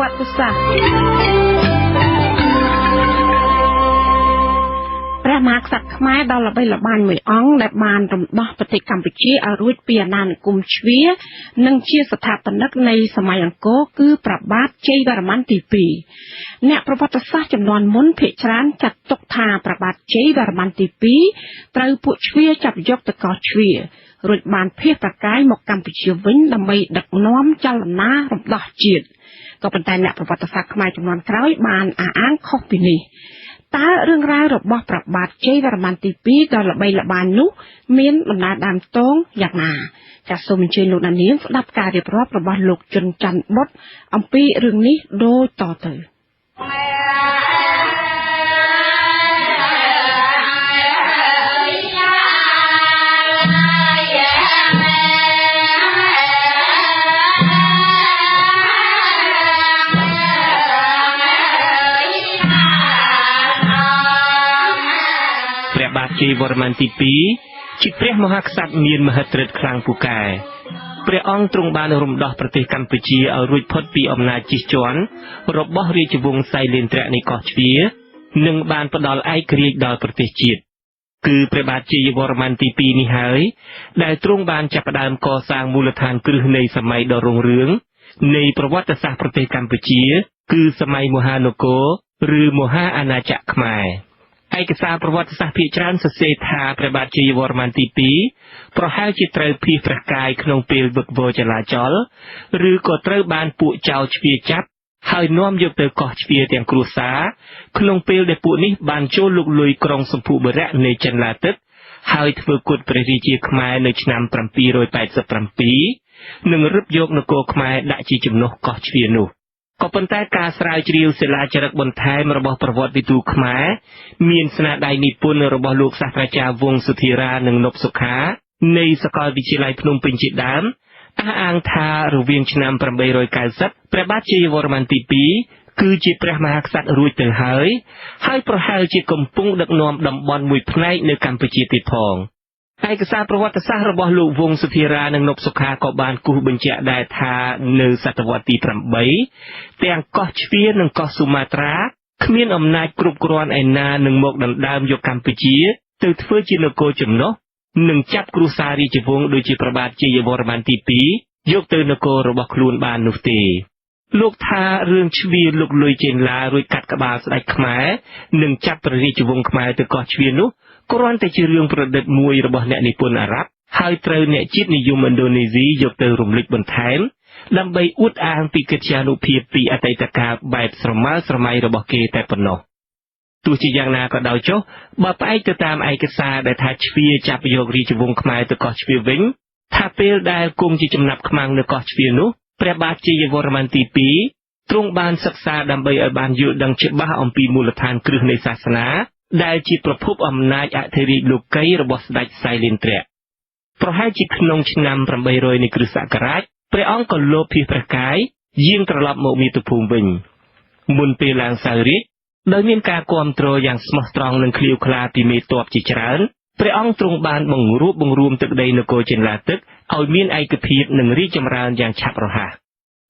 วัติศาสตร์ព្រះមហាក្សត្រខ្មែរដល់ល្បីល្បាញមួយអង្គដែលបានរំដោះប្រទេសកម្ពុជាឲ្យរួចពីអាណានិគមជ្វានិងជាស្ថាបនិកនៃសម័យអង្គរគឺព្រះបាទជ័យវរ្ម័នទី 2 អ្នកប្រវត្តិសាស្ត្រចំនួនមុនភាគច្រើនចាត់ទុកថាព្រះបាទជ័យវរ្ម័នទី 2 ត្រូវពួកជ្វាចាប់យកទៅកោះជ្វារួចបានភៀសប្រកាយមកកម្ពុជាវិញដើម្បីដឹកនាំចលនារំដោះជាតិក៏ប៉ុន្តែអ្នកប្រវត្តិសាស្ត្រខ្មែរចំនួនក្រោយបានអះអាងខុសពីនេះតើរឿងរ៉ាវរបស់ព្រះបាទជ័យវរ្ម័នទី 2 ដ៏ល្បីល្បាញនោះមានដំណើរដើមតងយ៉ាងណាចាសសូមអញ្ជើញលោកអ្នកនាងស្ដាប់ការរៀបរាប់របស់លោកជុនច័ន្ទបុត្រអំពីរឿងនេះដូចតទៅជ័យវរ្ម័នទី 2 ជាព្រះមហាក្សត្រមានមហិទ្ធិឫទ្ធិខ្លាំងពូកែព្រះអង្គទ្រង់បានរំដោះប្រទេសកម្ពុជាឲ្យរួចផុតពីអំណាចជិះជាន់របស់រាជវង្សសៃលេនទ្រៈនៃកោះជ្វានិងបានផ្ដល់ឯករាជ្យដល់ប្រទេសជាតិគឺព្រះបាទជ័យវរ្ម័នទី 2 នេះហើយដែលទ្រង់បានចាប់ផ្ដើមកសាងមូលដ្ឋានគ្រឹះនៃសម័យដ៏រុងរឿងនៃប្រវត្តិសាស្ត្រប្រទេសកម្ពុជាគឺសម័យមហានគរឬមហាអាណាចក្រខ្មែរឯកសារប្រវត្តិសាស្ត្រភាគច្រើនសរសេរថាព្រះបាទជ័យវរ្ម័នទី 2 ប្រហែលជាត្រូវភៀសព្រះកាយក្នុងពេលវឹកវរចលាចលឬក៏ត្រូវបានពួកចៅជ្វាចាប់ហើយនាំយកទៅកោះជ្វាទាំងគ្រួសារក្នុងពេលដែលពួកនេះបានចូលលុកលុយក្រុងសម្ភុបុរៈនៃចិនឡាទឹកហើយធ្វើគុតព្រះរាជាខ្មែរនៅឆ្នាំ787និងរឹបយកនគរខ្មែរដាក់ជាជំនួសកោះជ្វានោះក៏ប៉ុន្តែការស្រាវជ្រាវសិលាចារឹកបន្ថែមរបស់ប្រវត្តិវិទូខ្មែរមានស្នាដៃនិពន្ធរបស់លោកសាស្ត្រាចារ្យវង្សសុធិរានិងនប់សុខានៃសាកលវិទ្យាល័យភ្នំពេញជាដើមអះអាងថារវាងឆ្នាំ890ព្រះបាទជ័យវរ្ម័នទី 2 គឺជាព្រះមហាក្សត្ររួចទៅហើយប្រហែលជាកំពុងដឹកនាំតំបន់មួយផ្នែកនៅកម្ពុជាទៀតផងឯកសារប្រវត្តិសាស្ត្ររបស់លោកវង្សសុធិរានិងនប់សុខាក៏បានគូសបញ្ជាក់ដែរថានៅសតវត្សទី 8 ទាំងកោះជ្វានិងកោះស៊ូម៉ាត្រាគ្មានអំណាចគ្រប់គ្រាន់ឯណានឹងមកដណ្ដើមយកកម្ពុជាទៅធ្វើជានគរចំណុះនិងចាប់គ្រួសាររាជវង្សដូចជាព្រះបាទជ័យវរ្ម័នទី 2 យកទៅនគររបស់ខ្លួនបាននោះទេលោកថារឿងជ្វាលុកលុយចេនឡារួចកាត់ក្បាលស្ដេចខ្មែរនិងចាប់ព្រះរាជវង្សខ្មែរទៅកោះជ្វានោះគ្រាន់តែជារឿងប្រឌិតមួយរបស់អ្នកនិពន្ធអារ៉ាប់ហើយត្រូវអ្នកជាតិនិយមឥណ្ឌូនេស៊ីយកទៅរំលេចបន្ថែមដើម្បីអួតអាងពីកិត្យានុភាពពីអតីតកាលបែបស្រមើស្រមៃរបស់គេតែប៉ុណ្ណោះទោះជាយ៉ាងណាក៏ដោយចុះបើផ្អែកទៅតាមឯកសារដែលថាជ្វាចាប់យករាជវង្សខ្មែរទៅកោះជ្វាវិញថាពេលដែលគង់ជាចំណាប់ខ្មាំងនៅកោះជ្វានោះព្រះបាទជ័យវរ្ម័នទី 2 ទ្រង់បានសិក្សាដើម្បីឲ្យបានយល់ដឹងច្បាស់អំពីមូលដ្ឋានគ្រឹះនៃសាសនាដែលជាប្រភពអំណាចអធិរាជលោកីរបស់ស្ដេចសៃលេនទ្រៈប្រហែលជាក្នុងឆ្នាំ800នៃគ្រិស្តសករាជព្រះអង្គក៏លោភភៀសព្រះកាយយាងត្រឡប់មកមាតុភូមិវិញមុនពេលឡើងសោយរាជ្យដោយមានការគាំទ្រយ៉ាងស្មោះត្រង់និងឃ្លាវខ្លាពីមេទ័ពជាច្រើនព្រះអង្គទ្រង់បានបង្រួបបង្រួមទឹកដីនគរចិនឡាទឹកឲ្យមានឯកភាពនិងរីកចម្រើនយ៉ាងឆាប់រហ័ស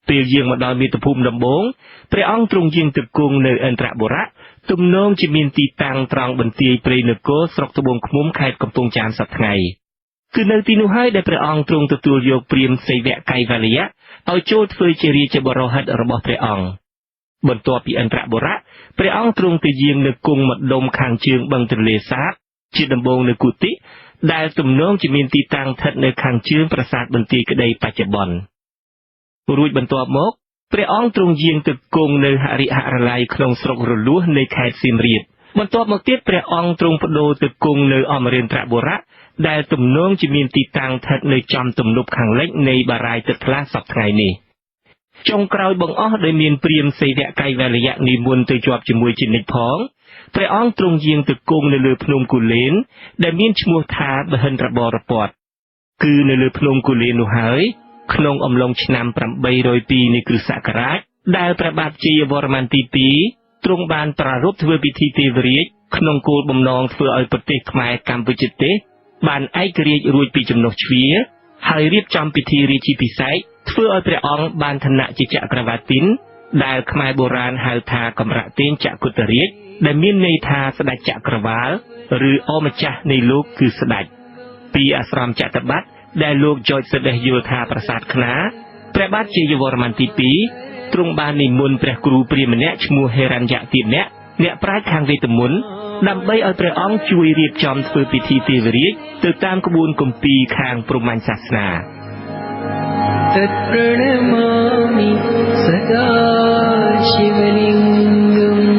ពេលយាងមកដល់មាតុភូមិដំបូងព្រះអង្គទ្រង់យាងទៅគង់នៅឥន្ទ្របុរៈទំនងជាមានទីតាំងត្រង់បន្ទាយព្រៃនគរស្រុកត្បូងឃ្មុំខេត្តកំពង់ចាមសប្តាហ៍ថ្ងៃគឺនៅទីនោះហើយដែលព្រះអង្គទ្រង់ទទួលយកព្រាហ្មណ៍សីវៈកៃវលយៈឲ្យចូលធ្វើជារាជបរោហិតរបស់ព្រះអង្គបន្ទាប់ពីឥន្ទ្របុរៈព្រះអង្គទ្រង់ទៅយាងនៅគង់ម្ដុំខាងជើងបឹងទន្លេសាបជាដំបូងនៅគូតិដែលទំនងជាមានទីតាំងស្ថិតនៅខាងជើងប្រាសាទបន្ទាយក្តីបច្ចុប្បន្នរួចបន្ទាប់មកព្រះអង្គទ្រង់យាងទៅគង់នៅហរិហរល័យក្នុងស្រុករលួសនៃខេត្តសៀមរាបបន្ទាប់មកទៀតព្រះអង្គទ្រង់បដូរទៅគង់នៅអមរិន្ទ្របុរៈដែលទំនងជាមានទីតាំងស្ថិតនៅចំទំនប់ខាងលិចនៃបារាយណ៍ទឹកថ្លាសប្តាហ៍ថ្ងៃនេះចុងក្រោយបង្អស់ដោយមានព្រាហ្មណ៍សីវៈកៃវលយៈនិមន្តទៅជាប់ជាមួយជានិច្ចផងព្រះអង្គទ្រង់យាងទៅគង់នៅលើភ្នំគូលែនដែលមានឈ្មោះថាបហិន្ទ្របរពតគឺនៅលើភ្នំគូលែននោះហើយក្នុងអំឡុងឆ្នាំ802នៃគ្រិស្តសករាជដែលព្រះបាទជ័យវរ្ម័នទី 2 ទ្រង់បានប្រារព្ធធ្វើពិធីទេវរាជក្នុងគោលបំណងធ្វើឲ្យប្រទេសខ្មែរកម្ពុជាទេសបានឯករាជ្យរួចពីជំនួសជ្វាហើយរៀបចំពិធីរាជាភិសេកធ្វើឲ្យព្រះអង្គបានឋានៈជាចក្រវាទីន ដែលខ្មែរបុរាណហៅថាកម្រៈទាញចក្រគុតរាជដែលមានន័យថាស្ដេចចក្រវាលឬអម្ចាស់នៃលោកគឺស្ដេចពីអាស្រមចតុបត្តិដែលលោកចចសដេសយល់ថាប្រាសាទខ្នាព្រះបាទជ័យវរ្ម័នទី2ទ្រង់បាននិមន្តព្រះគ្រូព្រាហ្មណ៍ម្នាក់ឈ្មោះហេរញ្ញទានៈអ្នកប្រាជ្ញខាងវេទមន្តដើម្បីឲ្យព្រះអង្គជួយរៀបចំធ្វើពិធីទេវរាជទៅតាមក្បួនគម្ពីរខាងព្រហ្មញ្ញសាសនាतत्प्रणमामि सदा शिवलिङ्गम्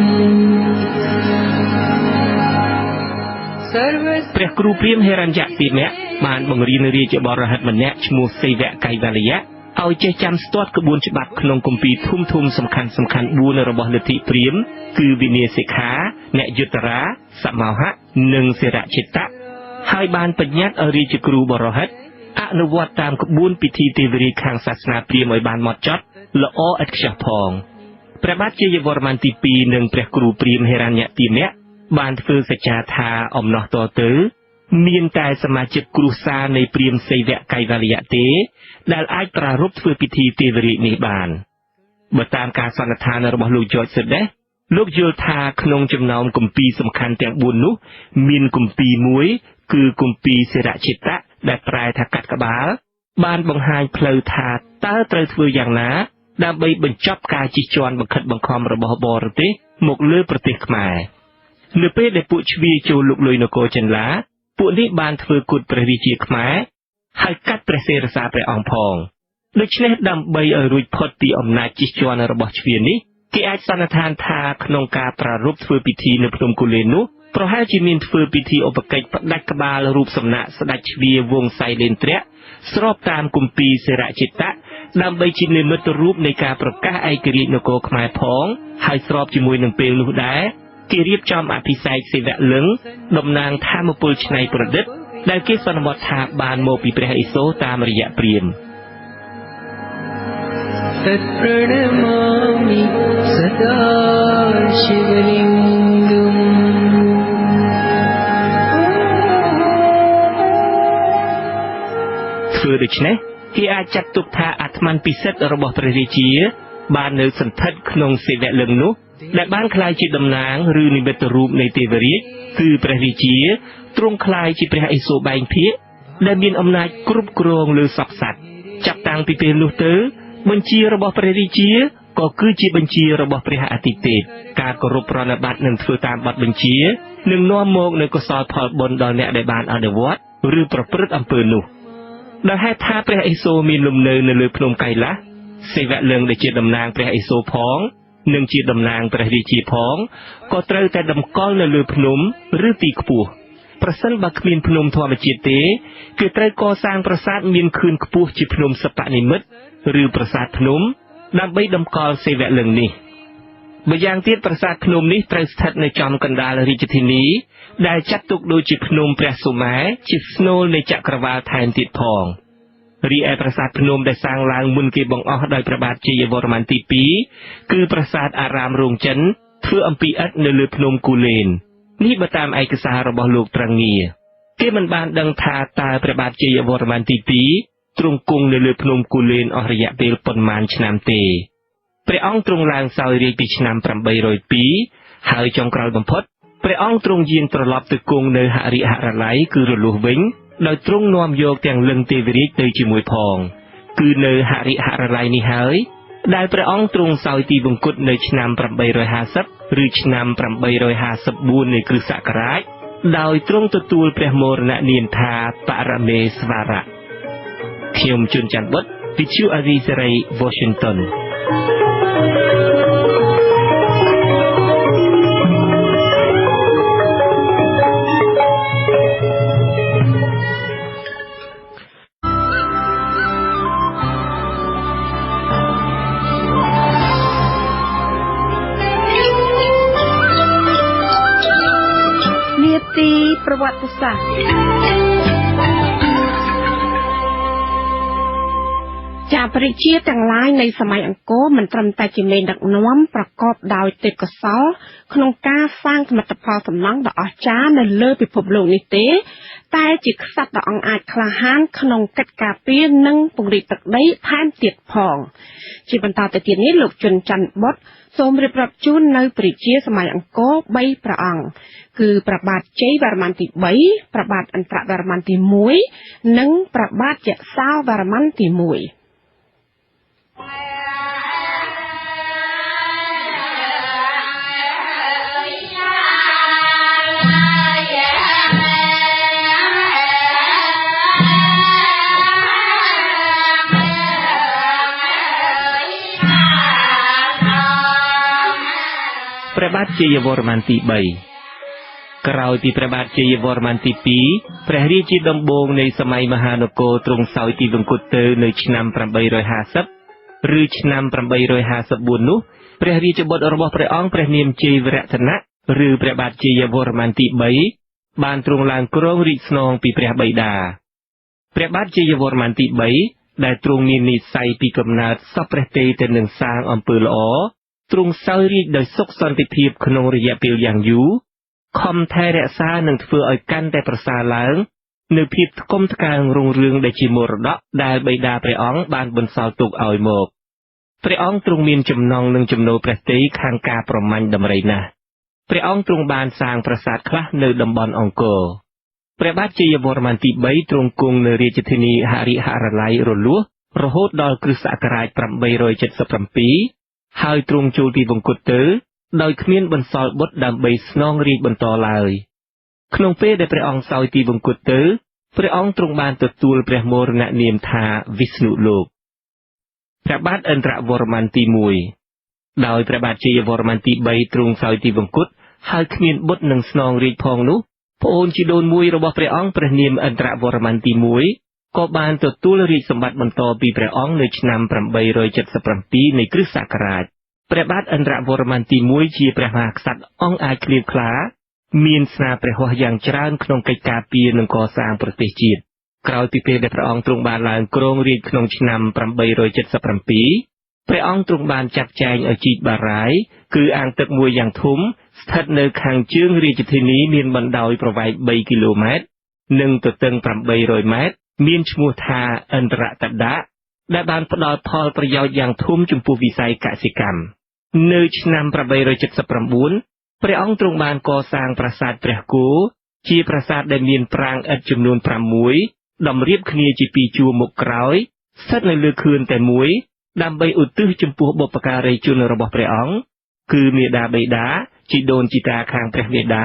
ព្រះគ្រូព្រាហ្មណ៍ហេរញ្ញទានៈបានបង្រៀនរាជបរិហិតម្នាក់ឈ្មោះសេវកៃវលយៈឲ្យចេះចាំស្ទាត់ក្បួនច្បាប់ក្នុងគម្ពីរធំសំខាន់4របស់លទ្ធិព្រាហ្មណ៍គឺវិន័យសិក្ខាអ្នកយុត្តរាសមោហៈនិងសិរជិតៈហើយបានបញ្ញត្តិឲ្យរាជគ្រូបរិហិតអនុវត្តតាមក្បួនពិធីទេវរាជខាងសាសនាព្រាហ្មណ៍ឲ្យបានហ្មត់ចត់ល្អឥតខ្ចោះផងព្រះបាទជ័យវរ្ម័នទី2និងព្រះគ្រូព្រាហ្មណ៍ហេរញ្ញទានៈបានធ្វើសច្ចាថាអំណោះតទៅមានតែសមាជិកគ្រួសារនៃព្រាហ្មណ៍សេវកៃវលយៈទេដែលអាចប្រារព្ធធ្វើពិធីទេវរាជនេះបានបើតាមការសន្និដ្ឋានរបស់លោកចចសដេសលោកយល់ថាក្នុងចំណោមគម្ពីរសំខាន់ទាំង4នោះមានគម្ពីរមួយគឺគម្ពីរសិរជិតៈដែលប្រែថាកាត់ក្បាលបានបង្ហាញផ្លូវថាតើត្រូវធ្វើយ៉ាងណាដើម្បីបញ្ចប់ការជិះជាន់បង្ខិតបង្ខំរបស់បរទេសមកលើប្រទេសខ្មែរនៅពេលដែលពួកជ្វាយចូលលុកលុយនគរចិនឡាពួកនេះបានធ្វើគុតព្រះរាជាខ្មែរហើយកាត់ព្រះសិរសាព្រះអង្គផងដូច្នេះដើម្បីឲ្យរួចផុតពីអំណាចជិះជាន់របស់ជ្វានេះគេអាចសន្និដ្ឋានថាក្នុងការប្រារព្ធធ្វើពិធីនៅភ្នំគូលែននោះប្រហែលជាមានធ្វើពិធីឧបកិច្ចផ្ដាច់ក្បាលរូបសំណាកស្ដេចជ្វាវង្សសៃលេនទ្រៈស្របតាមគម្ពីរសិរជិតៈដើម្បីជានិមិត្តរូបនៃការប្រកាសឯករាជ្យនគរខ្មែរផងហើយស្របជាមួយនឹងពេលនោះដែរគេរៀបចំអភិសេកសិវៈលឹងតំណាងធម្មពលច្នៃប្រឌិតដែលគេសន្មតថាបានមកពីព្រះឥសូរតាមរយៈព្រាហ្មណ៍ तत्प्रणमामि सदा शिवलिङ्गम् ធ្វើដូច្នេះគេអាចចាត់ទុកថាអាត្មានពិសិដ្ឋរបស់ព្រះរាជាបាននៅសន្ធិដ្ឋក្នុងសេវៈលឹងនោះដែលបានក្លាយជាតំណាងឬនិមិត្តរូបនៃទេវរាជគឺព្រះរាជាទ្រង់ក្លាយជាព្រះឥសូរបែងភាគដែលមានអំណាចគ្រប់គ្រងលើសពសត្វចាប់តាំងពីពេលនោះទៅបញ្ជារបស់ព្រះរាជាក៏គឺជាបញ្ជារបស់ព្រះអាទិទេពការគោរពប្រណិប័តនិងធ្វើតាមបទបញ្ជានឹងនាំមកនូវកុសលផលបុណ្យដល់អ្នកដែលបានអនុវត្តឬប្រព្រឹត្តអំពើនោះដោយហេតុថាព្រះឥសូរមានលំនៅនៅលើភ្នំកៃឡាសសេវៈលឹងដែលជាតំណាងព្រះឥសូរផងនិងជាតំណាងព្រះរាជាផងក៏ត្រូវតែតម្កល់នៅលើភ្នំឬទីខ្ពស់ប្រសិនបើគ្មានភ្នំធម្មជាតិទេគឺត្រូវកសាងប្រាសាទមានខឿនខ្ពស់ជាភ្នំសិប្បនិមិត្តឬប្រាសាទភ្នំដើម្បីតម្កល់សេវៈលឹងនេះម្យ៉ាងទៀតប្រាសាទភ្នំនេះត្រូវស្ថិតនៅចំកណ្ដាលរាជធានីដែលចាត់ទុកដូចជាភ្នំព្រះសុមេរជាស្នូលនៃចក្រវាលថែមទៀតផងរីឯប្រាសាទភ្នំដែលសាងឡើងមុនគេបង្អស់ដោយព្រះបាទជ័យវរ្ម័នទី2គឺប្រាសាទអារាមរោងចិនធ្វើអំពីឥដ្ឋនៅលើភ្នំគូលែននេះបើតាមឯកសាររបស់លោកត្រង់ងារគេមិនបានដឹងថាតើព្រះបាទជ័យវរ្ម័នទី2ទ្រង់គង់នៅលើភ្នំគូលែនអស់រយៈពេលប៉ុន្មានឆ្នាំទេព្រះអង្គទ្រង់ឡើងសោយរាជ្យពីឆ្នាំ802ហើយចុងក្រោយបំផុតព្រះអង្គទ្រង់យាងត្រឡប់ទៅគង់នៅហរិហរល័យគឺរលួសវិញដោយទ្រង់នាំយកទាំងលឹងទេវរាជទៅជាមួយផងគឺនៅហរិហរល័យនេះហើយដែលព្រះអង្គទ្រង់សោយទីវង្គតនៅឆ្នាំ850ឬឆ្នាំ854នៃគ្រិស្តសករាជដោយទ្រង់ទទួលព្រះមរណនាមថាបរមេស្វរៈខ្ញុំជួនច័ន្ទបុត្រវិទ្យុអាស៊ីសេរី Washingtonប្រវត្តិសាស្ត្រ ចាបរិជាទាំងឡាយនៃសម័យអង្គរមិនត្រឹមតែជាមេដឹកនាំប្រកបដោយទេពកោសល្យក្នុងការសាងសមិទ្ធផលសំណង់ដ៏អស្ចារ្យនៅលើពិភពលោកនេះទេតែជាក្សត្រដ៏អង្អាចក្លាហានក្នុងកិច្ចការពារនិងពង្រីកទឹកដីថែមទៀតផងជាបន្តទៅទៀតនេះលោកជុនច័ន្ទបុត្រសូមរៀបរាប់ជូននៅបរិជាសម័យអង្គរ3ព្រះអង្គគឺព្រះបាទជ័យវរ្ម័នទី3ព្រះបាទឥន្ទ្រវរ្ម័នទី1និងព្រះបាទយសោវរ្ម័នទី1ព្រះបាទជ័យវរ្ម័នទី3ក្រោយពីព្រះបាទជ័យវរ្ម័នទី2ព្រះរាជាដំបូងនៃសម័យមហានគរទ្រង់សោយទីវង្គតទៅនៅឆ្នាំ850ឬឆ្នាំ854នោះព្រះរាជបុត្ររបស់ព្រះអង្គព្រះនាមជ័យវរៈធនៈឬព្រះបាទជ័យវរ្ម័នទី3បានទ្រង់ឡើងគ្រងរាជស្នងពីព្រះបិតាព្រះបាទជ័យវរ្ម័នទី3ដែលទ្រង់មាននិស្ស័យពីកំណើតសពព្រះទេទៅនឹងសាងអំពើល្អទ្រង់សោយរាជដោយសុខសន្តិភាពក្នុងរយៈពេលយ៉ាងយូរខំថែរក្សានិងធ្វើឲ្យកាន់តែប្រសើរឡើងនៅភាពថ្កុំថ្កើងរុងរឿងដែលជាមរតកដែលបិតាព្រះអង្គបានបន្សល់ទុកឲ្យមកព្រះអង្គទ្រង់មានចំណងនឹងចំណូលព្រះទ័យខាងការប្រមាញ់ដំរីណាស់ព្រះអង្គទ្រង់បានសាងប្រាសាទខ្លះនៅតំបន់អង្គរព្រះបាទជ័យវរ្ម័នទី3ទ្រង់គង់នៅរាជធានីហរិហរល័យរលួសរហូតដល់គ្រិស្តសករាជ877ហើយទ្រង់ចូលទីវង្គតទៅដោយគ្មានបន្សល់បុត្រដើម្បីស្នងរាជបន្តឡើយក្នុងពេលដែលព្រះអង្គសោយទីវង្គតទៅព្រះអង្គទ្រង់បានទទួលព្រះមរណនាមថាវិស្ណុលោកព្រះបាទឥន្ទ្រវរ្ម័នទី1ដោយព្រះបាទជ័យវរ្ម័នទី3ទ្រង់សោយទីវង្គតហើយគ្មានបុត្រនឹងស្នងរាជផងនោះប្អូនជីដូនមួយរបស់ព្រះអង្គព្រះនាមឥន្ទ្រវរ្ម័នទី1ក៏បានទទួលរាជសម្បត្តិបន្តពីព្រះអង្គនៅឆ្នាំ877នៃគ្រិស្តសករាជព្រះបាទឥន្ទ្រវរ្ម័នទី1ជាព្រះមហាក្សត្រអង្គអាចក្លៀវក្លាមានស្នាព្រះហស្ថយ៉ាងច្រើនក្នុងកិច្ចការពារនិងកសាងប្រទេសជាតិក្រោយពីពេលដែលព្រះអង្គទ្រង់បានឡើងគ្រងរាជក្នុងឆ្នាំ877ព្រះអង្គទ្រង់បានចាត់ចែងឲ្យជីកបារាយណ៍គឺអាងទឹកមួយយ៉ាងធំស្ថិតនៅខាងជើងរាជធានីមានបណ្ដោយប្រវែង3គីឡូម៉ែត្រនិងទទឹង800ម៉ែត្រមានឈ្មោះថាឥន្ទ្រតដាដែលបានផ្ដល់ផលប្រយោជន៍យ៉ាងធំចំពោះវិស័យកសិកម្មនៅឆ្នាំ879ព្រះអង្គទ្រង់បានកសាងប្រាសាទព្រះគោជាប្រាសាទដែលមានប្រាង្គឥដ្ឋចំនួន6តម្រៀបគ្នាជាពីរជួរមុខក្រោយស្ថិតនៅលើខឿនតែមួយដើម្បីឧទ្ទិសចំពោះបុព្វការីជនរបស់ព្រះអង្គគឺមាតាបិតាជីដូនជីតាខាងព្រះមាតា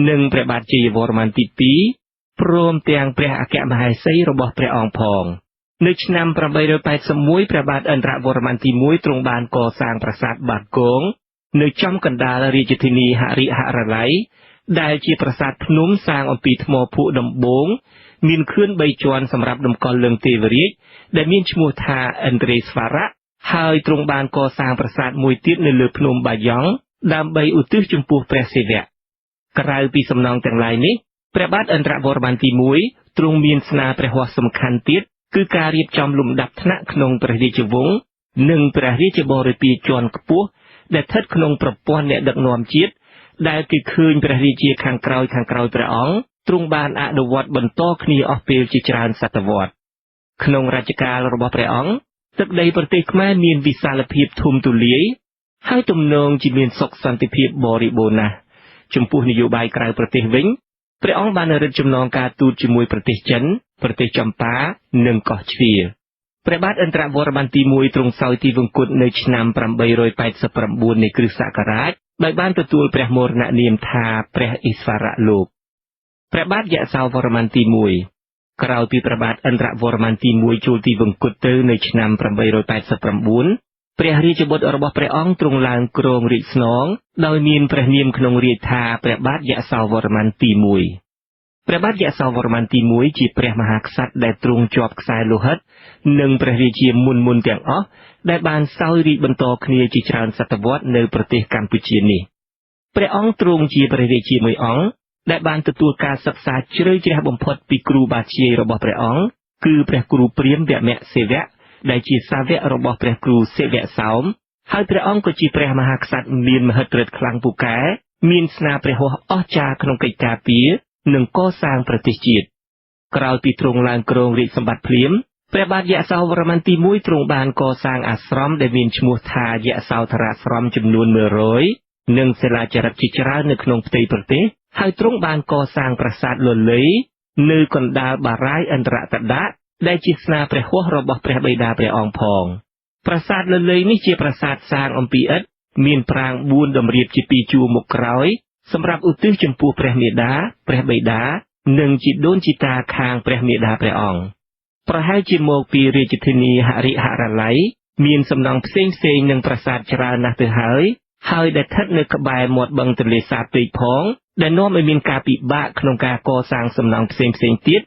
និងព្រះបាទជ័យវរ្ម័នទី2ព្រមទាំងព្រះអគ្គមហេសីរបស់ព្រះអង្គផងនៅឆ្នាំ881ព្រះបាទឥន្ទ្រវរ្ម័នទី1ទ្រង់បានកសាងប្រាសាទបាគងនៅចំកណ្ដាលរាជធានីហរិហរល័យដែលជាប្រាសាទភ្នំសាងអំពីថ្មភក់ដំបូងមានខឿន3ជាន់សម្រាប់តម្កល់លើទេវរាជដែលមានឈ្មោះថាឥន្ទ្រេស្វរៈហើយទ្រង់បានកសាងប្រាសាទមួយទៀតនៅលើភ្នំបាយ័ងដើម្បីឧទ្ទិសចំពោះព្រះសិវៈក្រៅពីសំណង់ទាំងឡាយនេះព្រះបាទឥន្ទ្រវរ្ម័នទី1ទ្រង់មានស្នាព្រះហស្ថសំខាន់ទៀតគឺការរៀបចំលំដាប់ថ្នាក់ក្នុងព្រះរាជវង្សនិងព្រះរាជបរិពារជាន់ខ្ពស់ដែលស្ថិតក្នុងប្រព័ន្ធអ្នកដឹកនាំជាតិដែលគេឃើញព្រះរាជាខាងក្រោយព្រះអង្គទ្រង់បានអនុវត្តបន្តគ្នាអស់ពេលជាច្រើនសតវត្សក្នុងរជ្ជកាលរបស់ព្រះអង្គទឹកដីប្រទេសខ្មែរមានវិសាលភាពធំទូលាយហើយទំនងជាមានសុខសន្តិភាពបរិបូរណ៍ណាស់ចំពោះនយោបាយក្រៅប្រទេសវិញព្រះអង្គបានរឹតចំណងការទូតជាមួយប្រទេសចិនប្រទេសចម្ប៉ានិងកោះជ្វាព្រះបាទឥន្ទ្រវរ្ម័នទី1ទ្រង់សោយទីវង្គតនៅឆ្នាំ889នៃគ្រិស្តសករាជដោយបានទទួលព្រះមរណនាមថាព្រះឥស្វរៈលោកព្រះបាទយសោវរ្ម័នទី1ក្រោយពីព្រះបាទឥន្ទ្រវរ្ម័នទី1ចូលទីវង្គតទៅនៅឆ្នាំ889ព្រះរាជបុត្ររបស់ព្រះអង្គទ្រង់ឡើងគ្រងរាជស្នងដោយមានព្រះនាមក្នុងរាជថាព្រះបាទយសោវរ្ម័នទី1ព្រះបាទយសោវរ្ម័នទី1ជាព្រះមហាក្សត្រដែលទ្រង់ជាប់ខ្សែលោហិតនិងព្រះរាជាមុនទាំងអស់ដែលបានសោយរាជបន្តគ្នាជាច្រើនសតវត្សនៅប្រទេសកម្ពុជានេះព្រះអង្គទ្រង់ជាព្រះរាជាមួយអង្គដែលបានទទួលការសិក្សាជ្រៅជ្រះបំផុតពីគ្រូបាធ្យាយរបស់ព្រះអង្គគឺព្រះគ្រូព្រាហ្មណ៍វមសេវៈ ដែលជាសាវករបស់ព្រះគ្រូសិវៈសោមហើយព្រះអង្គក៏ជាព្រះមហាក្សត្រមានមហិទ្ធិឫទ្ធិខ្លាំងពូកែមានស្នាព្រះហស្ថអស្ចារ្យក្នុងកិច្ចការពារនិងកសាងប្រទេសជាតិក្រោយពីទ្រង់ឡើងគ្រងរាជសម្បត្តិភ្លាមព្រះបាទយសោវរ្ម័នទី1ទ្រង់បានកសាងអាស្រមដែលមានឈ្មោះថាយសោធរាស្រមចំនួន100និងសិលាចារឹកជាច្រើននៅក្នុងផ្ទៃប្រទេសហើយទ្រង់បានកសាងប្រាសាទលលៃនៅកណ្ដាលបារាយឥន្ទ្រតដៈដែលជាស្នាព្រះហស្ថរបស់ព្រះបិតាព្រះអង្គផងប្រាសាទលលៃនេះជាប្រាសាទសាងអំពីឥដ្ឋមានប្រាង្គ4តម្រៀបជា2ជួរមុខក្រោយសម្រាប់ឧទ្ទិសចំពោះព្រះមាតាព្រះបិតានិងជីដូនជីតាខាងព្រះមាតាព្រះអង្គប្រហែលជាមកពីរាជធានីហរិហរល័យមានសំណង់ផ្សេងនឹងប្រាសាទច្រើនណាស់ទៅហើយដែលស្ថិតនៅក្បែរមាត់បឹងទន្លេសាបពេកផងដែលនាំឲ្យមានការពិបាកក្នុងការកសាងសំណង់ផ្សេងទៀត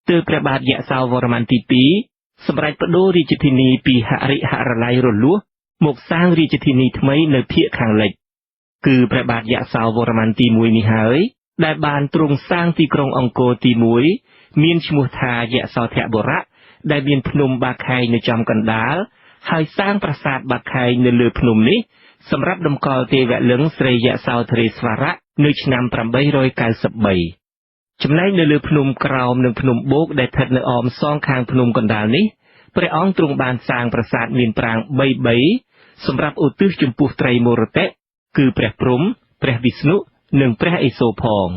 ទើបព្រះបាទយសោវរ្ម័នទី2សម្រេចបដូររាជធានីពីហរិហរល័យរលួសមកសាងរាជធានីថ្មីនៅភាគខាងលិចគឺព្រះបាទយសោវរ្ម័នទី1នេះហើយដែលបានទ្រង់សាងទីក្រុងអង្គរទី1មានឈ្មោះថាយសោធបុរៈដែលមានភ្នំបាខែងនៅចំកណ្ដាលហើយសាងប្រាសាទបាខែងនៅលើភ្នំនេះសម្រាប់តម្កល់ទេវលិង្គស្រីយសោធរេស្វរៈនៅឆ្នាំ893ចំណែកនៅលើភ្នំក្រោមនិងភ្នំបូកដែលស្ថិតនៅអមសងខាងភ្នំកណ្ដាលនេះព្រះអង្គទ្រង់បានសាងប្រាសាទមានប្រាង្គ3សម្រាប់ឧទ្ទិសចំពោះត្រីមរតៈគឺព្រះព្រហ្មព្រះវិស្ណុនិងព្រះឥសូរផង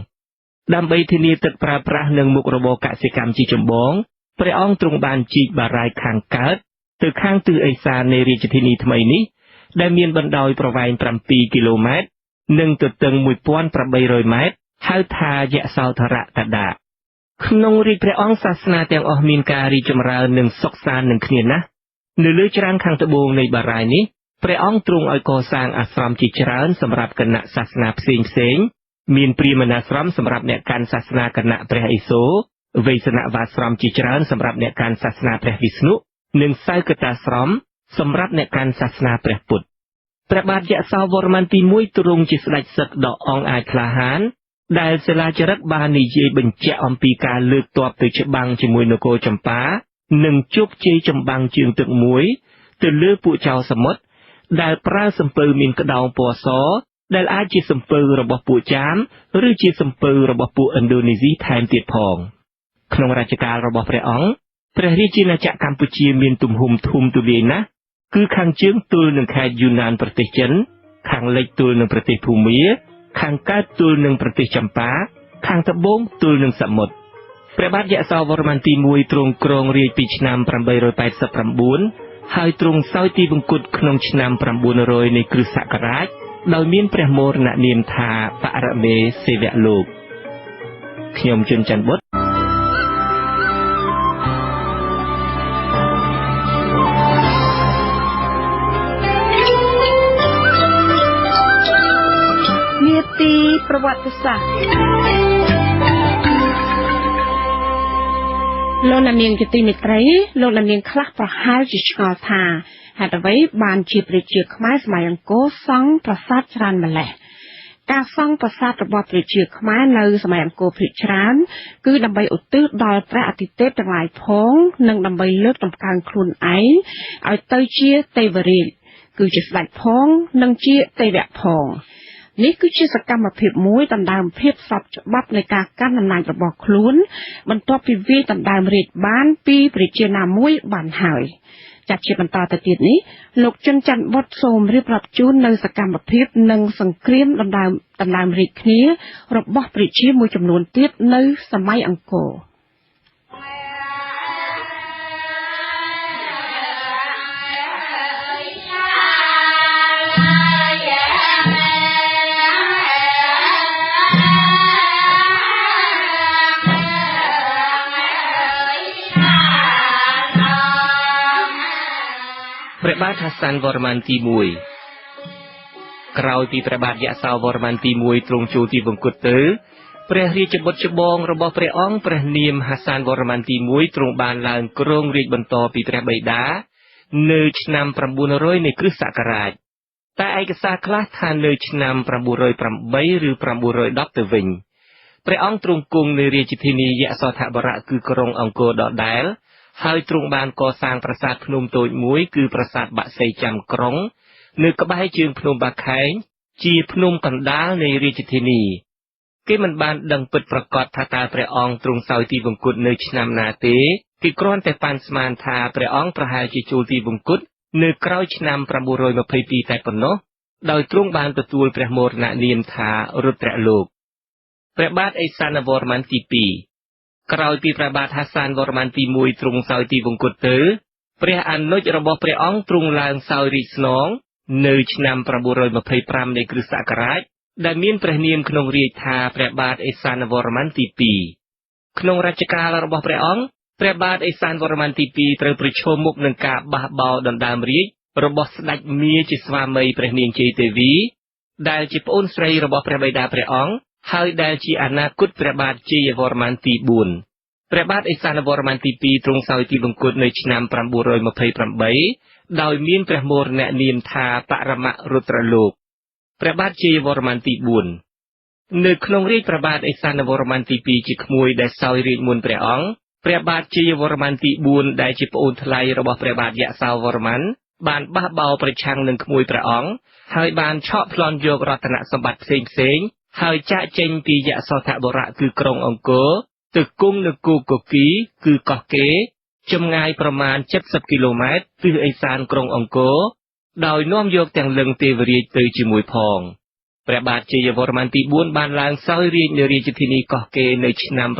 ដើម្បីធានាទឹកប្រើប្រាស់និងមុខរបរកសិកម្មជាចម្បងព្រះអង្គទ្រង់បានជីកបារាយណ៍ខាងកើតទៅខាងទិសឦសាននៃរាជធានីថ្មីនេះដែលមានបណ្ដោយប្រវែង7គីឡូម៉ែត្រនិងទទឹង1800ម៉ែត្រហៅថាយសោធរតដៈក្នុងរាជព្រះអង្គសាសនាទាំងអស់មានការរីកចម្រើននិងសុខសាន្តនឹងគ្នាណាស់នៅលើច្រាំងខាងត្បូងនៃបារាយណ៍នេះព្រះអង្គទ្រង់ឲ្យកសាងអាស្រមជាច្រើនសម្រាប់គណៈសាសនាផ្សេងមានព្រាហ្មណាស្រមសម្រាប់អ្នកកាន់សាសនាគណៈព្រះឥសូរវេស្សនវាស្រមជាច្រើនសម្រាប់អ្នកកាន់សាសនាព្រះវិស្ណុនិងសៅកតាស្រមសម្រាប់អ្នកកាន់សាសនាព្រះពុទ្ធព្រះបាទយសោវរ្ម័នទី1ទ្រង់ជាស្ដេចសឹកដ៏អង់អាចក្លាហានដែលសិលាចារឹកបាននិយាយបញ្ជាក់អំពីការលើកទ័ពទៅច្បាំងជាមួយនគរចម្ប៉ានិងជោគជ័យចម្បាំងជើងទឹកមួយទៅលើពួកចៅសមុទ្រដែលប្រើសំពៅមានក្តោងពណ៌សដែលអាចជាសំពៅរបស់ពួកចាមឬជាសំពៅរបស់ពួកឥណ្ឌូនេស៊ីថែមទៀតផងក្នុងរជ្ជកាលរបស់ព្រះអង្គព្រះរាជាណាចក្រកម្ពុជាមានទំហំធំទូលាយណាស់គឺខាងជើងទល់នឹងខេត្តយូណានប្រទេសចិនខាងលិចទល់នឹងប្រទេសភូមាខាងកើតទល់នឹងប្រទេសចម្ប៉ាខាងត្បូងទល់នឹងសមុទ្រព្រះបាទយសោវរ្ម័នទី1ទ្រង់គ្រងរាជពីឆ្នាំ889ហើយទ្រង់សោយទីវង្គតក្នុងឆ្នាំ900នៃគ្រិស្តសករាជដោយមានព្រះមរណនាមថាបរមេសេវៈលោកខ្ញុំជុនច័ន្ទបុត្រនាទីប្រវត្តិសាស្ត្រលោកនាងជាទីមេត្រីលោកនាងខ្លះប្រហែលជាឆ្ងល់ថាហេតុអ្វីបានជាប្រជាខ្មែរសម័យអង្គរសង់ប្រាសាទច្រើនម្ល៉េះការសង់ប្រាសាទរបស់ប្រជាខ្មែរនៅសម័យអង្គរភាគច្រើនគឺដើម្បីឧទ្ទិសដល់ព្រះអាទិទេពទាំងឡាយផងនិងដើម្បីលើកតម្កើងខ្លួនឯងឲ្យទៅជាទេវរាជគឺជាស្ដេចផងនិងជាទេវៈផងនេះគឺជាសកម្មភាពមួយដណ្ដើមភាពស្របច្បាប់នៃការកាន់អំណាចរបស់ខ្លួនបន្ទាប់ពីវាយដណ្ដើមរាជបានពីប្រជាណាមួយបានហើយចាត់ជាបន្តទៅទៀតនេះលោកជុនច័ន្ទបុត្រសូមរៀបរាប់ជូននៅសកម្មភាពនិងសង្គ្រាមដណ្ដើមរាជគ្នារបស់ប្រជាមួយចំនួនទៀតនៅសម័យអង្គរព្រះបាទហាសានវរ្ម័នទី1ក្រោយពីព្រះបាទយសោវរ្ម័នទី1ទ្រង់ចូលទីវង្គតទៅព្រះរាជបុត្រច្បងរបស់ព្រះអង្គព្រះនាមហាសានវរ្ម័នទី1ទ្រង់បានឡើងគ្រងរាជបន្តពីព្រះបិតានៅឆ្នាំ900នៃគ្រិស្តសករាជតែឯកសារខ្លះថានៅឆ្នាំ908ឬ910ទៅវិញព្រះអង្គទ្រង់គង់នៅរាជធានីយសោធបុរៈគឺក្រុងអង្គរដដែល ហើយទ្រង់បានកសាងប្រាសាទភ្នំតូចមួយគឺប្រាសាទបាក់សីចាំក្រុងនៅក្បែរជើងភ្នំបាខែងជាភ្នំកណ្ដាលនៃរាជធានីគេមិនបានដឹងពិតប្រាកដថាតើព្រះអង្គទ្រង់សោយទីវង្គតនៅឆ្នាំណាទេគេគ្រាន់តែប៉ាន់ស្មានថាព្រះអង្គប្រហែលជាចូលទីវង្គតនៅក្រោយឆ្នាំ922តែប៉ុណ្ណោះដោយទ្រង់បានទទួលព្រះមរណនាមថារុទ្រលោកព្រះបាទឥសានវរ្ម័នទី2ក្រោយពីព្រះបាទហាសានវរ្ម័នទី1ទ្រង់សោយទីវង្គតទៅព្រះអនុជរបស់ព្រះអង្គទ្រង់ឡើងសោយរាជស្នងនៅឆ្នាំ925នៃគ្រិស្តសករាជដែលមានព្រះនាមក្នុងរាជថាព្រះបាទឥសានវរ្ម័នទី2ក្នុងរជ្ជកាលរបស់ព្រះអង្គព្រះបាទឥសានវរ្ម័នទី2ត្រូវប្រឈមមុខនឹងការបះបោរដណ្ដើមរាជរបស់ស្ដេចមាជាស្វាមីព្រះនាងជ័យទេវីដែលជាប្អូនស្រីរបស់ព្រះបិតាព្រះអង្គហើយដែលជាអនាគតព្រះបាទជ័យវរ្ម័នទី4ព្រះបាទឥសានវរ្ម័នទី2ទ្រង់សោយទីវង្គតនៅឆ្នាំ928ដោយមានព្រះមរណនាមថាបរមរុទ្រលោកព្រះបាទជ័យវរ្ម័នទី4នៅក្នុងរាជព្រះបាទឥសានវរ្ម័នទី2ជាក្មួយដែលសោយរាជមុនព្រះអង្គព្រះបាទជ័យវរ្ម័នទី4ដែលជាប្អូនថ្លៃរបស់ព្រះបាទយសោវរ្ម័នបានបះបោរប្រឆាំងនឹងក្មួយព្រះអង្គហើយបានឆក់ប្លន់យករតនសម្បត្តិផ្សេងហើយចាកចេញពីយសោធបុរៈគឺក្រុងអង្គរទៅគង់នៅគូកគីគឺកោះកេចម្ងាយប្រមាណ70គីឡូម៉ែត្រទិសឦសានក្រុងអង្គរដោយនាំយកទាំងលិង្គទេវរាជទៅជាមួយផងព្រះបាទជ័យវរ្ម័នទី4បានឡើងសោយរាជនៅរាជធានីកោះកេនៅឆ្នាំ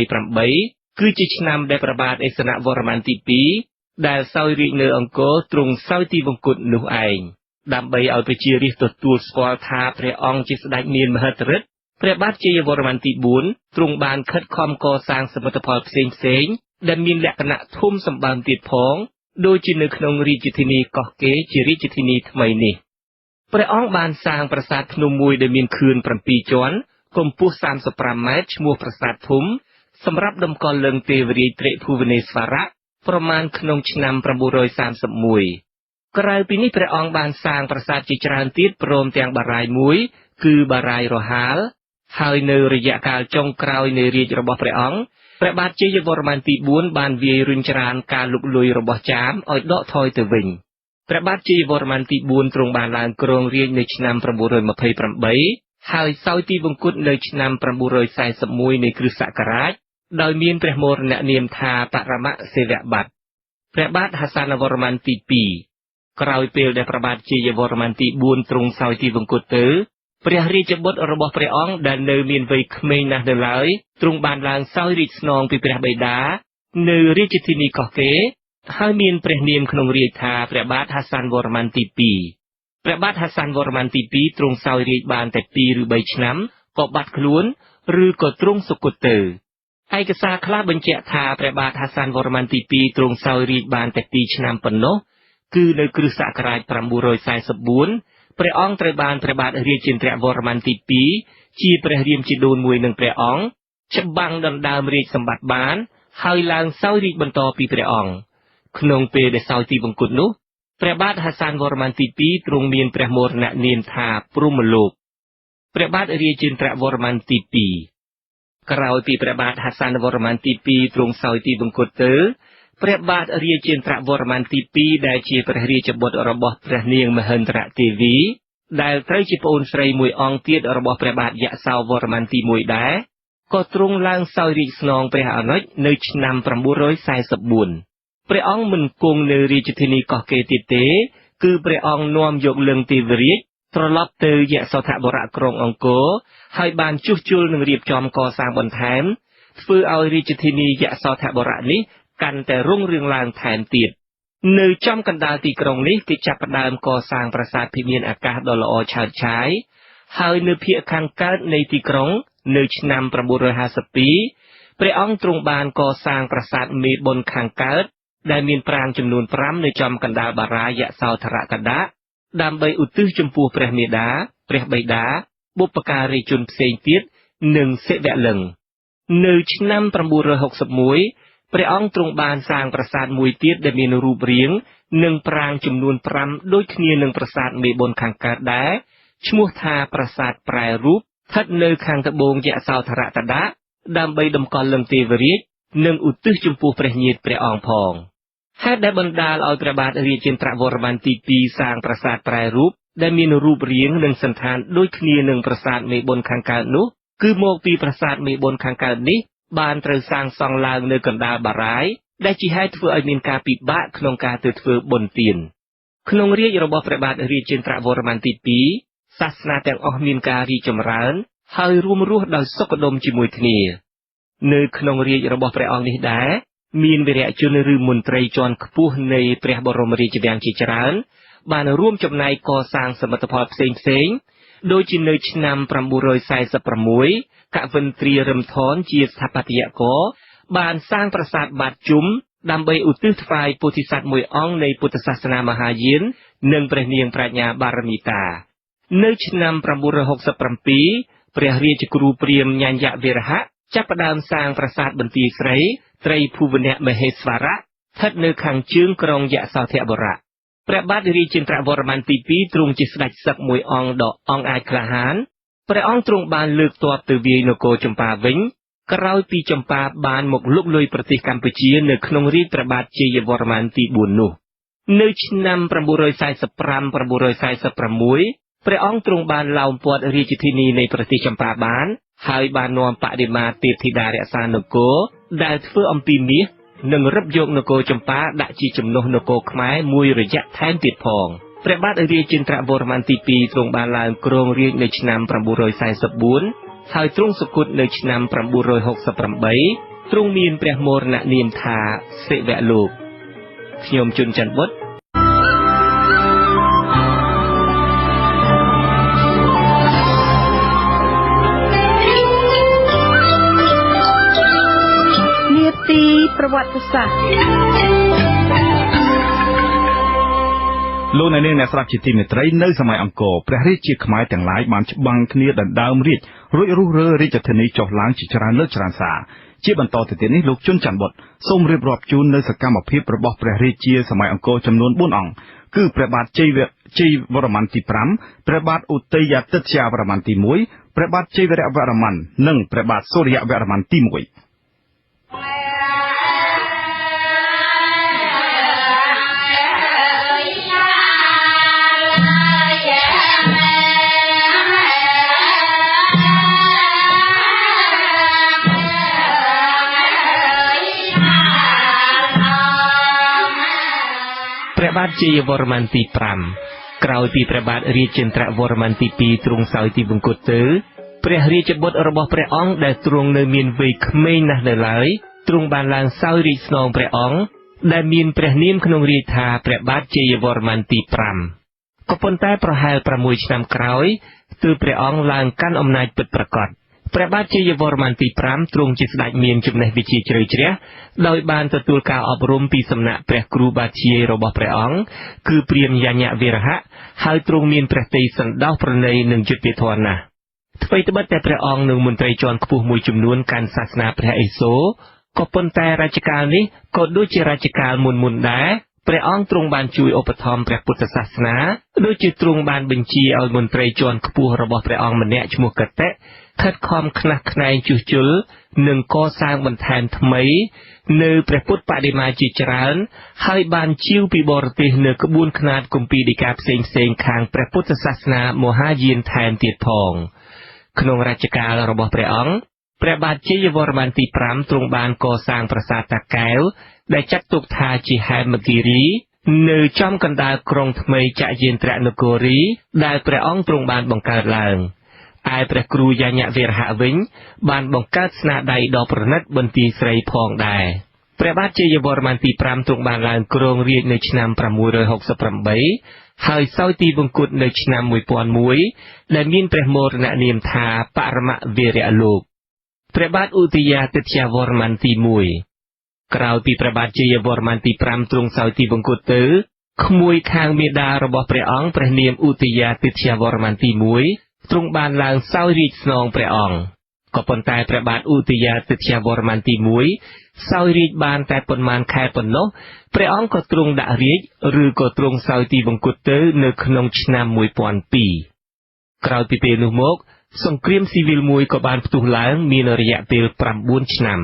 928គឺជាឆ្នាំដែលព្រះបាទឥស្សនវរ្ម័នទី2ដែលសោយរាជនៅអង្គរទ្រង់សោយទីវង្គតនោះឯងដើម្បីឲ្យប្រជារាស្ត្រទទួលស្គាល់ថាព្រះអង្គជាស្ដេចមានមហិទ្ធិឫទ្ធិព្រះបាទជ័យវរ្ម័នទី4ទ្រង់បានខិតខំកសាងសមិទ្ធផលផ្សេងដែលមានលក្ខណៈធំសម្បើមទៀតផងដូចជានៅក្នុងរាជធានីកោះកេជារាជធានីថ្មីនេះព្រះអង្គបានសាងប្រាសាទភ្នំមួយដែលមានខឿន7ជាន់កម្ពស់35ម៉ែត្រឈ្មោះប្រាសាទធំសម្រាប់តម្កល់លិង្គទេវរាជត្រិភុវនេស្វរៈប្រមាណក្នុងឆ្នាំ931ក្រៅពីនេះព្រះអង្គបានសាងប្រាសាទជាច្រើនទៀតព្រមទាំងបារាយមួយគឺបារាយរហាលហើយនៅរយៈកាលចុងក្រោយនៃរាជរបស់ព្រះអង្គព្រះបាទជ័យវរ្ម័នទី4បានវាយរុញច្រានការលុកលុយរបស់ចាមឲ្យដកថយទៅវិញព្រះបាទជ័យវរ្ម័នទី4ទ្រង់បានឡើងគ្រងរាជ្យនៅឆ្នាំ928ហើយសោយទីវង្គតនៅឆ្នាំ941នៃគ្រិស្តសករាជដោយមានព្រះមរណនាមថាបរមសេវបត្រព្រះបាទហាសានវរ្ម័នទី2ក្រោយពេលដែលព្រះបាទជ័យវរ្ម័នទី4ទ្រង់សោយទីវង្គតទៅព្រះរាជបុត្ររបស់ព្រះអង្គដែលនៅមានវ័យក្មេងណាស់នៅឡើយទ្រង់បានឡើងសោយរាជស្នងពីព្រះបិតានៅរាជធានីកោះកេហើយមានព្រះនាមក្នុងរាជថាព្រះបាទហាសានវរ្ម័នទី2ព្រះបាទហាសានវរ្ម័នទី2ទ្រង់សោយរាជបានតែ2ឬ3ឆ្នាំក៏បាត់ខ្លួនឬក៏ទ្រង់សុគតទៅឯកសារខ្លះបញ្ជាក់ថាព្រះបាទហាសានវរ្ម័នទី2ទ្រង់សោយរាជបានតែ2ឆ្នាំប៉ុណ្ណោះគឺនៅគ្រិស្តសករាជ944ព្រះអង្គត្រូវបានព្រះបាទរាជេន្ទ្រវរ្ម័នទី2ជាព្រះរាមជីដូនមួយនឹងព្រះអង្គច្បាំងដណ្ដើមរាជសម្បត្តិបានហើយឡើងសោយរាជបន្តពីព្រះអង្គក្នុងពេលដែលសោយទីវង្គតនោះព្រះបាទហាសានវរ្ម័នទី2ទ្រង់មានព្រះមរណនាមថាព្រហ្មលោកព្រះបាទរាជេន្ទ្រវរ្ម័នទី2ក្រោយពីព្រះបាទហាសានវរ្ម័នទី2ទ្រង់សោយទីវង្គតទៅព្រះបាទរាជេន្ទ្រវរ្ម័នទី2ដែលជាព្រះរាជបុត្ររបស់ព្រះនាងមហិន្ទ្រទេវីដែលត្រូវជាប្អូនស្រីមួយអង្គទៀតរបស់ព្រះបាទយសោវរ្ម័នទី1ដែរក៏ទ្រង់ឡើងសោយរាជស្នងព្រះអនុជនៅឆ្នាំ944ព្រះអង្គមិនគង់នៅរាជធានីកោះកេទៀតទេគឺព្រះអង្គនាំយកលិង្គទេវរាជត្រឡប់ទៅយសោធបុរៈក្រុងអង្គរហើយបានជួសជុលនិងរៀបចំកសាងបន្ថែមធ្វើឲ្យរាជធានីយសោធបុរៈនេះកាន់តែរុងរឿងឡើងថែមទៀតនៅចំកណ្ដាលទីក្រុងនេះគេចាប់ផ្ដើមកសាងប្រាសាទភិមានអាកាសដ៏ល្អឆើតឆាយហើយនៅភាគខាងកើតនៃទីក្រុងនៅឆ្នាំ952ព្រះអង្គទ្រង់បានកសាងប្រាសាទមេបុណ្យខាងកើតដែលមានប្រាង្គចំនួន5នៅចំកណ្ដាលបារាយសោធរកដៈដើម្បីឧទ្ទិសចំពោះព្រះមេដាព្រះបិតាបុព្វការីជនផ្សេងទៀតនិងសិវលិង្គនៅឆ្នាំ961ព្រះអង្គទ្រង់បានសាងប្រាសាទមួយទៀតដែលមានរូបរាងនិងប្រាង្គចំនួន5ដូចគ្នានឹងប្រាសាទមេបុណ្យខាងកើតដែរឈ្មោះថាប្រាសាទប្រែរូបស្ថិតនៅខាងត្បូងយសោធរកដៈដើម្បីតម្កល់លិង្គទេវរាជ និងឧទ្ទិសចំពោះព្រះញាតិព្រះអង្គផងហេតុដែលបណ្ដាលឲ្យព្រះបាទរាជេន្ទ្រវរ្ម័នទី2សាងប្រាសាទប្រែរូបដែលមានរូបរាងនិងសន្តានដូចគ្នានឹងប្រាសាទមេបុណ្យខាងកើតនោះគឺមកពីប្រាសាទមេបុណ្យខាងកើតនេះបានត្រូវសាងសង់ឡើងនៅកណ្ដាលបារាយណ៍ដែលជាហេតុធ្វើឲ្យមានការពិបាកក្នុងការទៅធ្វើបុណ្យទានក្នុងរាជ្យរបស់ព្រះបាទរាជេន្ទ្រវរ្ម័នទី2សាសនាទាំងអស់មានការរីកចម្រើនហើយរួមរស់ដោយសុខដុមជាមួយគ្នានៅក្នុងរាជ្យរបស់ព្រះអង្គនេះដែរមានវីរៈជនឬមន្ត្រីជាន់ខ្ពស់នៃព្រះបរមរាជវាំងជាច្រើនបានរួមចំណែកកសាងសមិទ្ធផលផ្សេងៗដូចជានៅឆ្នាំ946កវិន្ទ្រារឹមថនជាស្ថាបត្យករបានសាងប្រាសាទបាតជុំដើម្បីឧទ្ទិសថ្វាយពោធិសត្វមួយអង្គនៃពុទ្ធសាសនាមហាយាននិងព្រះនាងប្រាជ្ញាបារមីតានៅឆ្នាំ967ព្រះរាជគ្រូព្រាហ្មណ៍ញ្ញវីរហៈចាប់ផ្ដើមសាងប្រាសាទបន្ទាយស្រីត្រីភូវនៈមហេស្វរៈស្ថិតនៅខាងជើងក្រុងយសោធបុរៈព្រះបាទរាជេន្ទ្រវរ្ម័នទី2ទ្រង់ជាស្ដេចសឹកមួយអង្គដ៏អង់អាចក្លាហានព្រះអង្គទ្រង់បានលើកទ័ពទៅវាយនគរចម្ប៉ាវិញក្រោយពីចម្ប៉ាបានមកលុកលុយប្រទេសកម្ពុជានៅក្នុងរាជ្យព្រះបាទជ័យវរ្ម័នទី4នោះនៅឆ្នាំ945-946ព្រះអង្គទ្រង់បានឡោមព័ទ្ធរាជធានីនៃប្រទេសចម្ប៉ាបានហើយបាននាំបដិមាទេពធីតារក្សានគរដែលធ្វើអំពីមាសនិងរឹបយកនគរចម្ប៉ាដាក់ជាជំនួសនគរខ្មែរមួយរយៈថែមទៀតផងព្រះបាទរាជេន្ទ្រវរ្ម័នទី2ទ្រង់បានឡើងគ្រងរាជ្យនៅឆ្នាំ944ហើយទ្រង់សុគតនៅឆ្នាំ968ទ្រង់មានព្រះមរណនាមថាសិវៈលោកខ្ញុំជុនច័ន្ទបុត្រប្រវត្តិសាស្ត្រលោកអ្នកនាងអ្នកស្ដាប់ជាទីមេត្រីនៅសម័យអង្គរព្រះរាជាខ្មែរទាំងឡាយបានច្បាំងគ្នាដណ្ដើមរាជ្យរួចរុះរើរាជធានីចុះឡើងជាច្រើនលើកច្រើនសារជាបន្តទៅទៀតនេះលោកជុនច័ន្ទបុត្រសូមរៀបរាប់ជូននៅសកម្មភាពរបស់ព្រះរាជាសម័យអង្គរចំនួន4អង្គគឺព្រះបាទជ័យវរ្ម័នទី5ព្រះបាទឧទយទិត្យវរ្ម័នទី1ព្រះបាទជ័យវរវរ្ម័ននិងព្រះបាទសូរ្យវរ្ម័នទី1ព្រះបាទជ័យវរ្ម័នទី5ក្រោយពីព្រះបាទរាជេន្ទ្រវរ្ម័នទី2ទ្រង់សោយទីបង្គត់ទៅព្រះរាជបុត្ររបស់ព្រះអង្គដែលទ្រង់នៅមានវ័យក្មេងណាស់នៅឡើយទ្រង់បានឡើងសោយរាជស្នងព្រះអង្គដែលមានព្រះនាមក្នុងរាជថាព្រះបាទជ័យវរ្ម័នទី5ក៏ប៉ុន្តែប្រហែល6ឆ្នាំក្រោយទើបព្រះអង្គឡើងកាន់អំណាចពិតប្រាកដព្រះបាទជ័យវរ្ម័នទី5ទ្រង់ជាស្ដេចមានចំណេះវិជ្ជាជ្រៅជ្រះដោយបានទទួលការអប់រំពីសំណាក់ព្រះគ្រូបាធ្យាយរបស់ព្រះអង្គគឺព្រាហ្មណ៍យញ្ញវីរហៈហើយទ្រង់មានព្រះទ័យសន្តោសប្រណីនិងយុត្តិធម៌ណាស់ថ្មីត្បិតតែព្រះអង្គនិងមន្ត្រីជាន់ខ្ពស់មួយចំនួនកាន់សាសនាព្រះឥសូរក៏ប៉ុន្តែរជ្ជកាលនេះក៏ដូចជារជ្ជកាលមុនដែរព្រះអង្គទ្រង់បានជួយឧបត្ថម្ភព្រះពុទ្ធសាសនាដូចជាទ្រង់បានបញ្ជាឲ្យមន្ត្រីជាន់ខ្ពស់របស់ព្រះអង្គម្នាក់ឈ្មោះកតេខិតខំខ្នះខ្នែងជួសជុលនិងកសាងបន្ថែមថ្មីនៅព្រះពុទ្ធបដិមាជាច្រើនហើយបានជាវពីបរទេសនៅក្បួនខ្នាតគម្ពីរដីកាផ្សេងខាងព្រះពុទ្ធសាសនាមហាយានថែមទៀតផងក្នុងរជ្ជកាលរបស់ព្រះអង្គព្រះបាទជ័យវរ្ម័នទី5ទ្រង់បានកសាងប្រាសាទតាកែវដែលចាត់ទុកថាជាហេមគិរីនៅចំកណ្ដាលក្រុងថ្មីចយាន្ទ្រនគរីដែលព្រះអង្គទ្រង់បានបង្កើតឡើងឯព្រះគ្រូយញ្ញវីរហៈវិញបានបង្កើតស្នាដៃដ៏ប្រណិតបន្ទាយស្រីផងដែរព្រះបាទជ័យវរ្ម័នទី5ទ្រង់បានឡើងគ្រងរាជ្យនៅឆ្នាំ968ហើយសោយទីបង្គត់នៅឆ្នាំ1001ដែលមានព្រះមរណនាមថាបរមវីរៈលោកព្រះបាទឧទយាទិត្យវរ្ម័នទី1ក្រោយពីព្រះបាទជ័យវរ្ម័នទី5ទ្រង់សោយទីបង្គត់ទៅក្មួយខាងមាតារបស់ព្រះអង្គព្រះនាមឧទយាទិត្យវរ្ម័នទី1ទ្រង់បានឡើងសោយរាជស្នងព្រះអង្គក៏ប៉ុន្តែព្រះបាទឧទយាទិត្យវរ្ម័នទី1សោយរាជបានតែប៉ុន្មានខែប៉ុណ្ណោះព្រះអង្គក៏ទ្រង់ដាក់រាជឬក៏ទ្រង់សោយទីបង្គត់ទៅនៅក្នុងឆ្នាំ1002ក្រោយពីពេលនោះមកសង្គ្រាមស៊ីវិលមួយក៏បានផ្ទុះឡើងមានរយៈពេល9ឆ្នាំ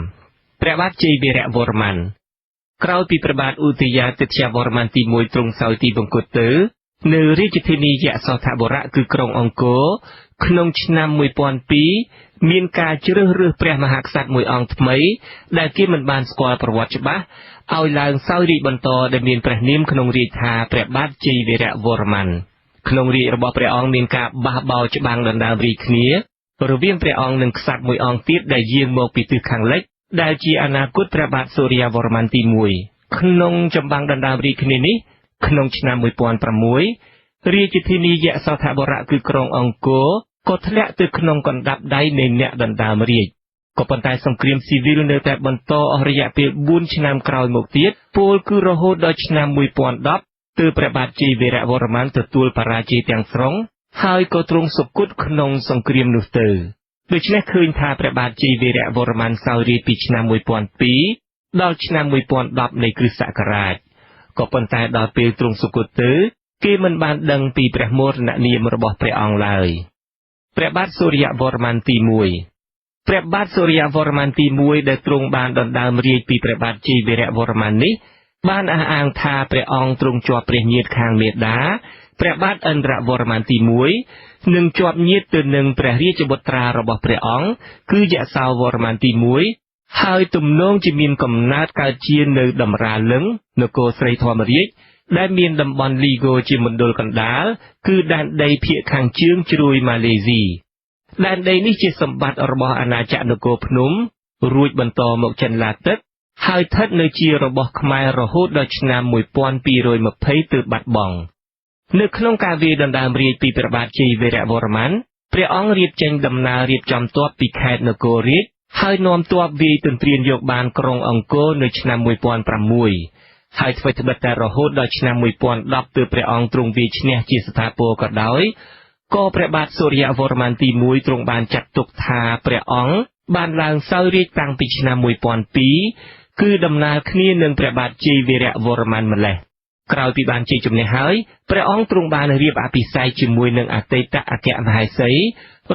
ព្រះបាទជ័យវីរៈវរ្ម័នក្រោយពីព្រះបាទឧទយាទិត្យវរ្ម័នទី1ទ្រង់សោយទីបង្គត់ទៅនៅរាជធានីយសោធបុរៈគឺក្រុងអង្គរក្នុងឆ្នាំ1002មានការជ្រើសរើសព្រះមហាក្សត្រមួយអង្គថ្មីដែលគេមិនបានស្គាល់ប្រវត្តិច្បាស់ឲ្យឡើងសោយរាជ្យបន្តដែលមានព្រះនាមក្នុងរាជថាព្រះបាទជ័យវីរៈវរ្ម័នក្នុងរាជរបស់ព្រះអង្គមានការបះបោរច្បាំងដណ្ដើមរាជគ្នារវាងព្រះអង្គនិងក្សត្រមួយអង្គទៀតដែលយាងមកពីទិសខាងលិចដែលជាអនាគតព្រះបាទសូរ្យវរ្ម័នទី1ក្នុងចម្បាំងដណ្ដើមរាជគ្នានេះក្នុងឆ្នាំ1006រាជធានីយសោធបុរៈគឺក្រុងអង្គរក៏ធ្លាក់ទៅក្នុងកណ្ដាប់ដៃនៃអ្នកដណ្ដើមរាជក៏ប៉ុន្តែសង្គ្រាមស៊ីវិលនៅតែបន្តអស់រយៈពេល4ឆ្នាំក្រោយមកទៀតពលគឺរហូតដល់ឆ្នាំ1010ទើបព្រះបាទជ័យវីរៈវរ្ម័នទទួលបរាជ័យទាំងស្រុងហើយក៏ទ្រង់សុគតក្នុងសង្គ្រាមនោះទៅដូច្នេះឃើញថាព្រះបាទជ័យវីរៈវរ្ម័នសោយរាជ្យពីឆ្នាំ1002ដល់ឆ្នាំ1010នៃគ្រិស្តសករាជក៏ប៉ុន្តែដល់ពេលទ្រង់សុគតទៅគេមិនបានដឹងពីព្រះមរណនាមរបស់ព្រះអង្គឡើយព្រះបាទសូរ្យវរ្ម័នទី1ព្រះបាទសូរ្យវរ្ម័នទី1ដែលទ្រង់បានដណ្ដើមរាជពីព្រះបាទជ័យវីរៈវរ្ម័ននេះបានអះអាងថាព្រះអង្គទ្រង់ជាប់ព្រះញាតិខាងមេដាព្រះបាទឥន្ទ្រវរ្ម័នទី1នឹងជាប់ញាតិទៅនឹងព្រះរាជបុត្រារបស់ព្រះអង្គគឺយសោវរ្ម័នទី1ហើយទំនងជាមានកំណើតកើតជានៅដំរាលឹងនគរស្រីធម្មរាជដែលមានតំបន់លីហ្គោជាមណ្ឌលកណ្ដាលគឺដែនដីភាគខាងជើងជ្រោយម៉ាឡេស៊ីដែនដីនេះជាសម្បត្តិរបស់អាណាចក្រនគរភ្នំរួចបន្តមកចិនឡាទឹកហើយស្ថិតនៅជារបស់ខ្មែររហូតដល់ឆ្នាំ1220ទើបបាត់បង់នៅក្នុងការវាយដណ្ដើមរាជពីព្រះបាទជ័យវីរៈវរ្ម័នព្រះអង្គរៀបចេញដំណើររៀបចំទ័ពពីខេត្តនគររាជហើយនាំទ័ពវាយទន្ទ្រានយកបានក្រុងអង្គរនៅឆ្នាំ1006ហើយធ្វើត្បិតតែរហូតដល់ឆ្នាំ1010ទើបព្រះអង្គទ្រង់វាយឈ្នះជាស្ថាពរក៏ដោយក៏ព្រះបាទសូរ្យវរ្ម័នទី1ទ្រង់បានចាត់ទុកថាព្រះអង្គបានឡើងសោយរាជ្យតាំងពីឆ្នាំ1002គឺដំណើរគ្នានឹងព្រះបាទជ័យវីរៈវរ្ម័នម្លេះក្រោយពីបានជ័យជំនះហើយព្រះអង្គទ្រង់បានរៀបអភិសេកជាមួយនឹងអតីតអគ្គមហេសី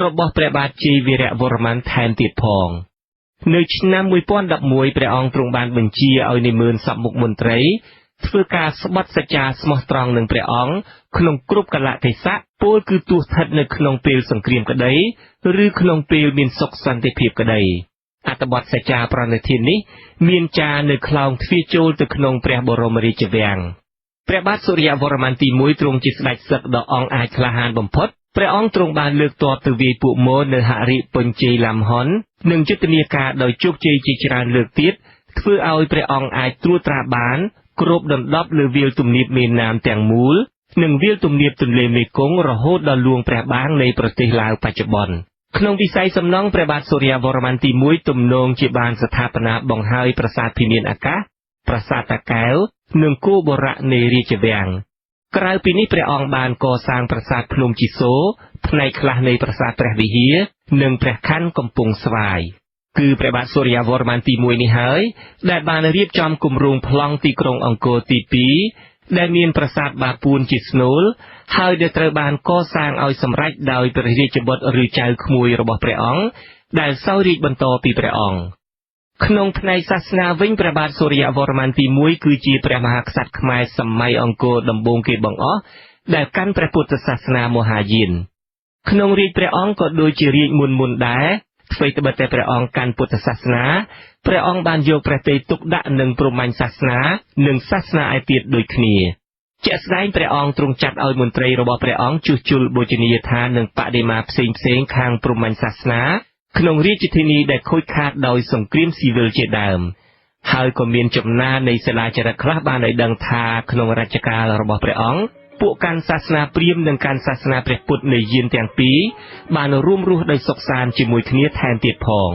របស់ព្រះបាទជ័យវីរៈវរ្ម័នថែមទៀតផងនៅឆ្នាំ1011ព្រះអង្គទ្រង់បានបញ្ជាឲ្យនិមឺនសព្វមុខមន្ត្រីធ្វើការស្បត់សច្ចាស្មោះត្រង់នឹងព្រះអង្គក្នុងគ្រប់កលៈទេសៈពលគឺទោះស្ថិតនៅក្នុងពេលសង្គ្រាមក្តីឬក្នុងពេលមានសុខសន្តិភាពក្តីអត្ថបទសច្ចាប្រណិធាននេះមានចារនៅខ្លោងទ្វារចូលទៅក្នុងព្រះបរមរាជវាំងព្រះបាទសូរ្យវរ្ម័នទី1ទ្រង់ជាស្ដេចសឹកដ៏អង់អាចក្លាហានបំផុតព្រះអង្គទ្រង់បានលើកទ័ពទៅវាយពួកម៉ូនៅហរិពុញ្ជ័យឡាំហុននិងយុទ្ធនាការដោយជោគជ័យជាច្រើនលើកទៀតធ្វើឲ្យព្រះអង្គអាចត្រួតត្រាបានគ្របដណ្ដប់លើវាលទំនាបមេណាមទាំងមូលនិងវាលទំនាបទន្លេមេគង្គរហូតដល់លួងព្រះបាងនៃប្រទេសឡាវបច្ចុប្បន្នក្នុងវិស័យសំណង់ព្រះបាទសូរ្យវរ្ម័នទី1ទំនងជាបានស្ថាបនាបង្ហើយប្រាសាទភិមានអាកាសប្រាសាទតាកែវនិងគោបុរៈនៃរាជវាំងក្រៅពីនេះព្រះអង្គបានកសាងប្រាសាទភ្នំជីសូរផ្នែកខ្លះនៃប្រាសាទព្រះវិហារនិងព្រះខ័នកំពង់ស្វាយគឺព្រះបាទសូរ្យវរ្ម័នទី1នេះហើយដែលបានរៀបចំគម្រោងប្លង់ទីក្រុងអង្គរទី2ដែលមានប្រាសាទបាពួនជាស្នូលហើយដែលត្រូវបានកសាងឲ្យសម្រេចដោយព្រះរាជបុត្រឬចៅក្មួយរបស់ព្រះអង្គដែលសោយរាជ្យបន្តពីព្រះអង្គក្នុងផ្នែកសាសនាវិញព្រះបាទសូរ្យវរ្ម័នទី1គឺជាព្រះមហាក្សត្រខ្មែរសម័យអង្គរដំបូងគេបង្អស់ដែលកាន់ព្រះពុទ្ធសាសនាមហាយានក្នុងរាជព្រះអង្គក៏ដូចជារាជមុនដែរអ្វីត្បិតតែព្រះអង្គកាន់ពុទ្ធសាសនាព្រះអង្គបានយកព្រះទ័យទុកដាក់នឹងព្រហ្មញ្ញសាសនានិងសាសនាឯទៀតដូចគ្នាជាក់ស្ដែងព្រះអង្គទ្រង់ចាត់ឲ្យមន្ត្រីរបស់ព្រះអង្គជួសជុលបូជនីយដ្ឋាននិងបដិមាផ្សេងៗខាងព្រហ្មញ្ញសាសនាក្នុងរាជធានីដែលខូចខាតដោយសង្គ្រាមស៊ីវិលជាដើមហើយក៏មានចំណាននៃសិលាចារឹកខ្លះបានឲ្យដឹងថាក្នុងរជ្ជកាលរបស់ព្រះអង្គពួកកាន់សាសនាព្រាហ្មណ៍និងកាន់សាសនាព្រះពុទ្ធនៃយានទាំងពីរបានរួមរស់ដោយសុខសាន្តជាមួយគ្នាថែមទៀតផង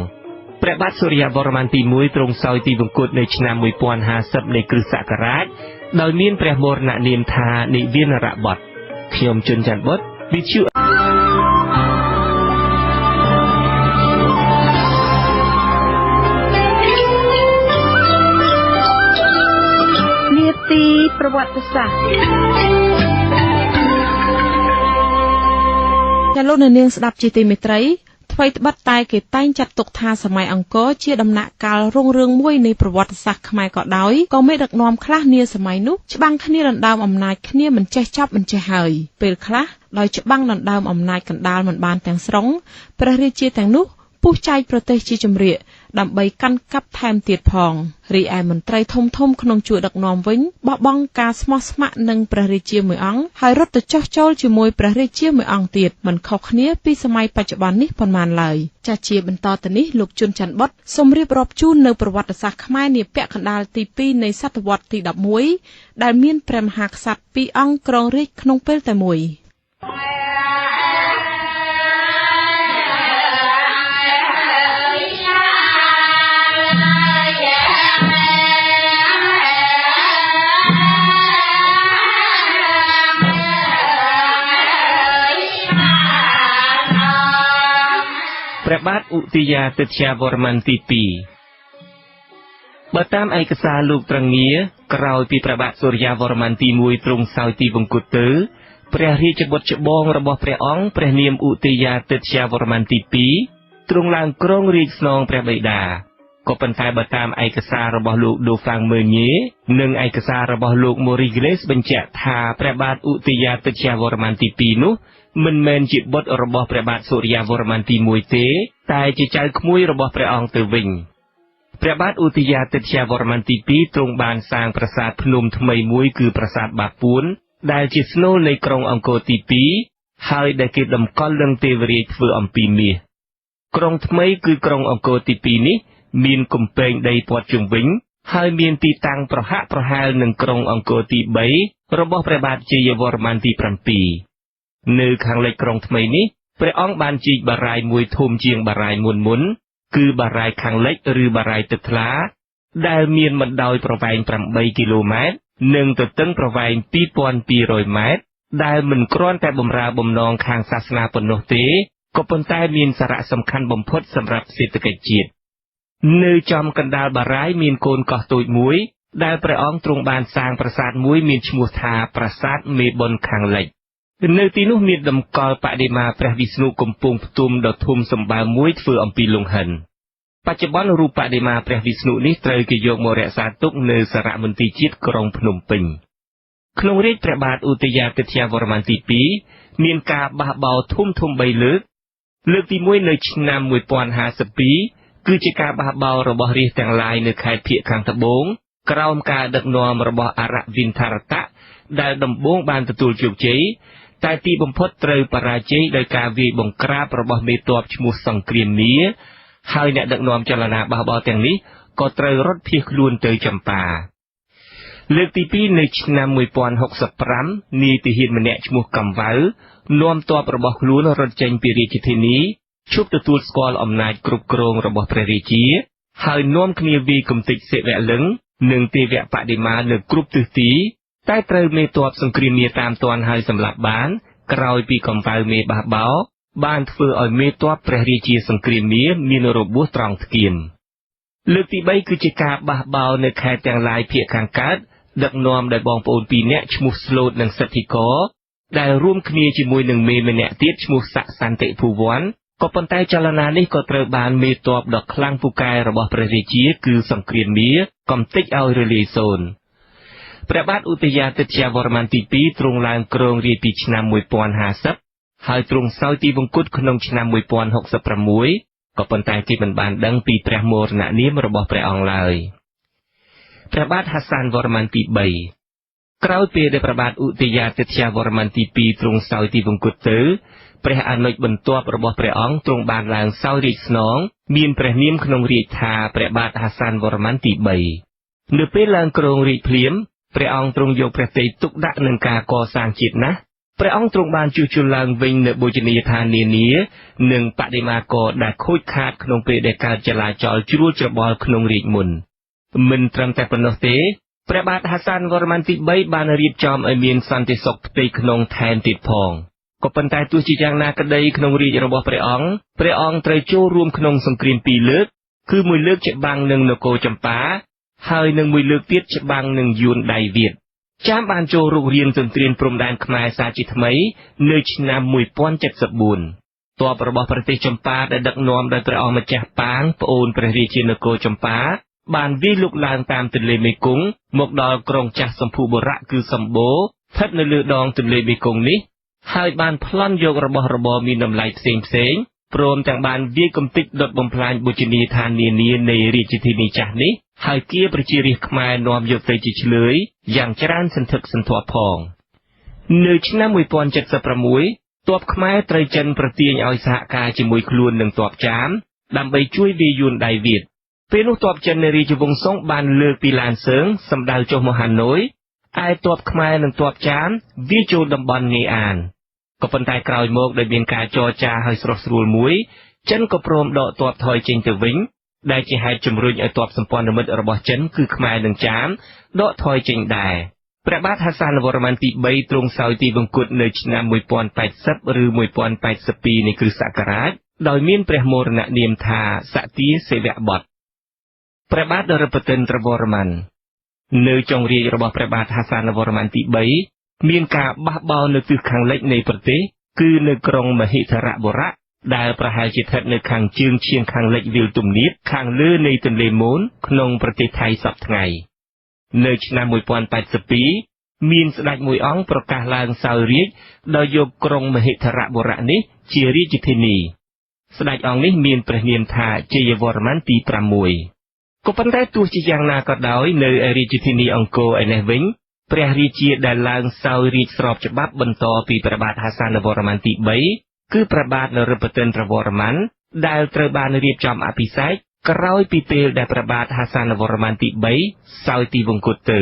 ព្រះបាទសូរ្យវរ្ម័នទី1ទ្រង់សោយទីបង្គត់នៅឆ្នាំ1050នៃគ្រិស្តសករាជដោយមានព្រះមរណនាមថានិវានរបុត្រខ្ញុំជុនច័ន្ទបុត្រវិទ្យុទីប្រវត្តិសាស្ត្រចាលោកនាងស្ដាប់ជាទីមេត្រី ថ្មីត្បិតតែគេតែងចាត់ទុកថាសម័យអង្គរជាដំណាក់កាលរុងរឿងមួយនៃប្រវត្តិសាស្ត្រខ្មែរក៏ដោយក៏មេដឹកនាំខ្លះនាសម័យនោះច្បាំងគ្នាដណ្ដើមអំណាចគ្នាមិនចេះចប់មិនចេះហើយពេលខ្លះដោយច្បាំងដណ្ដើមអំណាចកណ្ដាលមិនបានទាំងស្រុងព្រះរាជាទាំងនោះពុះចែកប្រទេសជាចម្រៀកដើម្បីកាន់កាប់ថែមទៀតផងរីឯមន្ត្រីធំក្នុងជួរដឹកនាំវិញបោះបង់ការស្មោះស្ម័គ្រនឹងព្រះរាជាមួយអង្គហើយរត់ទៅចោះចូលជាមួយព្រះរាជាមួយអង្គទៀតមិនខុសគ្នាពីសម័យបច្ចុប្បន្ននេះប៉ុន្មានឡើយចាស់ជាបន្តទៅនេះលោកជុនច័ន្ទបុត្រសូមរៀបរាប់ជូននៅប្រវត្តិសាស្ត្រខ្មែរនាពាក់កណ្ដាលទី2នៃសតវត្សទី11ដែលមានព្រះមហាក្សត្រ2អង្គគ្រងរាជ្យក្នុងពេលតែមួយព្រះបាទឧទយាទិត្យវរ្ម័នទី2បើតាមឯកសារលោកត្រងាក្រោយពីព្រះបាទសូរ្យវរ្ម័នទី1ទ្រង់សោយទីវង្គតទៅព្រះរាជបុត្រច្បងរបស់ព្រះអង្គព្រះនាមឧទយាទិត្យវរ្ម័នទី2ទ្រង់ឡើងគ្រងរាជ្យស្នងព្រះបិតាក៏ប៉ុន្តែបើតាមឯកសាររបស់លោកដូហ្វាងមើញេនិងឯកសាររបស់លោកម៉ូរីក្លេសបញ្ជាក់ថាព្រះបាទឧទយាទិត្យវរ្ម័នទី2នោះមិនមែនជាបុត្ររបស់ព្រះបាទសូរ្យវរ្ម័នទី1ទេតែជាចៅក្មួយរបស់ព្រះអង្គទៅវិញព្រះបាទឧទយាទិត្យវរ្ម័នទី2ទ្រង់បានសាងប្រាសាទភ្នំថ្មីមួយគឺប្រាសាទបាពួនដែលជាស្នូលនៃក្រុងអង្គរទី2ហើយដែលគេតម្កល់នឹងទេវរាជធ្វើអំពីមាសក្រុងថ្មីគឺក្រុងអង្គរទី2នេះមានកំពែងដីព័ទ្ធជុំវិញហើយមានទីតាំងប្រហាក់ប្រហែលនឹងក្រុងអង្គរទី3របស់ព្រះបាទជ័យវរ្ម័នទី7នៅខាងលិចក្រុងថ្មីនេះព្រះអង្គបានជីកបារាយណ៍មួយធំជាងបារាយណ៍មុនគឺបារាយណ៍ខាងលិចឬបារាយណ៍ទឹកថ្លាដែលមានបណ្ដោយប្រវែង8គីឡូម៉ែត្រនិងទទឹងប្រវែង2200ម៉ែត្រដែលមិនគ្រាន់តែបម្រើបំណងខាងសាសនាប៉ុណ្ណោះទេក៏ប៉ុន្តែមានសារៈសំខាន់បំផុតសម្រាប់សេដ្ឋកិច្ចជាតិនៅចំកណ្ដាលបារាយណ៍មានកូនកោះតូចមួយដែលព្រះអង្គទ្រង់បានសាងប្រាសាទមួយមានឈ្មោះថាប្រាសាទមេបុណ្យខាងលិចនៅទីនោះមានតម្កល់បដិមាព្រះវិស្ណុកំពុងផ្ទុំដ៏ធំសម្បើមមួយធ្វើអំពីលង្ហិនបច្ចុប្បន្នរូបបដិមាព្រះវិស្ណុនេះត្រូវគេយកមករក្សាទុកនៅសារមន្ទីរជាតិក្រុងភ្នំពេញក្នុងរាជ្យព្រះបាទឧទយាទិត្យវរ្ម័នទី2មានការបះបោរធំ3លើកទី1នៅឆ្នាំ1052គឺជាការបះបោររបស់រាជទាំងឡាយនៅខេត្តភាគខាងត្បូងក្រោមការដឹកនាំរបស់អរវិន្ធារតៈដែលដំបូងបានទទួលជោគជ័យតែទីបំផុតត្រូវបរាជ័យដោយការវាយបង្ក្រាបរបស់មេទ័ពឈ្មោះសង្គ្រាមមាហើយអ្នកដឹកនាំចលនាបះបោរទាំងនេះក៏ត្រូវរត់ភៀសខ្លួនទៅចម្ប៉ាលើកទី2នៅឆ្នាំ1065នាយទាហានម្នាក់ឈ្មោះកំវៅនាំទ័ពរបស់ខ្លួនរត់ចេញពីរាជធានីឈប់ទទួលស្គាល់អំណាចគ្រប់គ្រងរបស់ព្រះរាជាហើយនាំគ្នាវាយគំទេចសិវលឹង្គនិងទេវបដិមានៅគ្រប់ទិសទីតែត្រូវមេទ័ពសង្គ្រាមមាតាមទាន់ហើយសម្លាប់បានក្រោយពីកំវៅមេបះបោរបានធ្វើឲ្យមេទ័ពព្រះរាជាសង្គ្រាមមាមានរបួសត្រង់ធ្គាមលើកទី3គឺជាការបះបោរនៅខេត្តទាំងឡាយភាគខាងកើតដឹកនាំដោយបងប្អូន2នាក់ឈ្មោះស្លូតនិងសិទ្ធិកោដែលរួមគ្នាជាមួយនឹងមេម្នាក់ទៀតឈ្មោះស័ក្តិសន្តិភូវ័នក៏ប៉ុន្តែចលនានេះក៏ត្រូវបានមេទ័ពដ៏ខ្លាំងពូកែរបស់ព្រះរាជាគឺសង្គ្រាមមាកំទេចឲ្យរលាយសូន្យព្រះបាទឧទយាទិត្យវរ្ម័នទី2ទ្រង់ឡើងគ្រងរាជ្យពីឆ្នាំ1050ហើយទ្រង់សោយទីវង្គតក្នុងឆ្នាំ1066ក៏ប៉ុន្តែគេមិនបានដឹងពីព្រះមរណនាមរបស់ព្រះអង្គឡើយព្រះបាទហាសានវរ្ម័នទី3ក្រោយពេលដែលព្រះបាទឧទយាទិត្យវរ្ម័នទី2ទ្រង់សោយទីវង្គតទៅព្រះអនុជបន្ទាប់របស់ព្រះអង្គទ្រង់បានឡើងសោយរាជស្នងមានព្រះនាមក្នុងរាជថាព្រះបាទហាសានវរ្ម័នទី3នៅពេលឡើងគ្រងរាជភ្លាមព្រះអង្គទ្រង់យកព្រះទ័យទុកដាក់នឹងការកសាងជាតិណាស់ព្រះអង្គទ្រង់បានជួសជុលឡើងវិញនៅបូជនីយដ្ឋាននានានិងបដិមាករដែលខូចខាតក្នុងពេលដែលកើតចលាចលជ្រួលច្របល់ក្នុងរាជមុនមិនត្រឹមតែប៉ុណ្ណោះទេព្រះបាទហាសានវរ្ម័នទី3បានរៀបចំឲ្យមានសន្តិសុខផ្ទៃក្នុងថែមទៀតផងក៏ប៉ុន្តែទោះជាយ៉ាងណាក្តីក្នុងរាជរបស់ព្រះអង្គត្រូវចូលរួមក្នុងសង្គ្រាម2លើកគឺមួយលើកច្បាំងនឹងនគរចម្ប៉ាហើយនឹងមួយលើកទៀតច្បាំងនឹងយួនដៃវៀតចាមបានចូលរុករៀនទន្ទ្រានព្រំដែនខ្មែរសាជាថ្មីនៅឆ្នាំ1074 ទ័ពរបស់ប្រទេសចម្ប៉ាដែលដឹកនាំដោយព្រះអង្គម្ចាស់ប៉ាងប្អូនព្រះរាជានគរចម្ប៉ាបានវាយលុកឡើងតាមទន្លេមេគង្គមកដល់ក្រុងចាស់សម្ភុបុរៈគឺសម្បូរស្ថិតនៅលើដងទន្លេមេគង្គនេះហើយបានប្លន់យករបស់របរមានតម្លៃផ្សេងព្រមទាំងបានវាយកំទេចដុតបំផ្លាញបូជនីយដ្ឋាននានានៃរាជធានីចាស់នេះហើយគៀប្រជារាស្ត្រខ្មែរនាំយកទៅជាឆ្លើយយ៉ាងច្រើនសន្ធឹកសន្ធាប់ផងនៅឆ្នាំ1076ទ័ពខ្មែរត្រូវចិនប្រទាញឲ្យសហការជាមួយខ្លួននឹងទ័ពចាមដើម្បីជួយវាយយួនដៃវៀតពេលនោះទ័ពចិននៃរាជវង្សស៊ុងបានលើកពីឡានសើងសម្ដៅចុះមកហាណូយឯទ័ពខ្មែរនិងទ័ពចាមវាចូលតំបន់ងេអានក៏ប៉ុន្តែក្រោយមកដោយមានការចរចាឲ្យស្រស់ស្រួលមួយចិនក៏ព្រមដកទ័ពថយចេញទៅវិញដែលជាហេតុជំរុញឲ្យទ័ពសម្ព័ន្ធមិត្តរបស់ចិនគឺខ្មែរនិងចាមដកថយចេញដែរព្រះបាទហាសានវរ្ម័នទី3ទ្រង់សោយទីវង្គតនៅឆ្នាំ1080ឬ1082នៃគ្រិស្តសករាជដោយមានព្រះមរណនាមថាសទាសេវបុត្រព្រះបាទនរោត្តមត្រវរ្ម័ននៅចុងរាជរបស់ព្រះបាទហាសានវរ្ម័នទី3មានការបះបោរនៅទិសខាងលិចនៃប្រទេសគឺនៅក្រុងមហិធរបុរៈដែលប្រហែលជាស្ថិតនៅខាងជើងឈៀងខាងលិចវាលទំនាបខាងលើនៃទន្លេមូនក្នុងប្រទេសថៃសព្វថ្ងៃនៅឆ្នាំ1082មានស្ដេចមួយអង្គប្រកាសឡើងសោយរាជដោយយកក្រុងមហិធរបុរៈនេះជារាជធានីស្ដេចអង្គនេះមានព្រះនាមថាជ័យវរ្ម័នទី6ក៏ប៉ុន្តែទោះជាយ៉ាងណាក៏ដោយនៅរាជធានីអង្គរឯនេះវិញព្រះរាជាដែលឡើងសោយរាជស្របច្បាប់បន្តពីព្រះបាទហាសានវរ្ម័នទី3គឺព្រះបាទនរោត្តមត្រវរ្ម័នដែលត្រូវបានរៀបចំអភិសេកក្រោយពីពេលដែលព្រះបាទហាសានវរ្ម័នទី3សោយទីវង្គតទៅ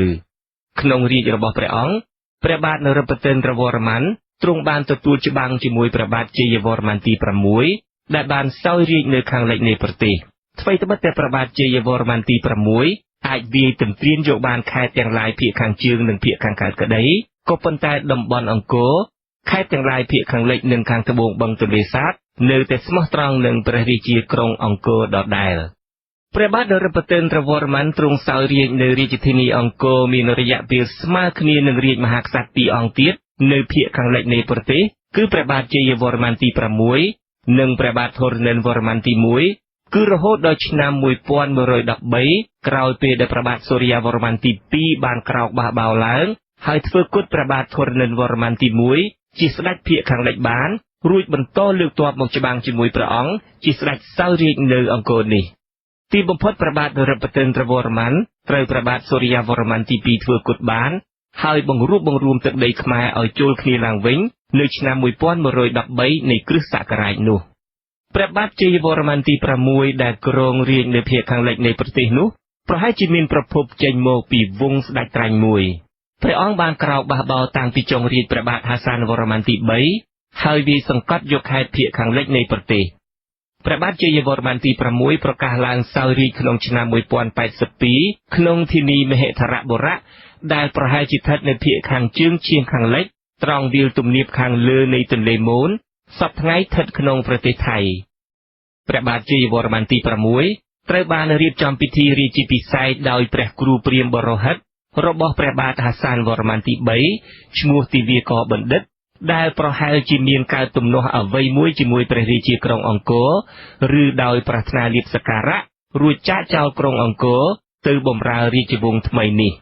ក្នុងរាជរបស់ព្រះអង្គព្រះបាទនរោត្តមត្រវរ្ម័នទ្រង់បានទទួលច្បាំងជាមួយព្រះបាទជ័យវរ្ម័នទី6ដែលបានសោយរាជនៅខាងលិចនៃប្រទេសថ្មីត្បិតតែព្រះបាទជ័យវរ្ម័នទី6អាចវាយទន្ទ្រានយកបានខេត្តទាំងឡាយភាគខាងជើងនិងភាគខាងកើតក្តីក៏ប៉ុន្តែតំបន់អង្គរខេត្តទាំងឡាយភាគខាងលិចនិងខាងត្បូងបឹងទន្លេសាបនៅតែស្មោះត្រង់នឹងព្រះរាជាក្រុងអង្គរដដែលព្រះបាទនរោត្តមត្រវរ្ម័នទ្រង់សោយរាជនៅរាជធានីអង្គរមានរយៈពេលស្មើគ្នានឹងរាជមហាក្សត្រ2អង្គទៀតនៅភាគខាងលិចនៃប្រទេសគឺព្រះបាទជ័យវរ្ម័នទី6និងព្រះបាទធរណិនវរ្ម័នទី1គឺរហូតដល់ឆ្នាំ1113ក្រោយពេលដែលព្រះបាទសូរ្យវរ្ម័នទី2បានក្រោកបះបោរឡើងហើយធ្វើគុតព្រះបាទធរណិនវរ្ម័នទី1ជាស្ដេចភាគខាងលិចបានរួចបន្តលើកទ័ពមកច្បាំងជាមួយព្រះអង្គជាស្ដេចសោយរាជនៅអង្គរនេះទីបំផុតព្រះបាទនរោត្តមត្រវរ្ម័នត្រូវព្រះបាទសូរ្យវរ្ម័នទី2ធ្វើគុតបានហើយបង្រួបបង្រួមទឹកដីខ្មែរឲ្យចូលគ្នាឡើងវិញនៅឆ្នាំ1113នៃគ្រិស្តសករាជនោះព្រះបាទជ័យវរ្ម័នទី6ដែលគ្រងរាជនៅភាគខាងលិចនៃប្រទេសនោះប្រហែលជាមានប្រភពចេញមកពីវង្សស្ដេចត្រាញ់មួយព្រះអង្គបានក្រោកបះបោរតាំងពីចុងរាជព្រះបាទហាសានវរ្ម័នទី3ហើយវាយសង្កត់យកខេត្តភាគខាងលិចនៃប្រទេសព្រះបាទជ័យវរ្ម័នទី6ប្រកាសឡើងសោយរាជក្នុងឆ្នាំ1082ក្នុងធានីមហិធរបុរៈដែលប្រហែលជាស្ថិតនៅភាគខាងជើងឈៀងខាងលិចត្រង់វាលទំនាបខាងលើនៃទន្លេមូនសព្វថ្ងៃស្ថិតក្នុងប្រទេសថៃព្រះបាទជ័យវរ្ម័នទី6ត្រូវបានរៀបចំពិធីរាជាភិសេកដោយព្រះគ្រូព្រាហ្មណ៍បរោហិតរបស់ព្រះបាទហាសានវរ្ម័នទី3ឈ្មោះទិវាករបណ្ឌិតដែលប្រហែលជាមានកើតទំនាស់អ្វីមួយជាមួយព្រះរាជាក្រុងអង្គរឬដោយប្រាថ្នាលាភសក្ការៈរួចចាកចោលក្រុងអង្គរទៅបម្រើរាជវង្សថ្មីនេះ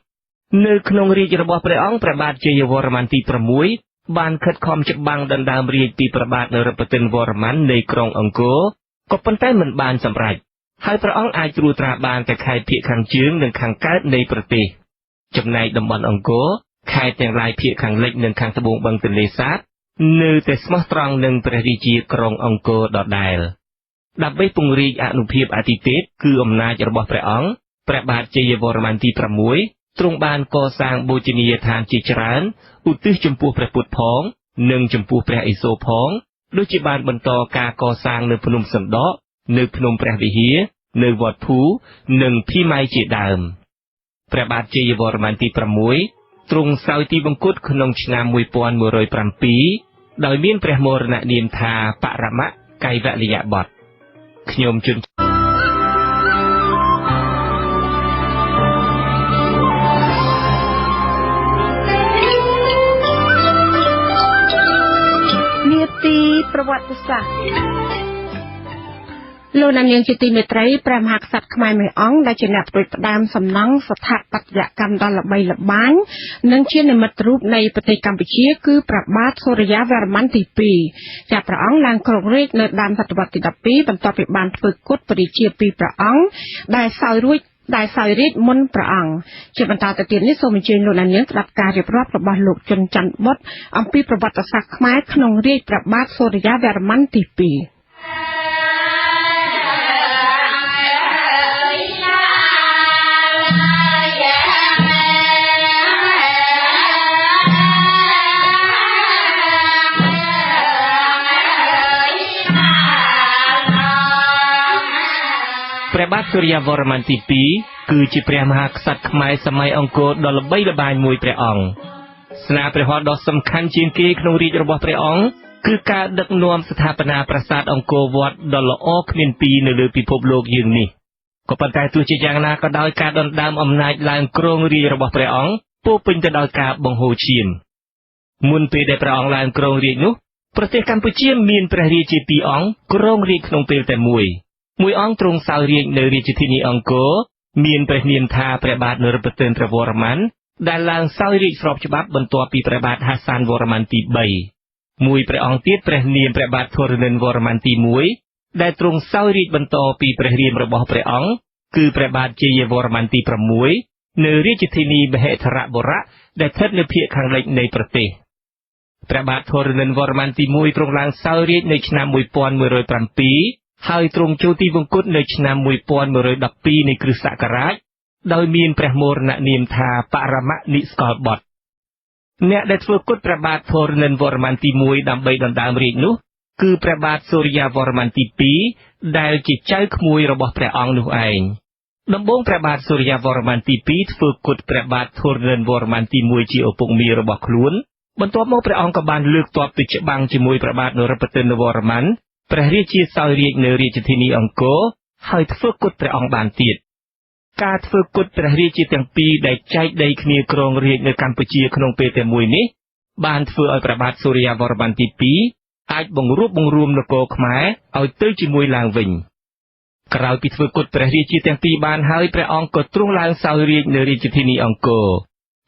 នៅក្នុងរាជរបស់ព្រះអង្គព្រះបាទជ័យវរ្ម័នទី6បានខិតខំច្បាំងដណ្ដើមរាជពីព្រះបាទនរោត្តមវរ្ម័ននៃក្រុងអង្គរក៏ប៉ុន្តែមិនបានសម្រេចហើយព្រះអង្គអាចត្រួតត្រាបានតែខេត្តភាគខាងជើងនិងខាងកើតនៃប្រទេសចំណែកតំបន់អង្គរខេត្តទាំងឡាយភាគខាងលិចនិងខាងត្បូងបឹងទន្លេសាបនៅតែស្មោះត្រង់នឹងព្រះរាជាក្រុងអង្គរដដែលដើម្បីពង្រីកអនុភាពអតិទេពគឺអំណាចរបស់ព្រះអង្គព្រះបាទជ័យវរ្ម័នទី6ទ្រង់បានកសាងបូជនីយដ្ឋានជាច្រើនឧទ្ទិសចំពោះព្រះពុទ្ធផងនិងចំពោះព្រះឥសូរផងដូចជាបានបន្តការកសាងនៅភ្នំសណ្ដកនៅភ្នំព្រះវិហារនៅវត្តភូនិងភីម៉ៃជាដើមព្រះបាទជ័យវរ្ម័នទី6ទ្រង់សោយទីវង្គតក្នុងឆ្នាំ1107ដោយមានព្រះមរណនាមថាបរមកៃវលយបុត្រខ្ញុំជូននាទី ប្រវត្តិសាស្ត្រលោកនាងជាទីមេត្រីព្រះមហាក្សត្រខ្មែរមួយអង្គដែលជាអ្នកផ្ដួចផ្ដើមសំណង់ស្ថាបត្យកម្មដ៏ល្បីល្បាញនិងជានិមិត្តរូបនៃប្រទេសកម្ពុជាគឺព្រះបាទសូរ្យាវរ្ម័នទី2ចាព្រះអង្គឡើងគ្រងរាជ្យនៅដើមសតវត្សទី12បន្ទាប់ពីបានធ្វើគុតបរិជាពីព្រះអង្គដែលសោយរាជ្យមុនព្រះអង្គជាបន្តទៅទៀតនេះសូមអញ្ជើញលោកនាងស្ដាប់ការរៀបរាប់របស់លោកជុនច័ន្ទបុត្រអំពីប្រវត្តិសាស្ត្រខ្មែរក្នុងរាជ្យព្រះបាទសូរ្យាវរ្ម័នទី2ព្រះបាទសូរ្យាវរ្ម័នទី2គឺជាព្រះមហាក្សត្រខ្មែរសម័យអង្គរដ៏ល្បីល្បាញមួយព្រះអង្គស្នាព្រះហស្ថដ៏សំខាន់ជាងគេក្នុងរាជ្យរបស់ព្រះអង្គគឺការដឹកនាំស្ថាបនាប្រាសាទអង្គរវត្តដ៏ល្អគ្មានពីរនៅលើពិភពលោកយើងនេះក៏ប៉ុន្តែទោះជាយ៉ាងណាក៏ដោយការដណ្ដើមអំណាចឡើងគ្រងរាជ្យរបស់ព្រះអង្គពោពេញទៅដោយការបង្ហូរឈាមមុនពេលដែលព្រះអង្គឡើងគ្រងរាជ្យនោះប្រទេសកម្ពុជាមានព្រះរាជា2អង្គគ្រងរាជ្យក្នុងពេលតែមួយអង្គទ្រង់សោយរាជ្យនៅរាជធានីអង្គរមានព្រះនាមថាព្រះបាទនរោត្តមវរ្ម័នដែលឡើងសោយរាជ្យស្របច្បាប់បន្ទាប់ពីព្រះបាទហាសានវរ្ម័នទី3មួយព្រះអង្គទៀតព្រះនាមព្រះបាទធរណិនវរ្ម័នទី1ដែលទ្រង់សោយរាជ្យបន្តពីព្រះរាមរបស់ព្រះអង្គគឺព្រះបាទជ័យវរ្ម័នទី6នៅរាជធានីមហេធរបុរៈដែលស្ថិតនៅភាគខាងលិចនៃប្រទេសព្រះបាទធរណិនវរ្ម័នទី1ទ្រង់ឡើងសោយរាជ្យនៅឆ្នាំ1107ហើយទ្រង់ចូលទីវង្គតនៅឆ្នាំ1112នៃគ្រិស្តសករាជដោយមានព្រះមរណនាមថាបរមនិស្កលបុត្រអ្នកដែលធ្វើគុតព្រះបាទធរណិនវរ្ម័នទី1ដើម្បីដណ្ដើមរាជ្យនោះគឺព្រះបាទសូរ្យាវរ្ម័នទី2ដែលជាចៅក្មួយរបស់ព្រះអង្គនោះឯងដំបូងព្រះបាទសូរ្យាវរ្ម័នទី2ធ្វើគុតព្រះបាទធរណិនវរ្ម័នទី1ជាឪពុកមារបស់ខ្លួនបន្ទាប់មកព្រះអង្គក៏បានលើកទ័ពទៅច្បាំងជាមួយព្រះបាទនរោត្តមវរ្ម័នព្រះរាជាសោយរាជ្យនៅរាជធានីអង្គរហើយធ្វើគុតព្រះអង្គបានទៀតការធ្វើគុតព្រះរាជាទាំងពីរដែលចែកដីគ្នាគ្រងរាជ្យនៅកម្ពុជាក្នុងពេលតែមួយនេះបានធ្វើឲ្យព្រះបាទសូរ្យាវរ្ម័នទី2អាចបង្រួបបង្រួមនគរខ្មែរឲ្យទៅជាមួយឡើងវិញក្រោយពីធ្វើគុតព្រះរាជាទាំងពីរបានហើយព្រះអង្គក៏ទ្រង់ឡើងសោយរាជ្យនៅរាជធានីអង្គរ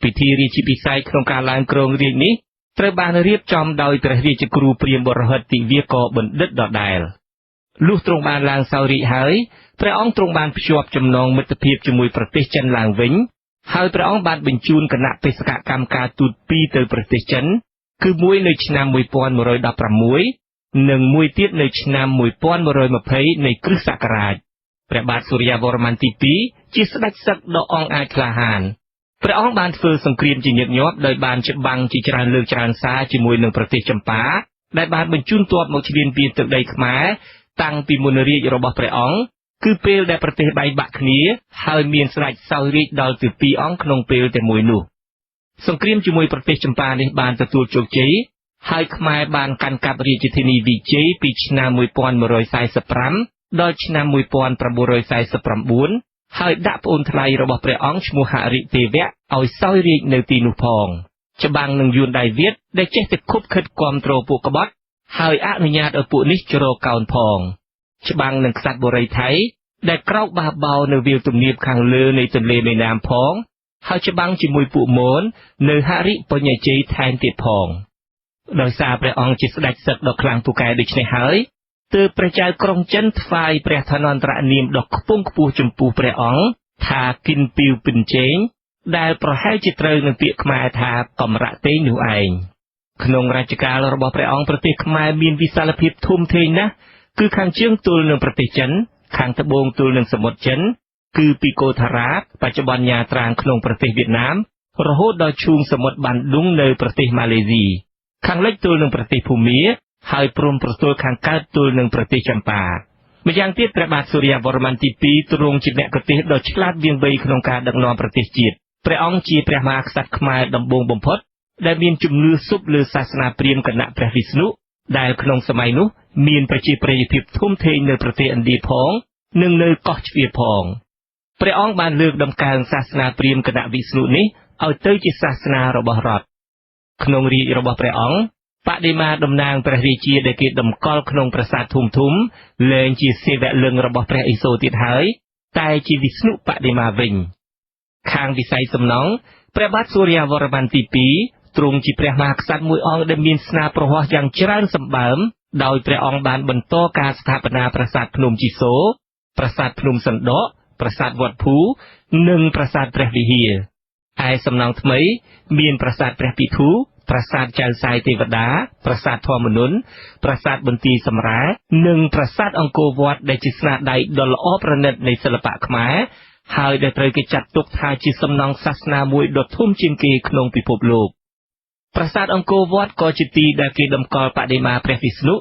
ពិធីរាជាភិសេកក្នុងការឡើងគ្រងរាជ្យនេះត្រូវបានរៀបចំដោយព្រះរាជគ្រូព្រាហ្មណ៍បរហិតទិវាករបណ្ឌិតដដែលលុះទ្រង់បានឡើងសោយរាជ្យហើយព្រះអង្គទ្រង់បានភ្ជាប់ចំណងមិត្តភាពជាមួយប្រទេសចិនឡើងវិញហើយព្រះអង្គបានបញ្ជូនគណៈបេសកកម្មការទូត2ទៅប្រទេសចិនគឺមួយនៅឆ្នាំ1116និងមួយទៀតនៅឆ្នាំ1120នៃគ្រិស្តសករាជព្រះបាទសូរ្យាវរ្ម័នទី2ជាស្ដេចសឹកដ៏អង់អាចក្លាហានព្រះអង្គបានធ្វើសង្គ្រាមជាញឹកញាប់ដោយបានច្បាំងជាច្រើនលើកច្រើនសារជាមួយនឹងប្រទេសចម្ប៉ាដែលបានបញ្ជូនទ័ពមកឈ្លានពានទឹកដីខ្មែរតាំងពីមុនរាជរបស់ព្រះអង្គគឺពេលដែលប្រទេសបែកបាក់គ្នាហើយមានស្ដេចសោយរាជ្យដល់ទៅ2អង្គក្នុងពេលតែមួយនោះសង្គ្រាមជាមួយប្រទេសចម្ប៉ានេះបានទទួលជោគជ័យហើយខ្មែរបានកាន់កាប់រាជធានីវិជ័យពីឆ្នាំ1145ដល់ឆ្នាំ1949ហើយដាក់ប្អូនថ្លៃរបស់ព្រះអង្គឈ្មោះហរិទេវៈឲ្យសោយរាជ្យនៅទីនោះផងច្បាំងនឹងយួនដៃវៀតដែលចេះតែខុបខិតគាំទ្រពួកក្បត់ហើយអនុញ្ញាតឲ្យពួកនេះជ្រកកោនផងច្បាំងនឹងក្សត្របូរីថៃដែលក្រោកបះបោនៅវាលទំនាបខាងលើនៃទន្លេមេណាមផងហើយច្បាំងជាមួយពួកមននៅហរិបញ្ញជ័យថែមទៀតផងដោយសារព្រះអង្គជាស្ដេចសឹកដ៏ខ្លាំងពូកែដូច្នេះហើយទើបព្រះចៅក្រុងចិនថ្វាយព្រះឋានន្តរនាមដ៏ខ្ពង់ខ្ពស់ចំពោះព្រះអង្គថាគិនពីវពិនជេងដែលប្រហែលជាត្រូវនឹងពាក្យខ្មែរថាកំរៈតេងនោះឯងក្នុងរជ្ជកាលរបស់ព្រះអង្គប្រទេសខ្មែរមានវិសាលភាពធំធេងណាស់គឺខាងជើងទល់នឹងប្រទេសចិនខាងត្បូងទល់នឹងសមុទ្រចិនគឺពីកូថារ៉ាបច្ចុប្បន្នញ៉ាត្រាងក្នុងប្រទេសវៀតណាមរហូតដល់ឈូងសមុទ្របានឌុងនៅប្រទេសម៉ាឡេស៊ីខាងលិចទល់នឹងប្រទេសភូមាហើយព្រំប្រទល់ខាងកើតទល់នឹងប្រទេសចម្ប៉ាម្យ៉ាងទៀតព្រះបាទសូរ្យាវរ្ម័នទី2ទ្រង់ជាអ្នកប្រទេសដ៏ឆ្លាតវៀងវៃក្នុងការដឹកនាំប្រទេសជាតិព្រះអង្គជាព្រះមហាក្សត្រខ្មែរដំបូងបំផុតដែលមានជំនឿស៊ុបលើសាសនាព្រាហ្មណ៍គណៈព្រះវិស្ណុដែលក្នុងសម័យនោះមានប្រជាប្រិយភាពធំធេងនៅប្រទេសឥណ្ឌាផងនិងនៅកោះជ្វាផងព្រះអង្គបានលើកដំកើងសាសនាព្រាហ្មណ៍គណៈវិស្ណុនេះឲ្យទៅជាសាសនារបស់រដ្ឋក្នុងរាជ្យរបស់ព្រះអង្គ បដិមាតំណាងព្រះរាជាដែលគេតម្កល់ក្នុងប្រាសាទធំលែងជាសេវៈលឹងរបស់ព្រះឥសូរទៀតហើយតែជាវិស្ណុបដិមាវិញខាងវិស័យសំណង់ព្រះបាទសូរ្យវរ្ម័នទី2ទ្រង់ជាព្រះមហាក្សត្រមួយអង្គដែលមានស្នាប្រវត្តិយ៉ាងច្រើនសម្បើមដោយព្រះអង្គបានបន្តការស្ថាបនាប្រាសាទភ្នំជីសូរប្រាសាទភ្នំសណ្ដកប្រាសាទវត្តភូនិងប្រាសាទព្រះវិហារឯសំណង់ថ្មីមានប្រាសាទព្រះពិធូប្រាសាទចៅសាយទេវតាប្រាសាទធម្មនន្ទប្រាសាទបន្ទាយសម្រានិងប្រាសាទអង្គរវត្តដែលជាស្នាដៃដ៏ល្អប្រណិតនៃសិល្បៈខ្មែរហើយដែលត្រូវគេចាត់ទុកថាជាសំណង់សាសនាមួយដ៏ធំជាងគេក្នុងពិភពលោកប្រាសាទអង្គរវត្តក៏ជាទីដែលគេតម្កល់បដិមាព្រះវិស្ណុ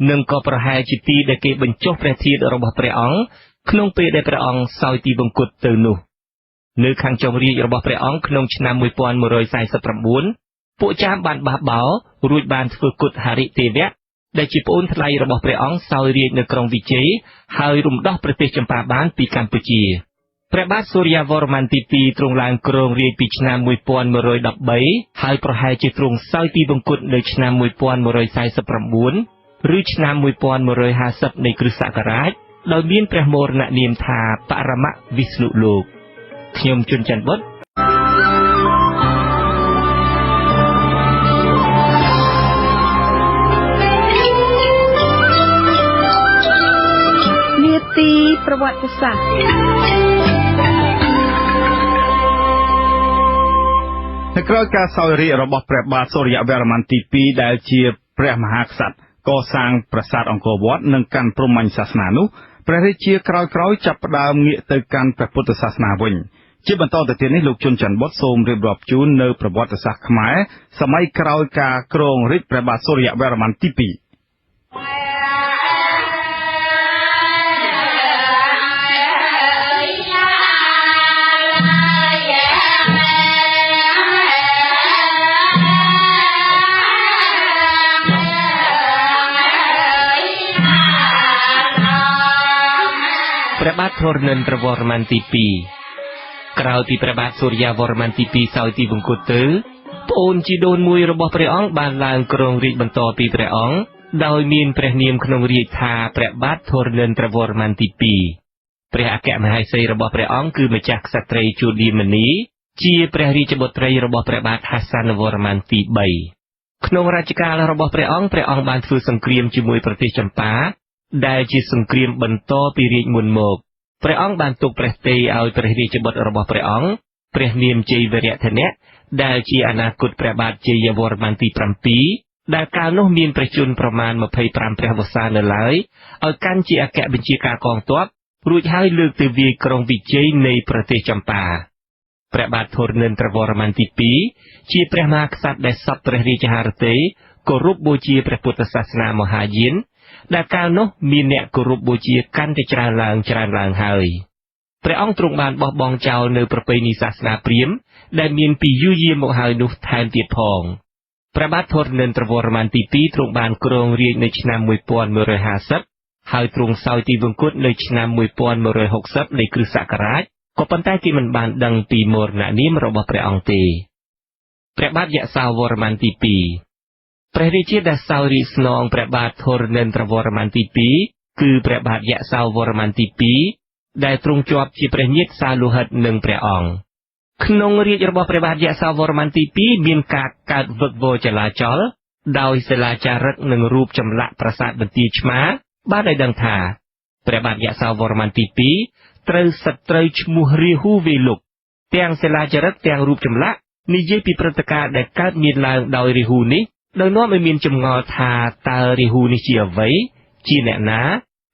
និងក៏ប្រហែលជាទីដែលគេបញ្ចុះព្រះធាតុរបស់ព្រះអង្គក្នុងពេលដែលព្រះអង្គសោយទីបង្គត់ទៅនោះនៅខាងចុងរាជរបស់ព្រះអង្គក្នុងឆ្នាំ1149ពួកចាមបានបះបោររួចបានធ្វើគុតហរិទេវៈដែលជាប្អូនថ្លៃរបស់ព្រះអង្គសោយរាជ្យនៅក្រុងវិជ័យហើយរំដោះប្រទេសចម្ប៉ាបានពីកម្ពុជាព្រះបាទសូរ្យវរ្ម័នទី2ទ្រង់ឡើងគ្រងរាជ្យពីឆ្នាំ1113ហើយប្រហែលជាទ្រង់សោយទីបង្គត់នៅឆ្នាំ1149ឬឆ្នាំ1150នៃគ្រិស្តសករាជដោយមានព្រះមរណនាមថាបរមវិស្ណុលោកខ្ញុំជុនច័ន្ទបុត្រនាទីប្រវត្តិសាស្ត្រនៅក្រោយការសោយរាជ្យរបស់ព្រះបាទសូរ្យវរ្ម័នទី2ដែលជាព្រះមហាក្សត្រកសាងប្រាសាទអង្គរវត្តនិងកាន់ព្រហ្មញ្ញសាសនានោះព្រះរាជាក្រោយៗចាប់ផ្ដើមងាកទៅកាន់ព្រះពុទ្ធសាសនាវិញជាបន្តទៅទៀតនេះលោកជុនច័ន្ទបុត្រសូមរៀបរាប់ជូននៅប្រវត្តិសាស្ត្រខ្មែរសម័យក្រោយការគ្រងរាជ្យព្រះបាទសូរ្យវរ្ម័នទី2ព្រះបាទធរណិន្ទ្រវរ្ម័នទី2ក្រោយពីព្រះបាទសូរ្យវរ្ម័នទី2សោយទីបង្គត់ទៅប្អូនជីដូនមួយរបស់ព្រះអង្គបានឡើងគ្រងរាជ្យបន្តពីព្រះអង្គដោយមានព្រះនាមក្នុងរាជ្យថាព្រះបាទធរណិន្ទ្រវរ្ម័នទី2ព្រះអគ្គមហេសីរបស់ព្រះអង្គគឺម្ចាស់ក្សត្រីជូឌីមនីជាព្រះរាជបុត្រីរបស់ព្រះបាទហាសានវរ្ម័នទី3ក្នុងរជ្ជកាលរបស់ព្រះអង្គបានធ្វើសង្គ្រាមជាមួយប្រទេសចម្ប៉ាដែលជាសង្គ្រាមបន្តពីរាជមុនមកព្រះអង្គបានទុកព្រះទ័យឲ្យព្រះរាជបុត្ររបស់ព្រះអង្គព្រះនាមជ័យវរធនៈដែលជាអនាគតព្រះបាទជ័យវរ្ម័នទី7ដែលកាលនោះមានព្រះជន្មប្រមាណ25ព្រះវស្សានៅឡើយឲ្យកាន់ជាអគ្គបញ្ជាការកងទ័ពរួចហើយលើកទៅវាយក្រុងវិជ័យនៃប្រទេសចម្ប៉ាព្រះបាទធរណិន្ទ្រវរ្ម័នទី2ជាព្រះមហាក្សត្រដែលសពព្រះរាជហឫទ័យគោរពបូជាព្រះពុទ្ធសាសនាមហាយានដែលកាលនោះមានអ្នកគោរពបូជាកាន់តែច្រើនឡើងហើយព្រះអង្គទ្រង់បានបោះបង់ចោលនៅប្រពៃណីសាសនាព្រាហ្មណ៍ដែលមានពីយូរយារមកហើយនោះថែមទៀតផងព្រះបាទធរណិន្ទ្រវរ្ម័នទី2ទ្រង់បានគ្រងរាជ្យនៅឆ្នាំ1150ហើយទ្រង់សោយទីបង្គត់នៅឆ្នាំ1160នៃគ្រិស្តសករាជក៏ប៉ុន្តែគេមិនបានដឹងពីមរណនាមរបស់ព្រះអង្គទេព្រះបាទយសោវរ្ម័នទី2ព្រះរាជាដែលសោយរាជ្យស្នងព្រះបាទធរណិន្ទ្រវរ្ម័នទី2គឺព្រះបាទយសោវរ្ម័នទី2ដែលទ្រង់ជាប់ជាព្រះញាតិសាលោហិតនឹងព្រះអង្គក្នុងរាជរបស់ព្រះបាទយសោវរ្ម័នទី2មានការកើតវឹកវរចលាចលដោយសិលាចារឹកនិងរូបចម្លាក់ប្រាសាទបន្ទាយឆ្មារបានឲ្យដឹងថាព្រះបាទយសោវរ្ម័នទី2ត្រូវសត្រូវឈ្មោះរាហូវេលុកទាំងសិលាចារឹកទាំងរូបចម្លាក់និយាយពីព្រឹត្តិការណ៍ដែលកើតមានឡើងដោយរាហូនេះដោយនាំឲ្យមានចម្ងល់ថាតើរាហូនេះជាអ្វីជាអ្នកណា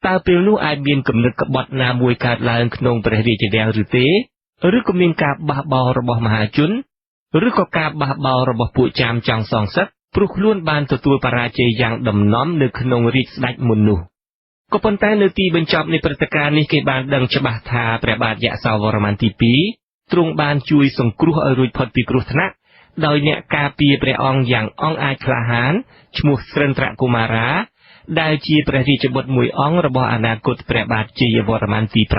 តើពេលនោះអាចមានគំនិតក្បត់ណាមួយកើតឡើងក្នុងព្រះរាជវាំងឬទេឬក៏មានការបះបោររបស់មហាជនឬក៏ការបះបោររបស់ពួកចាមចង់សងសឹកព្រោះខ្លួនបានទទួលបរាជ័យយ៉ាងដំណំនៅក្នុងរាជស្ដេចមុននោះក៏ប៉ុន្តែនៅទីបញ្ចប់នៃព្រឹត្តិការណ៍នេះគេបានដឹងច្បាស់ថាព្រះបាទយសោវរ្ម័នទី2ទ្រង់បានជួយសង្គ្រោះឲ្យរួចផុតពីគ្រោះថ្នាក់ដោយអ្នកការពារព្រះអង្គយ៉ាងអង់អាចក្លាហានឈ្មោះស្រិន្ទ្រកុមារាដែលជាព្រះរាជបុត្រមួយអង្គរបស់អនាគតព្រះបាទជ័យវរ្ម័នទី7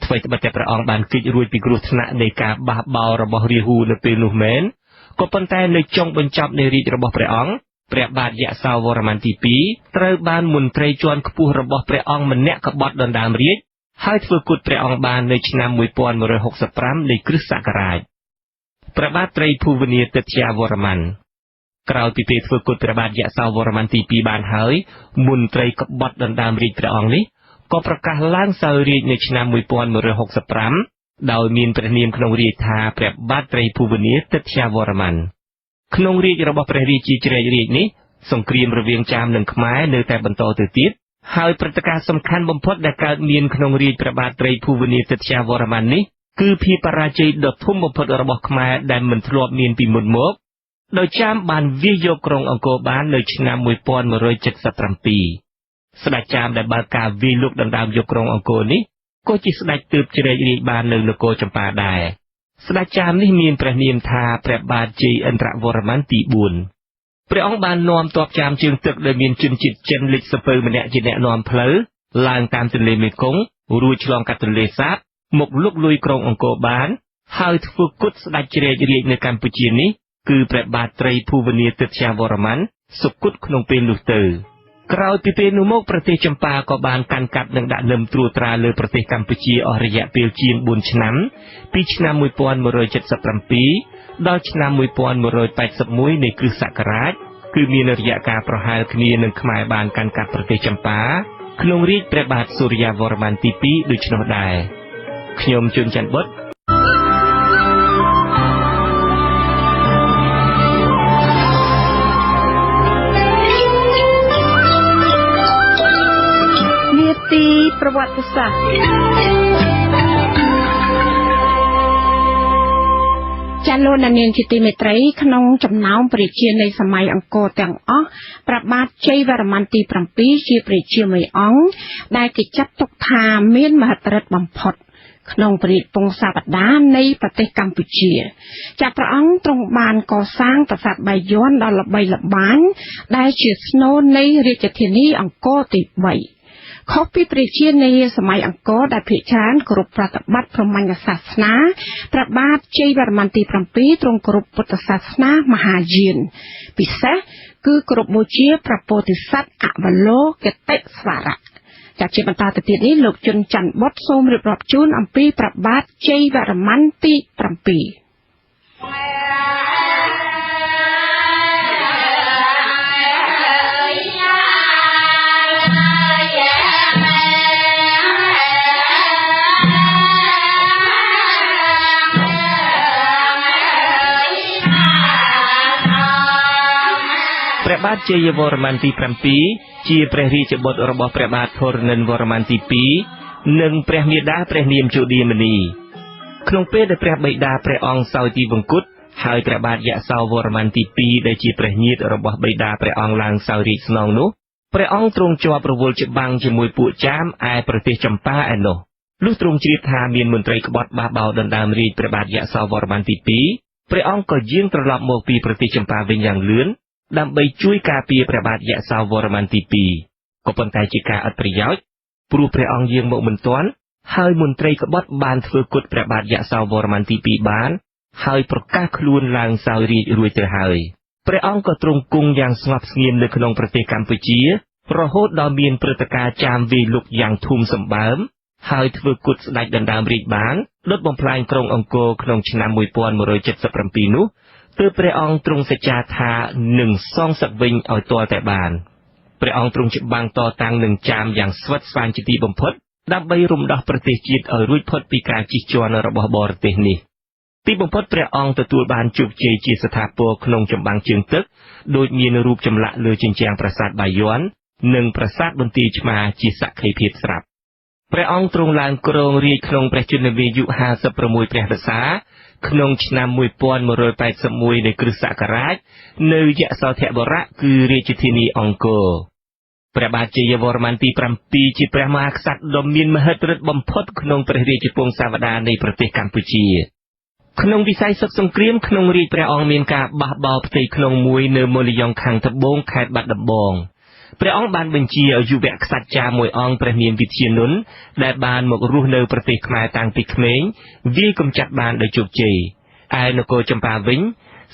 ថ្មីត្បិតតែព្រះអង្គបានគេចរួចពីគ្រោះថ្នាក់នៃការបះបោររបស់រាហូនៅពេលនោះមែនក៏ប៉ុន្តែនៅចុងបញ្ចប់នៃរាជរបស់ព្រះអង្គ ព្រះបាទយសោវរ្ម័នទី2ត្រូវបានមន្ត្រីជាន់ខ្ពស់របស់ព្រះអង្គម្នាក់ក្បត់ដណ្ដើមរាជ្យហើយធ្វើគុតព្រះអង្គបាននៅឆ្នាំ1165នៃគ្រិស្តសករាជព្រះបាទត្រីភូវនាទិត្យាវរ្ម័នក្រោយពីពេលធ្វើគុតព្រះបាទយសោវរ្ម័នទី2បានហើយមន្ត្រីក្បត់ដណ្ដើមរាជ្យព្រះអង្គនេះក៏ប្រកាសឡើងសោយរាជ្យនៅឆ្នាំ1165ដោយមានព្រះនាមក្នុងរាជ្យថាព្រះបាទត្រីភូវនាទិត្យាវរ្ម័នក្នុងរាជ្យរបស់ព្រះរាជាជ្រែករាជ្យនេះសង្គ្រាមរវាងចាមនិងខ្មែរនៅតែបន្តទៅទៀតហើយព្រឹត្តិការណ៍សំខាន់បំផុតដែលកើតមានក្នុងរាជ្យព្រះបាទត្រីភូវនាទិត្យាវរ្ម័ននេះគឺភាពបរាជ័យដ៏ធំបំផុតរបស់ខ្មែរដែលមិនធ្លាប់មានពីមុនមកដោយចាមបានវាយយកក្រុងអង្គរបាននៅឆ្នាំ1177ស្ដេចចាមដែលបើកការវាយលុកដណ្ដើមយកក្រុងអង្គរនេះក៏ជាស្ដេចទើបជ្រែករាជ្យបាននៅនគរចម្ប៉ាដែរស្ដេចចាមនេះមានព្រះនាមថាព្រះបាទជ័យឥន្ទ្រវរ្ម័នទី4ព្រះអង្គបាននាំទ័ពចាមជើងទឹកដែលមានជនជាតិចិនលិចសពើម្នាក់ជាអ្នកនាំផ្លូវឡើងតាមទន្លេមេគង្គរួចឆ្លងកាត់ទន្លេសាបមកលុកលុយក្រុងអង្គរបានហើយធ្វើគុតស្ដេចជ្រែករាជ្យនៅកម្ពុជានេះគឺព្រះបាទត្រីភូវនាទិត្យាវរ្ម័នសុគតក្នុងពេលនោះទៅក្រោយពីពេលនោះមកប្រទេសចម្ប៉ាក៏បានកាន់កាប់និងដាក់នឹមត្រួតត្រាលើប្រទេសកម្ពុជាអស់រយៈពេលជាង4ឆ្នាំពីឆ្នាំ1177ដល់ឆ្នាំ1181នៃគ្រិស្តសករាជគឺមានរយៈកាលប្រហែលគ្នានឹងខ្មែរបានកាន់កាប់ប្រទេសចម្ប៉ាក្នុងរាជ្យព្រះបាទសូរ្យវរ្ម័នទី2ដូច្នោះដែរខ្ញុំជួនច័ន្ទបុត្រទីប្រវត្តិសាស្ត្រចាលោកនាងជាទីមេត្រីក្នុងចំណោមព្រះជានៃសម័យអង្គរទាំងអស់ព្រះបាទជ័យវរ្ម័នទី7ជាព្រះជាមួយអង្គដែលគេចាត់ទុកថាមានមហិទ្ធិឫទ្ធិបំផុតក្នុងព្រះរាជពង្សាវតារនៃប្រទេសកម្ពុជាចាព្រះអង្គទ្រង់បានកសាងប្រាសាទបាយ័នដ៏ល្បីល្បាញដែលជាស្នូលនៃរាជធានីអង្គរទី3ខុសពីព្រះជានៃសម័យអង្គរដែលភាគច្រើនគោរពប្រតិបត្តិព្រហ្មញ្ញសាសនាព្រះបាទជ័យវរ្ម័នទី7ទ្រង់គោរពពុទ្ធសាសនាមហាយានពិសេសគឺគោរពបូជាព្រះពោធិសត្វអវលោកិតិស្វរៈចាជាបន្តទៅទៀតនេះលោកជុនច័ន្ទបុត្រសូមរៀបរាប់ជូនអំពីព្រះបាទជ័យវរ្ម័នទី7ព្រះបាទជ័យវរ្ម័នទី7ជាព្រះរាជបុត្ររបស់ព្រះបាទធរណិនវរ្ម័នទី2និងព្រះមាតាព្រះនាមជូឌាមនីក្នុងពេលដែលព្រះបិតាព្រះអង្គសោយទីវង្គតហើយព្រះបាទយសោវរ្ម័នទី2ដែលជាព្រះញាតិរបស់បិតាព្រះអង្គឡើងសោយរាជស្នងនោះព្រះអង្គទ្រង់ជាប់រវល់ច្បាំងជាមួយពួកចាមឯប្រទេសចម្ប៉ាឯនោះលុះទ្រង់ជ្រាបថាមានមន្ត្រីក្បត់បះបោរដណ្ដើមរាជព្រះបាទយសោវរ្ម័នទី2ព្រះអង្គក៏យាងត្រឡប់មកពីប្រទេសចម្ប៉ាវិញយ៉ាងលឿនដើម្បីជួយការពារព្រះបាទយសោវរ្ម័នទី2ក៏ប៉ុន្តែជាការឥតប្រយោជន៍ព្រោះព្រះអង្គយាងមកមិនទាន់ហើយមន្ត្រីក្បត់បានធ្វើគុតព្រះបាទយសោវរ្ម័នទី2បានហើយប្រកាសខ្លួនឡើងសោយរាជរួចទៅហើយព្រះអង្គក៏ទ្រង់គង់យ៉ាងស្ងប់ស្ងៀមនៅក្នុងប្រទេសកម្ពុជារហូតដល់មានព្រឹត្តិការណ៍ចាមវាយលុកយ៉ាងធំសម្បើមហើយធ្វើគុតស្ដេចដណ្ដើមរាជបានដុតបំផ្លាញក្រុងអង្គរក្នុងឆ្នាំ1177នោះទើបព្រះអង្គទ្រង់សច្ចាថានឹងសងសឹកវិញឲ្យទាល់តែបានព្រះអង្គទ្រង់ច្បាំងតតាំងនឹងចាមយ៉ាងស្វិតស្វាញជាទីបំផុតដើម្បីរំដោះប្រទេសជាតិឲ្យរួចផុតពីការជិះជាន់របស់បរទេសនេះទីបំផុតព្រះអង្គទទួលបានជោគជ័យជាស្ថាពរក្នុងចម្បាំងជើងទឹកដោយមានរូបចម្លាក់លើជញ្ជាំងប្រាសាទបាយ័ននិងប្រាសាទបន្ទាយឆ្មាជាសក្ខីភាពស្រាប់ព្រះអង្គទ្រង់ឡើងគ្រងរាជ្យក្នុងព្រះជន្មាយុ56ព្រះរសាក្នុងឆ្នាំ1181នៃគ្រិស្តសករាជនៅយសោធវរៈគឺរាជធានីអង្គរព្រះបាទជ័យវរ្ម័នទី7ជាព្រះមហាក្សត្រដ៏មានមហិទ្ធិឫទ្ធិបំផុតក្នុងព្រះរាជពង្សាវតារនៃប្រទេសកម្ពុជាក្នុងវិស័យសឹកសង្គ្រាមក្នុងរាជព្រះអង្គមានការបះបោរផ្ទៃក្នុងមួយនៅមូលយ៉ុងខាងត្បូងខេត្តបាត់ដំបងព្រះអង្គបានបញ្ជាឲ្យយុវក្សត្រចាមួយអង្គព្រះនាមវិទ្យានុនដែលបានមករស់នៅប្រទេសខ្មែរតាំងពីក្មេងវាយកម្ចាត់បានដោយជោគជ័យឯនគរចម្ប៉ាវិញ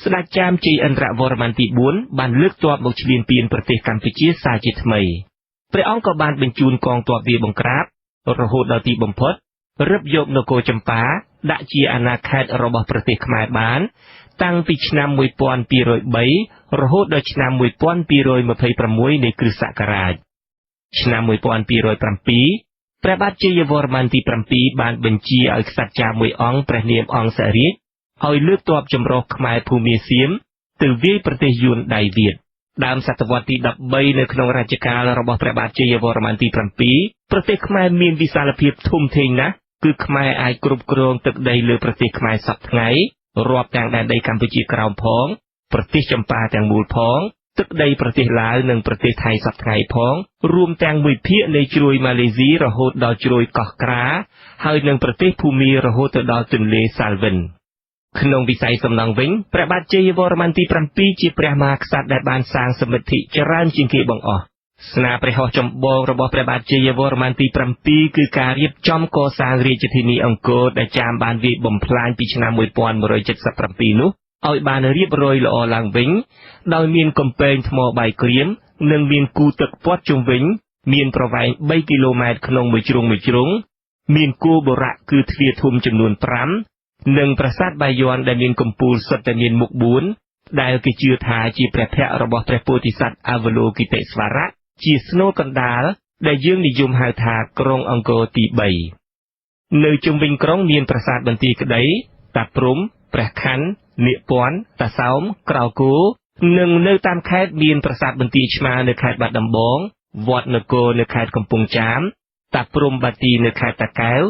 ស្ដេចចាមជ័យឥន្ទ្រវរ្ម័នទី4បានលើកទ័ពមកឈ្លានពានប្រទេសកម្ពុជាសាជាថ្មីព្រះអង្គក៏បានបញ្ជូនកងទ័ពវាបង្ក្រាបរហូតដល់ទីបំផុតរឹបយកនគរចម្ប៉ាដាក់ជាអាណាខេត្តរបស់ប្រទេសខ្មែរបានតាំងពីឆ្នាំ1203រហូតដល់ឆ្នាំ1226នៃគ្រិស្តសករាជឆ្នាំ1207ព្រះបាទជ័យវរ្ម័នទី7បានបញ្ជាឲ្យក្សត្រចាមមួយអង្គព្រះនាមអង្គសរាជឲ្យលើកទ័ពចម្រុះខ្មែរភូមាសៀមទៅវាយប្រទេសយួនដៃវៀតដើមសតវត្សទី13នៅក្នុងរជ្ជកាលរបស់ព្រះបាទជ័យវរ្ម័នទី7ប្រទេសខ្មែរមានវិសាលភាពធំធេងណាស់គឺខ្មែរអាចគ្រប់គ្រងទឹកដីលើប្រទេសខ្មែរសពថ្ងៃរាប់ទាំងដែនដីកម្ពុជាក្រោមផងប្រទេសចម្ប៉ាទាំងមូលផងទឹកដីប្រទេសឡាវនិងប្រទេសថៃសពថ្ងៃផងរួមទាំងមួយភាគនៃជ្រោយម៉ាឡេស៊ីរហូតដល់ជ្រោយកោះក្រាហើយនិងប្រទេសភូមារហូតទៅដល់ទន្លេសាល់វិនក្នុងវិស័យសំណង់វិញព្រះបាទជ័យវរ្ម័នទី7ជាព្រះមហាក្សត្រដែលបានសាងសមិទ្ធិច្រើនជាងគេបង្អស់ស្នាព្រះហស្ថចម្បងរបស់ព្រះបាទជ័យវរ្ម័នទី7គឺការរៀបចំកសាងរាជធានីអង្គរដែលចាមបានវាយបំផ្លាញពីឆ្នាំ1177នោះឲ្យបានរៀបរយល្អឡើងវិញដោយមានកំពែងថ្មបាយក្រៀមនិងមានគូទឹកព័ទ្ធជុំវិញមានប្រវែង3គីឡូម៉ែត្រក្នុងមួយជ្រុងមានគោបុរៈគឺទ្វារធំចំនួន5និងប្រាសាទបាយ័នដែលមានកំពូលសុទ្ធតែមានមុខ4ដែលគេជឿថាជាព្រះភ័ក្ត្ររបស់ព្រះពោធិសត្វអវលោកិតេស្វរៈជាស្នូលកណ្ដាលដែលយើងនិយមហៅថាក្រុងអង្គរទី3នៅជុំវិញក្រុងមានប្រាសាទបន្ទាយក្តីតាព្រំព្រះខ័ននាគពាន់តាសោមក្រៅគោនិងនៅតាមខេត្តមានប្រាសាទបន្ទាយឆ្មានៅខេត្តបាត់ដំបងវត្តនគរនៅខេត្តកំពង់ចាមតាព្រំបាទីនៅខេត្តតាកែវ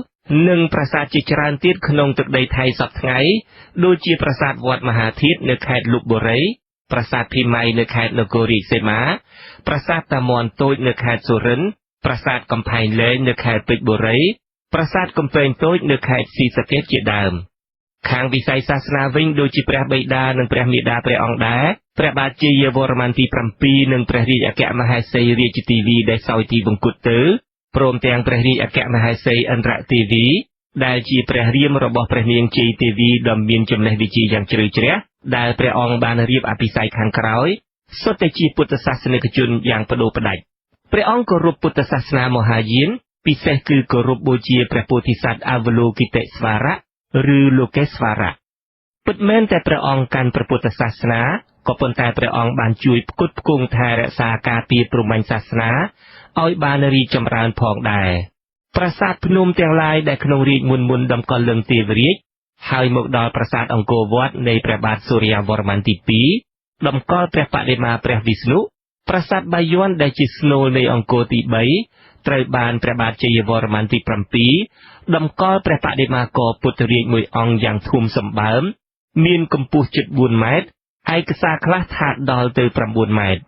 និងប្រាសាទជាច្រើនទៀតក្នុងទឹកដីថៃសពថ្ងៃដូចជាប្រាសាទវត្តមហាធាតុនៅខេត្តលុបបុរីប្រាសាទភីម៉ៃនៅខេត្តនគររាជសីមាប្រាសាទតាមាន់តូចនៅខេត្តសុរិន្ទប្រាសាទកំផែងលែងនៅខេត្តពេជ្របុរីប្រាសាទកំពែងតូចនៅខេត្តស៊ីសាកេតជាដើមខាងវិស័យសាសនាវិញដូចជាព្រះបិតានិងព្រះមាតាព្រះអង្គដែរព្រះបាទជ័យវរ្ម័នទី7និងព្រះរាជអគ្គមហេសីរាជទេវីដែលសោយទីបង្គត់ទៅព្រមទាំងព្រះរាជអគ្គមហេសីឥន្ទ្រទេវីដែលជាព្រះរាមរបស់ព្រះនាងជ័យទេវីដ៏មានចំណេះវិជ្ជាយ៉ាងជ្រៅជ្រះដែលព្រះអង្គបានរៀបអភិសេកខាងក្រោយសុទ្ធតែជាពុទ្ធសាសនិកជនយ៉ាងបដូរផ្ដាច់ព្រះអង្គគោរពពុទ្ធសាសនាមហាយានពិសេសគឺគោរពបូជាព្រះពោធិសត្វអវលោកិតេស្វរៈឬលោកេស្វរៈពិតមែនតែព្រះអង្គកាន់ព្រះពុទ្ធសាសនាក៏ប៉ុន្តែព្រះអង្គបានជួយផ្គត់ផ្គង់ថែរក្សាការពារព្រហ្មញ្ញសាសនាឲ្យបានរីកចម្រើនផងដែរប្រាសាទភ្នំទាំងឡាយដែលក្នុងរាជមុនតម្កល់លឹងទេវរាជហើយមកដល់ប្រាសាទអង្គរវត្តនៃព្រះបាទសូរ្យវរ្ម័នទី2តម្កល់ព្រះបដិមាព្រះវិស្ណុប្រាសាទបាយ័នដែលជាស្នូលនៃអង្គរទី3ត្រូវបានព្រះបាទជ័យវរ្ម័នទី7តម្កល់ព្រះបដិមាករពុទ្ធរាជមួយអង្គយ៉ាងធំសម្បើមមានកម្ពស់ជិត4ម៉ែត្រឯកសារខ្លះថាដល់ទៅ9ម៉ែត្រ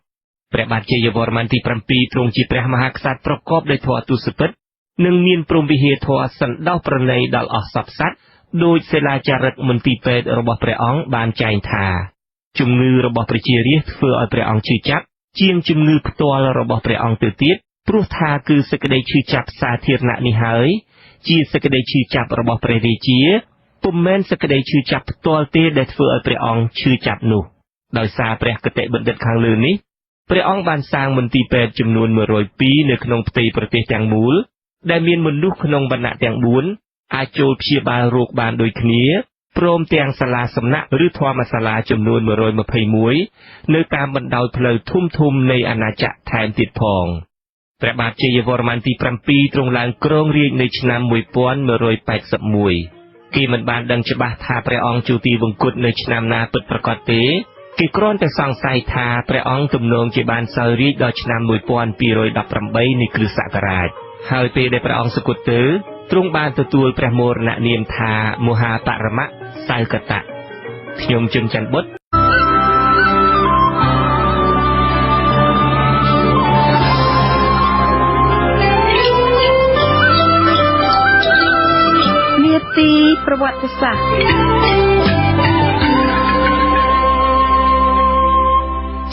ព្រះបាទជ័យវរ្ម័នទី7ទ្រង់ជាព្រះមហាក្សត្រប្រកបដោយធម៌ទុសពិតនិងមានព្រហ្មវិហារធម៌សន្តោសប្រណីដល់អស់សពសត្វដោយសិលាចារឹកមន្ទីរពេទ្យរបស់ព្រះអង្គបានចែងថាជំងឺរបស់ប្រជារាស្ត្រធ្វើឲ្យព្រះអង្គឈឺចាប់ជាងជំងឺផ្ទាល់របស់ព្រះអង្គទៅទៀតព្រោះថាគឺសេចក្តីឈឺចាប់សាធារណៈនេះហើយជាសេចក្តីឈឺចាប់របស់ព្រះរាជាពុំមែនសេចក្តីឈឺចាប់ផ្ទាល់ទេដែលធ្វើឲ្យព្រះអង្គឈឺចាប់នោះដោយសារព្រះគតិបណ្ឌិតខាងលើនេះព្រះអង្គបានសាងមន្ទីរពេទ្យចំនួន102នៅក្នុងផ្ទៃប្រទេសទាំងមូលដែលមានមនុស្សក្នុងវណ្ណៈទាំង4អាចចូលព្យាបាលរោគបានដូចគ្នាព្រមទាំងសាលាសំណាក់ឬធម្មសាលាចំនួន121នៅតាមបណ្ដោយផ្លូវធំនៃអាណាចក្រថែមទៀតផងព្រះបាទជ័យវរ្ម័នទី7ទ្រង់ឡើងគ្រងរាជ្យនៅឆ្នាំ1181គេមិនបានដឹងច្បាស់ថាព្រះអង្គជួទីវង្គតនៅឆ្នាំណាពិតប្រាកដទេគេគ្រាន់តែសង្ស័យថាព្រះអង្គទំនងជាបានសោយរាជ្យដល់ឆ្នាំ1218នៃគ្រិស្តសករាជហើយពេលដែលព្រះអង្គសុគតទៅទ្រង់បានទទួលព្រះមរណនាមថាមហាបរមសៅកតៈខ្ញុំជុនច័ន្ទបុត្រនាទីប្រវត្តិសាស្ត្រ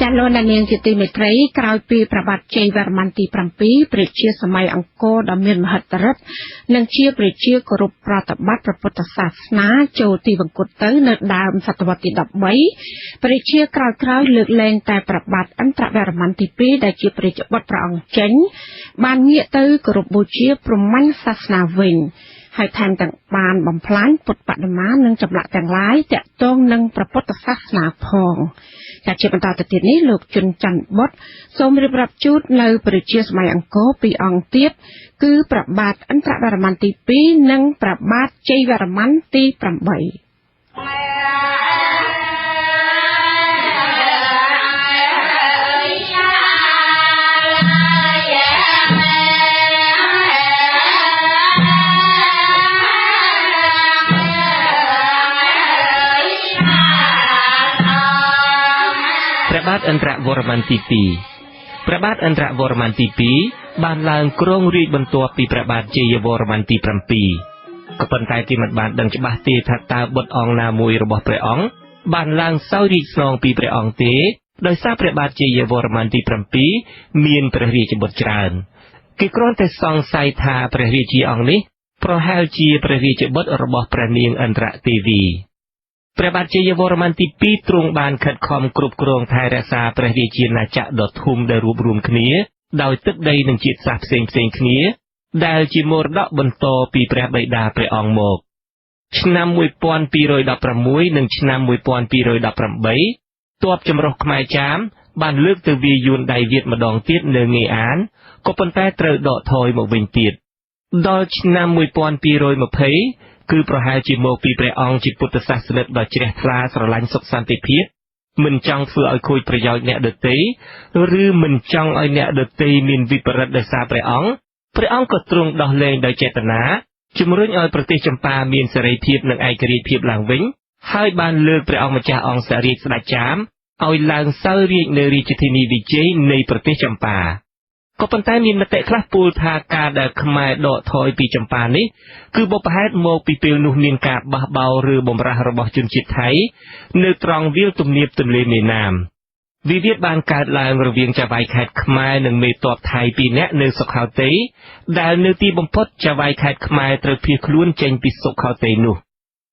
ចា ចាលោកនាងជាទីមេត្រីក្រោយពីព្រះបាទជ័យវរ្ម័នទី7ព្រះជាសម័យអង្គរដ៏មានមហិទ្ធិឫទ្ធិនិងជាព្រះជាគោរពប្រតិបត្តិព្រះពុទ្ធសាសនាចូលទីវង្គតទៅនៅដើមសតវត្សទី13ព្រះជាក្រោយៗលើកលែងតែព្រះបាទឥន្ទ្រវរ្ម័នទី2ដែលជាព្រះជាបុត្រព្រះអង្គចេញបានងាកទៅគោរពបូជាព្រហ្មញ្ញសាសនាវិញហើយថែមទាំងបានបំផ្លាញពុទ្ធបដិមានិងចម្លាក់ទាំងឡាយតាក់ទងនឹងព្រះពុទ្ធសាសនាផងជាបន្តទៅទៀតនេះលោកជុនច័ន្ទបុត្រសូមរៀបរាប់ជូននៅព្រះជាសម័យអង្គរពីរអង្គទៀតគឺព្រះបាទឥន្ទ្រវរ្ម័នទី2និងព្រះបាទជ័យវរ្ម័នទី8ព្រះបាទឥន្ទ្រវរ្ម័នទី2ព្រះបាទឥន្ទ្រវរ្ម័នទី2បានឡើងគ្រងរាជ្យបន្ទាប់ពីព្រះបាទជ័យវរ្ម័នទី7ក៏ប៉ុន្តែគេមិនបានដឹងច្បាស់ទេថាតើបុត្រអង្គណាមួយរបស់ព្រះអង្គបានឡើងសោយរាជ្យស្នងពីព្រះអង្គទេដោយសារព្រះបាទជ័យវរ្ម័នទី7មានព្រះរាជបុត្រច្រើនគេគ្រាន់តែសង្ស័យថាព្រះរាជាអង្គនេះប្រហែលជាព្រះរាជបុត្ររបស់ព្រះនាងឥន្ទ្រទេវីព្រះបាទជ័យវរ្ម័នទី2ទ្រង់បានខិតខំគ្រប់គ្រងថែរក្សាព្រះរាជាណាចក្រដ៏ធំដែលរួបរวมគ្នាដោយទឹកដីនិងជាតិសាសន៍ផ្សេងៗគ្នាដែលជាមរតកបន្តពីព្រះបិតាព្រះអង្គមកឆ្នាំ1216និងឆ្នាំ1218ទ័ពចម្រុះខ្មែរចាមបានលើកទៅវាយយួនដៃវៀតម្ដងទៀតនៅងេអានក៏ប៉ុន្តែត្រូវដកថយមកវិញទៀតដល់ឆ្នាំ1220គឺប្រហែលជាមកពីព្រះអង្គជាពុទ្ធសាសនិកដ៏ជ្រះថ្លាស្រឡាញ់សុខសន្តិភាពមិនចង់ធ្វើឲ្យខូចប្រយោជន៍អ្នកដទៃឬមិនចង់ឲ្យអ្នកដទៃមានវិបរិតដោយសារព្រះអង្គក៏ទ្រង់ដោះលែងដោយចេតនាជំរុញឲ្យប្រទេសចម្ប៉ាមានសេរីភាពនិងឯករាជ្យភាពឡើងវិញហើយបានលើកព្រះអង្គម្ចាស់អង្គសរាជស្ដេចចាមឲ្យឡើងសោយរាជ្យនៅរាជធានីវិជ័យនៃប្រទេសចម្ប៉ាក៏ប៉ុន្តែមានមតិខ្លះពោលថាការដែលខ្មែរដកថយពីចម្ប៉ានេះគឺបុព្វហេតុមកពីពេលនោះមានការបះបោរឬបំរាស់របស់ជនជាតិថៃនៅត្រង់វាលទំនាបទន្លេមេណាមវិវាទបានកើតឡើងរវាងចៅហ្វាយខេត្តខ្មែរនិងមេទ័ពថៃ2នាក់នៅសុខោទ័យដែលនៅទីបំផុតចៅហ្វាយខេត្តខ្មែរត្រូវភៀសខ្លួនចេញពីសុខោទ័យនោះ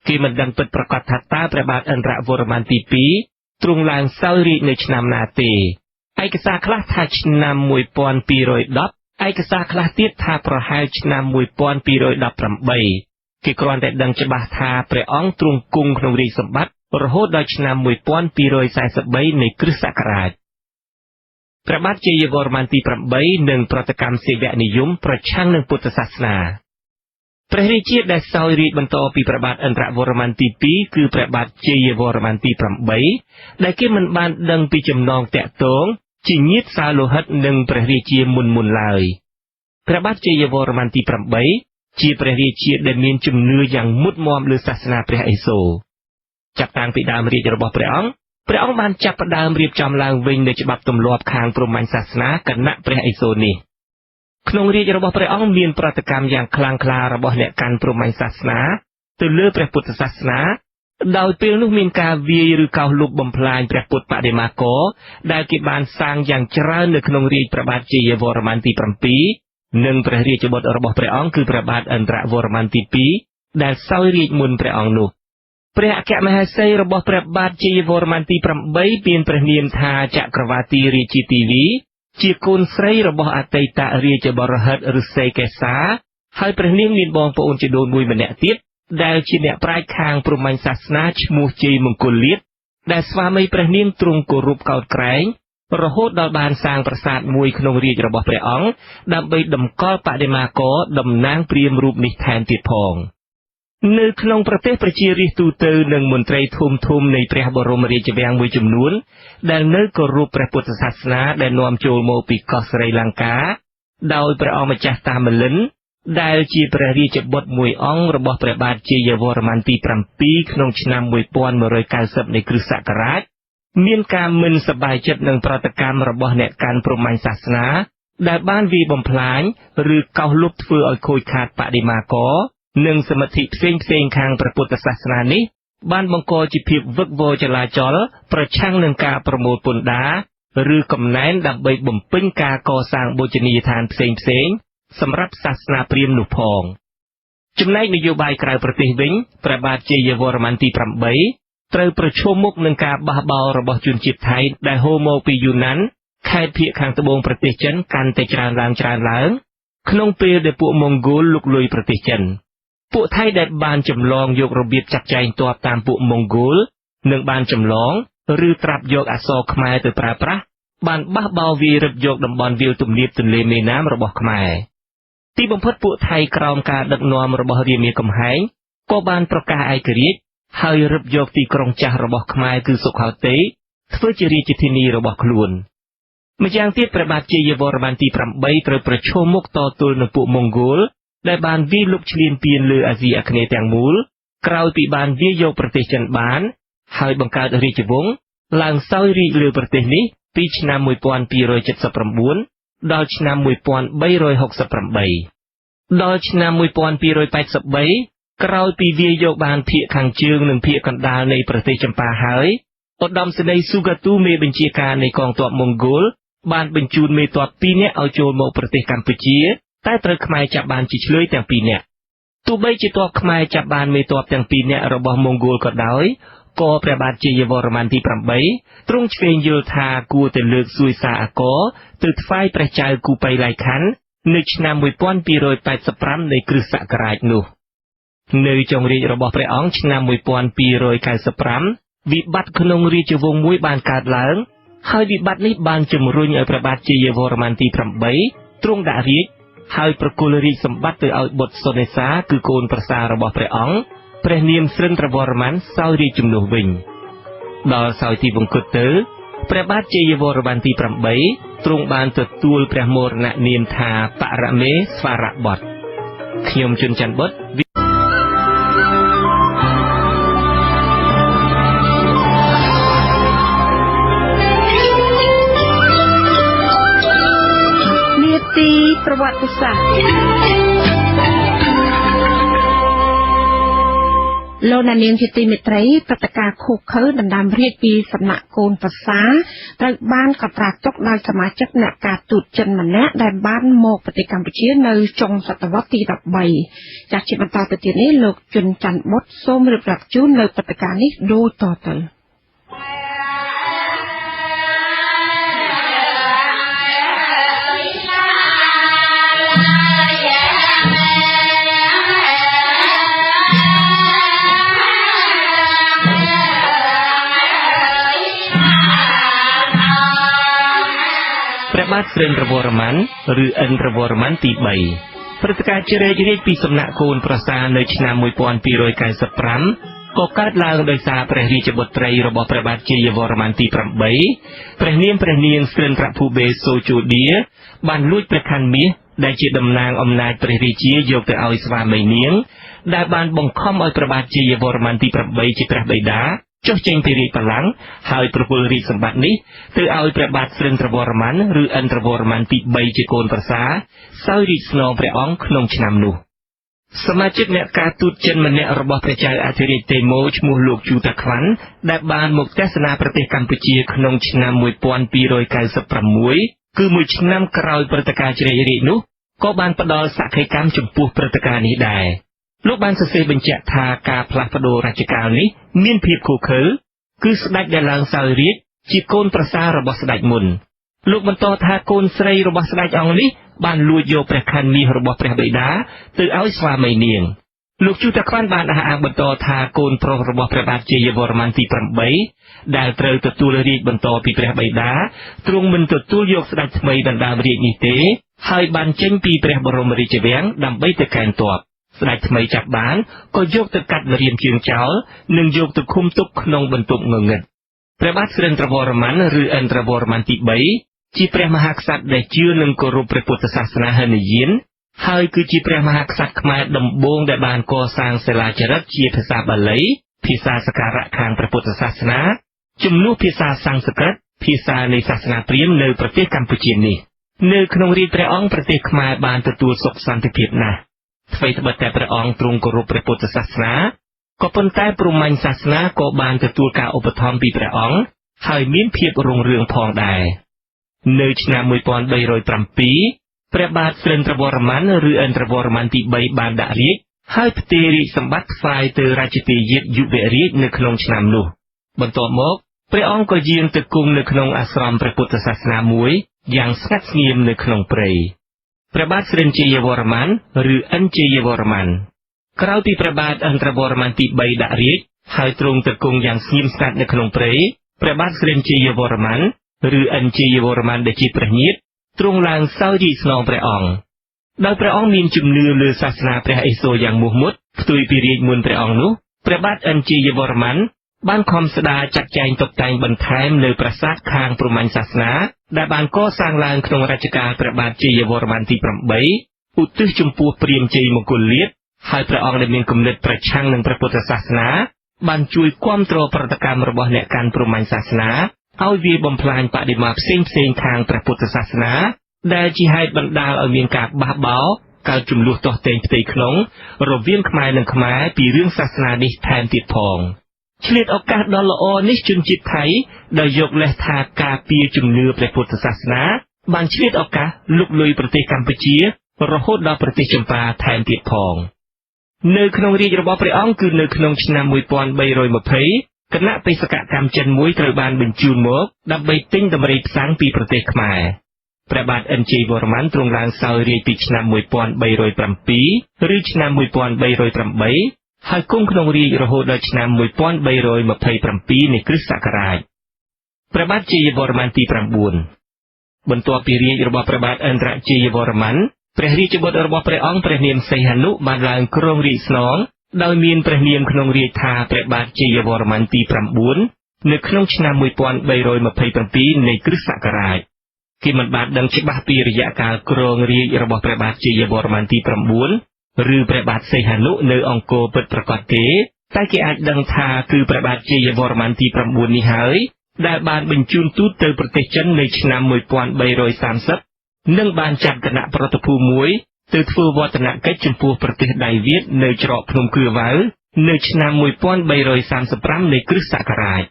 គេមិនដឹងពិតប្រាកដថាតើព្រះបាទឥន្ទ្រវរ្ម័នទី2ទ្រង់ឡើងសោយរាជ្យនៅឆ្នាំណាទេឯកសារខ្លះថាឆ្នាំ1210ឯកសារខ្លះទៀតថាប្រហែលឆ្នាំ1218គេគ្រាន់តែដឹងច្បាស់ថាព្រះអង្គទ្រង់គង់ក្នុងរាជសម្បត្តិរហូតដល់ឆ្នាំ1243នៃគ្រិស្តសករាជព្រះបាទជ័យវរ្ម័នទី8និងប្រតិកម្មសេវនិយមប្រឆាំងនឹងពុទ្ធសាសនាព្រះរាជាដែលសោយរាជ្យបន្តពីព្រះបាទឥន្ទ្រវរ្ម័នទី2គឺព្រះបាទជ័យវរ្ម័នទី8ដែលគេមិនបានដឹងពីចំណងតាក់ទងជាញាតិសាលោហិតនឹងព្រះរាជាមុនឡើយព្រះបាទជ័យវរ្ម័នទី8ជាព្រះរាជាដែលមានជំនឿយ៉ាងមុតមាំលើសាសនាព្រះឥសូរចាប់តាំងពីដើមរាជ្យរបស់ព្រះអង្គបានចាប់ផ្ដើមរៀបចំឡើងវិញនូវច្បាប់ទម្លាប់ខាងព្រហ្មញ្ញសាសនាគណៈព្រះឥសូរនេះក្នុងរាជ្យរបស់ព្រះអង្គមានប្រតិកម្មយ៉ាងខ្លាំងក្លារបស់អ្នកកាន់ព្រហ្មញ្ញសាសនាទៅលើព្រះពុទ្ធសាសនាដោយពេលនោះមានការវាយឬកោសលុបបំផ្លាញព្រះពុទ្ធបដិមាករដែលគេបានសាងយ៉ាងច្រើននៅក្នុងរាជ្យព្រះបាទជ័យវរ្ម័នទី7និងព្រះរាជបុត្ររបស់ព្រះអង្គគឺព្រះបាទឥន្ទ្រវរ្ម័នទី2ដែលសោយរាជ្យមុនព្រះអង្គនោះព្រះអគ្គមហេសីរបស់ព្រះបាទជ័យវរ្ម័នទី8មានព្រះនាមថាចក្រវាទីរាជាទេវីជាកូនស្រីរបស់អតីតរាជបរហិតឫស្សីកេសាហើយព្រះនាងមានបងប្អូនជីដូនមួយម្នាក់ទៀតដែលជាអ្នកប្រាជ្ញខាងព្រហ្មញ្ញសាសនាឈ្មោះជ័យមង្គលលាតដែលស្វាមីព្រះនាងទ្រង់គោរពកោតក្រែងរហូតដល់បានសាងប្រាសាទមួយក្នុងរាជ្យរបស់ព្រះអង្គដើម្បីតម្កល់បដិមាករតំណាងព្រាហ្មណ៍រូបនេះថែមទៀតផងនៅក្នុងប្រទេសប្រជារាស្ត្រទូទៅនិងមន្ត្រីធំនៃព្រះបរមរាជវាំងមួយចំនួនដែលនៅគោរពព្រះពុទ្ធសាសនាដែលនាំចូលមកពីកោះស្រីលង្កាដោយព្រះអង្គម្ចាស់តាម៉ាលិនដែលជាព្រះរាជបុត្រមួយអង្គរបស់ព្រះបាទជ័យវរ្ម័នទី7ក្នុងឆ្នាំ1190នៃគ្រិស្តសករាជមានការមិនសប្បាយចិត្តនឹងប្រតិកម្មរបស់អ្នកកាន់ព្រហ្មញ្ញសាសនាដែលបានវាយបំផ្លាញឬកោសលុបធ្វើឲ្យខូចខាតបដិមាករនិងសមិទ្ធិផ្សេងខាងព្រះពុទ្ធសាសនានេះបានបង្កជាភាពវឹកវរចលាចលប្រឆាំងនឹងការប្រមូលពន្ធដារ ឬកំណែនដើម្បីបំពេញការកសាងបូជនីយដ្ឋានផ្សេងសម្រាប់សាសនាព្រាហ្មណ៍នោះផងចំណែកនយោបាយក្រៅប្រទេសវិញព្រះបាទជ័យវរ្ម័នទី8ត្រូវប្រឈមមុខនឹងការបះបោររបស់ជនជាតិថៃដែលហូរមកពីយូណានខេត្តភាគខាងត្បូងប្រទេសចិនកាន់តែច្រើនឡើងក្នុងពេលដែលពួកម៉ុងហ្គោលលុកលុយប្រទេសចិនពួកថៃដែលបានចម្លងយករបៀបចាត់ចែងទ័ពតាមពួកម៉ុងហ្គោលនិងបានចម្លងឬត្រាប់យកអក្សរខ្មែរទៅប្រើប្រាស់បានបះបោរវាយរឹបយកតំបន់វាលទំនាបទន្លេមេណាមរបស់ខ្មែរទីបំផុតពួកថៃក្រោមការដឹកនាំរបស់រាមាកំហែងក៏បានប្រកាសឯករាជ្យហើយរឹបយកទីក្រុងចាស់របស់ខ្មែរគឺសុខោទ័យធ្វើជារាជធានីរបស់ខ្លួនម្យ៉ាងទៀតព្រះបាទជ័យវរ្ម័នទី8ត្រូវប្រឈមមុខតទល់នឹងពួកម៉ុងហ្គោលដែលបានវាយលុកឈ្លានពានលើអាស៊ីអាគ្នេយ៍ទាំងមូលក្រោយពីបានវាយយកប្រទេសចិនបានហើយបង្កើតរាជវង្សឡើងសោយរាជលើប្រទេសនេះពីឆ្នាំ1279ដល់ឆ្នាំ1368ដល់ឆ្នាំ1283ក្រោយពីវាយយកបានភាគខាងជើងនិងភាគកណ្ដាលនៃប្រទេសចម្ប៉ាហើយឧត្តមសេនីយ៍ស៊ូហ្គាទូមេបញ្ជាការនៃកងទ័ពម៉ុងហ្គោលបានបញ្ជូនមេទ័ព2នាក់ឲ្យចូលមកប្រទេសកម្ពុជាតែត្រូវខ្មែរចាប់បានជាឆ្លើយទាំង2នាក់ទោះបីជាទ័ពខ្មែរចាប់បានមេទ័ពទាំង2នាក់របស់ម៉ុងហ្គោលក៏ដោយក៏ព្រះបាទជ័យវរ្ម័នទី8ទ្រង់ឆ្វេងយល់ថាគួរតែលើកសួយសារអាករទៅថ្វាយព្រះចៅគូប៉ៃឡៃខាន់នៅឆ្នាំ1285នៃគ្រិស្តសករាជនោះនៅចុងរាជរបស់ព្រះអង្គឆ្នាំ1295វិបត្តិក្នុងរាជវង្សមួយបានកើតឡើងហើយវិបត្តិនេះបានជំរុញឲ្យព្រះបាទជ័យវរ្ម័នទី8ទ្រង់ដាក់រាជហើយប្រគល់រាជសម្បត្តិទៅឲ្យបុត្រសុនេសាគឺកូនប្រសាររបស់ព្រះអង្គព្រះនាមស្រិន្ទ្រវរ្ម័នសោយរាជជំនួសវិញដល់សោយទីវង្គតទៅព្រះបាទជ័យវរ្ម័នទី8ទ្រង់បានទទួលព្រះមរណនាមថាបរមេស្វរបុត្រខ្ញុំជុនច័ន្ទបុត្រទីប្រវត្តិសាស្ត្រលោកអ្នកនាងជាទីមេត្រីព្រឹត្តិការណ៍ឃោឃៅដណ្ដើមរាជពីសំណាក់កូនប្រសាត្រូវបានកត់ត្រាទុកដោយសមាជិកអ្នកការទូតចិនម្នាក់ដែលបានមកប្រទេសកម្ពុជានៅចុងសតវត្សទី13ចាស់ជាបន្តទៅទៀតនេះលោកជុនច័ន្ទបុត្រសូមរៀបរាប់ជូននៅព្រឹត្តិការណ៍នេះដូចតទៅព្រះបាទស្រិន្ទ្រវរ្ម័នឬឥន្ទ្រវរ្ម័នទី3ព្រឹត្តិការណ៍ជ្រែករាជពីសំណាក់កូនប្រសារនៅឆ្នាំ1295ក៏កើតឡើងដោយសារព្រះរាជបុត្រីរបស់ព្រះបាទជ័យវរ្ម័នទី8ព្រះនាងស្រិន្ទ្រភូបេសូជូឌាបានលួចព្រះខ័នមាសដែលជាតំណាងអំណាចព្រះរាជាយកទៅឲ្យស្វាមីនាងដែលបានបង្ខំឲ្យព្រះបាទជ័យវរ្ម័នទី8ជាព្រះបិតាចុះចេញពីរាជបល្ល័ង្កហើយប្រគល់រាជសម្បត្តិនេះទៅឲ្យព្រះបាទស្រិន្ទ្រវរ្ម័នឬឥន្ទ្រវរ្ម័នទី3ជាកូនប្រសារសោយរាជស្នងព្រះអង្គក្នុងឆ្នាំនោះសមាជិកអ្នកការទូតចិនម្នាក់របស់ព្រះចៅអធិរាជតេម៉ូឈ្មោះលោកជូតាខ្វាន់ដែលបានមកទស្សនាប្រទេសកម្ពុជាក្នុងឆ្នាំ1296គឺមួយឆ្នាំក្រោយព្រឹត្តិការណ៍ជ្រែករាជនោះក៏បានផ្ដល់សក្ខីកម្មចំពោះព្រឹត្តិការណ៍នេះដែរលោកបានសរសេរបញ្ជាក់ថាការផ្លាស់ប្ដូររជ្ជកាលនេះមានភាពឃោឃៅគឺស្ដេចដែលឡើងសោយរាជជាកូនប្រសាររបស់ស្ដេចមុនលោកបន្តថាកូនស្រីរបស់ស្ដេចអង្គនេះបានលួចយកព្រះខ័នមាសរបស់ព្រះបិតាទៅឲ្យស្វាមីនាងលោកជូតាខ្វាន់បានអះអាងបន្តថាកូនប្រុសរបស់ព្រះបាទជ័យវរ្ម័នទី8ដែលត្រូវទទួលរាជបន្តពីព្រះបិតាទ្រង់មិនទទួលយកស្ដេចថ្មីដណ្ដើមរាជនេះទេហើយបានចេញពីព្រះបរមរាជវាំងដើម្បីទៅកេណ្ឌទ័ពស្ដេចថ្មីចាប់បានក៏យកទៅកាត់ម្រាមជើងចោលនិងយកទៅឃុំទុកក្នុងបន្ទប់ងងឹតព្រះបាទស្រិន្ទ្រវរ្ម័នឬឥន្ទ្រវរ្ម័នទី3ជាព្រះមហាក្សត្រដែលជឿនិងគោរពព្រះពុទ្ធសាសនាហីនយានហើយគឺជាព្រះមហាក្សត្រខ្មែរដំបូងដែលបានកសាងសិលាចារឹកជាភាសាបាលីភាសាសក្ការៈខាងព្រះពុទ្ធសាសនាជំនួសភាសាសំស្ក្រឹតភាសានៃសាសនាព្រាហ្មណ៍នៅប្រទេសកម្ពុជានេះនៅក្នុងរាជព្រះអង្គប្រទេសខ្មែរបានទទួលសុខសន្តិភាពណាស់ថ្មីត្បិតតែព្រះអង្គទ្រង់គោរពព្រះពុទ្ធសាសនាក៏ប៉ុន្តែព្រហ្មញ្ញសាសនាក៏បានទទួលការឧបត្ថម្ភពីព្រះអង្គហើយមានភាពរុងរឿងផងដែរ នៅឆ្នាំ1307ព្រះបាទស្រិន្ទ្រវរ្ម័នឬឥន្ទ្រវរ្ម័នទី3បានដាក់រាជ្យហើយផ្ទេររាជសម្បត្តិផ្សាយទៅរាជទាយាទយុវរាជនៅក្នុងឆ្នាំនោះបន្ទាប់មកព្រះអង្គក៏យាងទៅគង់នៅក្នុងអាស្រមព្រះពុទ្ធសាសនាមួយយ៉ាងស្ងាត់ស្ងៀមនៅក្នុងព្រៃព្រះបាទស្រិន្ទ្រជ័យវរ្ម័នឬឥន្ទ្រជ័យវរ្ម័នក្រោយពីព្រះបាទឥន្ទ្រវរ្ម័នទី3ដាក់រាជ្យហើយទ្រង់ទៅគង់យ៉ាងស្ងៀមស្ងាត់នៅក្នុងព្រៃព្រះបាទស្រិន្ទ្រជ័យវរ្ម័នឬឥន្ទ្រជ័យវរ្ម័នដែលជាព្រះញាតិទ្រង់ឡើងសោយរាជ្យស្នងព្រះអង្គដោយព្រះអង្គមានជំនឿលើសាសនាព្រះឥសូរយ៉ាងមោះមុតផ្ទុយពីរាជមុនព្រះអង្គនោះព្រះបាទឥន្ទ្រជ័យវរ្ម័នបានខំស្ដារចាត់ចែងតុបតែងបន្ថែមនៅប្រាសាទខាងព្រហ្មញ្ញសាសនាដែលបានកសាងឡើងក្នុងរជ្ជកាលព្រះបាទជ័យវរ្ម័នទី8ឧទ្ទិសចំពោះព្រាហ្មណ៍ជ័យមង្គលលាភហើយព្រះអង្គដែលមានគំនិតប្រឆាំងនឹងព្រះពុទ្ធសាសនាបានជួយគាំទ្រប្រតិកម្មរបស់អ្នកកាន់ព្រហ្មញ្ញសាសនាឲ្យវាបំផ្លាញបដិមាផ្សេងៗខាងព្រះពុទ្ធសាសនាដែលជាហេតុបណ្ដាលឲ្យមានការបះបោរកើតចំនួនទាស់ទែងផ្ទៃក្នុងរវាងខ្មែរនិងខ្មែរពីរឿងសាសនានេះថែមទៀតផងឆ្លៀតឱកាសដ៏ល្អនេះជនជាតិថៃដែលយកលេសថាការពារជំនឿព្រះពុទ្ធសាសនាបានឆ្លៀតឱកាសលុកលុយប្រទេសកម្ពុជារហូតដល់ប្រទេសចម្ប៉ាថែមទៀតផងនៅក្នុងរាជរបស់ព្រះអង្គគឺនៅក្នុងឆ្នាំ1320គណៈបេសកកម្មចិនមួយត្រូវបានបញ្ជូនមកដើម្បីទិញដំរីផ្សាំងពីប្រទេសខ្មែរព្រះបាទឥន្ទ្រជ័យវរ្ម័នទ្រង់ឡើងសោយរាជ្យពីឆ្នាំ1307ឬឆ្នាំ1308ហើយគង់ក្នុងរាជរហូតដល់ឆ្នាំ1327នៃគ្រិស្តសករាជព្រះបាទជ័យវរ្ម័នទី9បន្ទាប់ពីរាជរបស់ព្រះបាទឥន្ទ្រជ័យវរ្ម័នព្រះរាជបុត្ររបស់ព្រះអង្គព្រះនាមសីហនុបានឡើងគ្រងរាជស្នងដោយមានព្រះនាមក្នុងរាជថាព្រះបាទជ័យវរ្ម័នទី9នៅក្នុងឆ្នាំ1327នៃគ្រិស្តសករាជគេមិនបានដឹងច្បាស់ពីរយៈកាលគ្រងរាជរបស់ព្រះបាទជ័យវរ្ម័នទី9ឬព្រះបាទសីហនុនៅអង្គរពិតប្រាកដទេតែគេអាចដឹងថាគឺព្រះបាទជ័យវរ្ម័នទី9នេះហើយដែលបានបញ្ជូនទូតទៅប្រទេសចិននៅឆ្នាំ1330និងបានចាត់គណៈប្រតិភូមួយទៅធ្វើវឌ្ឍនកិច្ចចំពោះប្រទេសដៃវៀតនៅច្រកភ្នំគ្រឿវ៉ៅនៅឆ្នាំ1335នៃគ្រិស្តសករាជ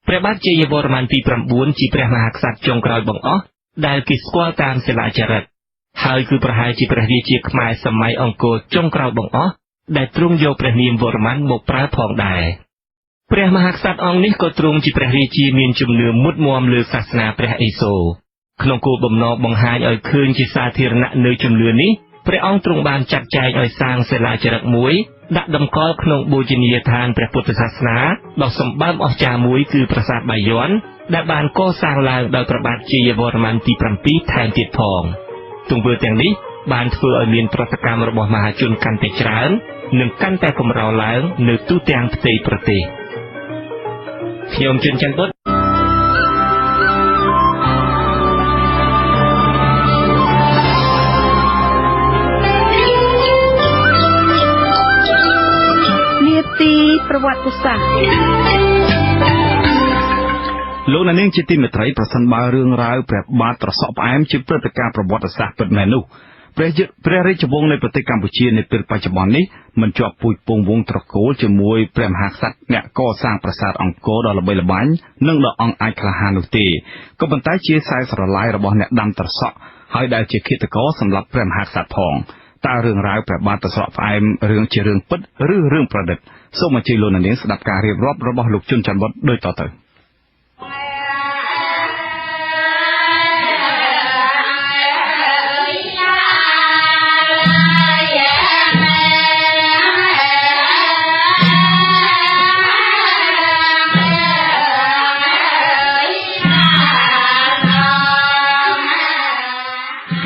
ព្រះបាទជ័យវរ្ម័នទី9ជាព្រះមហាក្សត្រចុងក្រោយបង្អស់ដែលគេស្គាល់តាមសិលាចារឹកហើយគឺប្រហែលជាព្រះរាជាខ្មែរសម័យអង្គរចុងក្រោយបង្អស់ដែលទ្រង់យកព្រះនាមវរ្ម័នមកប្រើផងដែរព្រះមហាក្សត្រអង្គនេះក៏ទ្រង់ជាព្រះរាជាមានជំនឿមុតមាំលើសាសនាព្រះឥសូរក្នុងគោលបំណងបង្ហាញឲ្យឃើញជាសាធារណៈនៅជំនឿនេះព្រះអង្គទ្រង់បានចាត់ចែងឲ្យសាងសិលាចារឹកមួយដាក់តម្កល់ក្នុងបូជនីយដ្ឋានព្រះពុទ្ធសាសនាដ៏សម្បើមអស្ចារ្យមួយគឺប្រាសាទបាយ័នដែលបានកសាងឡើងដោយព្រះបាទជ័យវរ្ម័នទី7ថែមទៀតផងទង្វើទាំងនេះបានធ្វើឲ្យមានប្រតិកម្មរបស់មហាជនកាន់តែច្រើននិងកាន់តែកម្រឡើងនៅទូទាំងផ្ទៃប្រទេសខ្ញុំជុនច័ន្ទបុត្រទីប្រវត្តិសាស្ត្រលោកអ្នកនាងជាទីមេត្រីប្រសិនបើរឿងរ៉ាវព្រះបាទត្រសក់ផ្អែមជាព្រឹត្តិការណ៍ប្រវត្តិសាស្ត្រពិតមែននោះព្រះរាជវង្សនៃប្រទេសកម្ពុជានៅពេលបច្ចុប្បន្ននេះមិនជាប់ពូជពង្សវង្សត្រកូលជាមួយព្រះមហាក្សត្រអ្នកកសាងប្រាសាទអង្គរដ៏ល្បីល្បាញនិងដ៏អង់អាចក្លាហាននោះទេក៏ប៉ុន្តែជាខ្សែស្រឡាយរបស់អ្នកដាំត្រសក់ហើយដែលជាឃាតករសម្រាប់ព្រះមហាក្សត្រផងតើរឿងរ៉ាវព្រះបាទត្រសក់ផ្អែមរឿងជារឿងពិតឬរឿងប្រឌិតសូមអញ្ជើញលោកអ្នកនាងស្ដាប់ការរៀបរាប់របស់លោកជុនច័ន្ទវត្តដូចតទៅ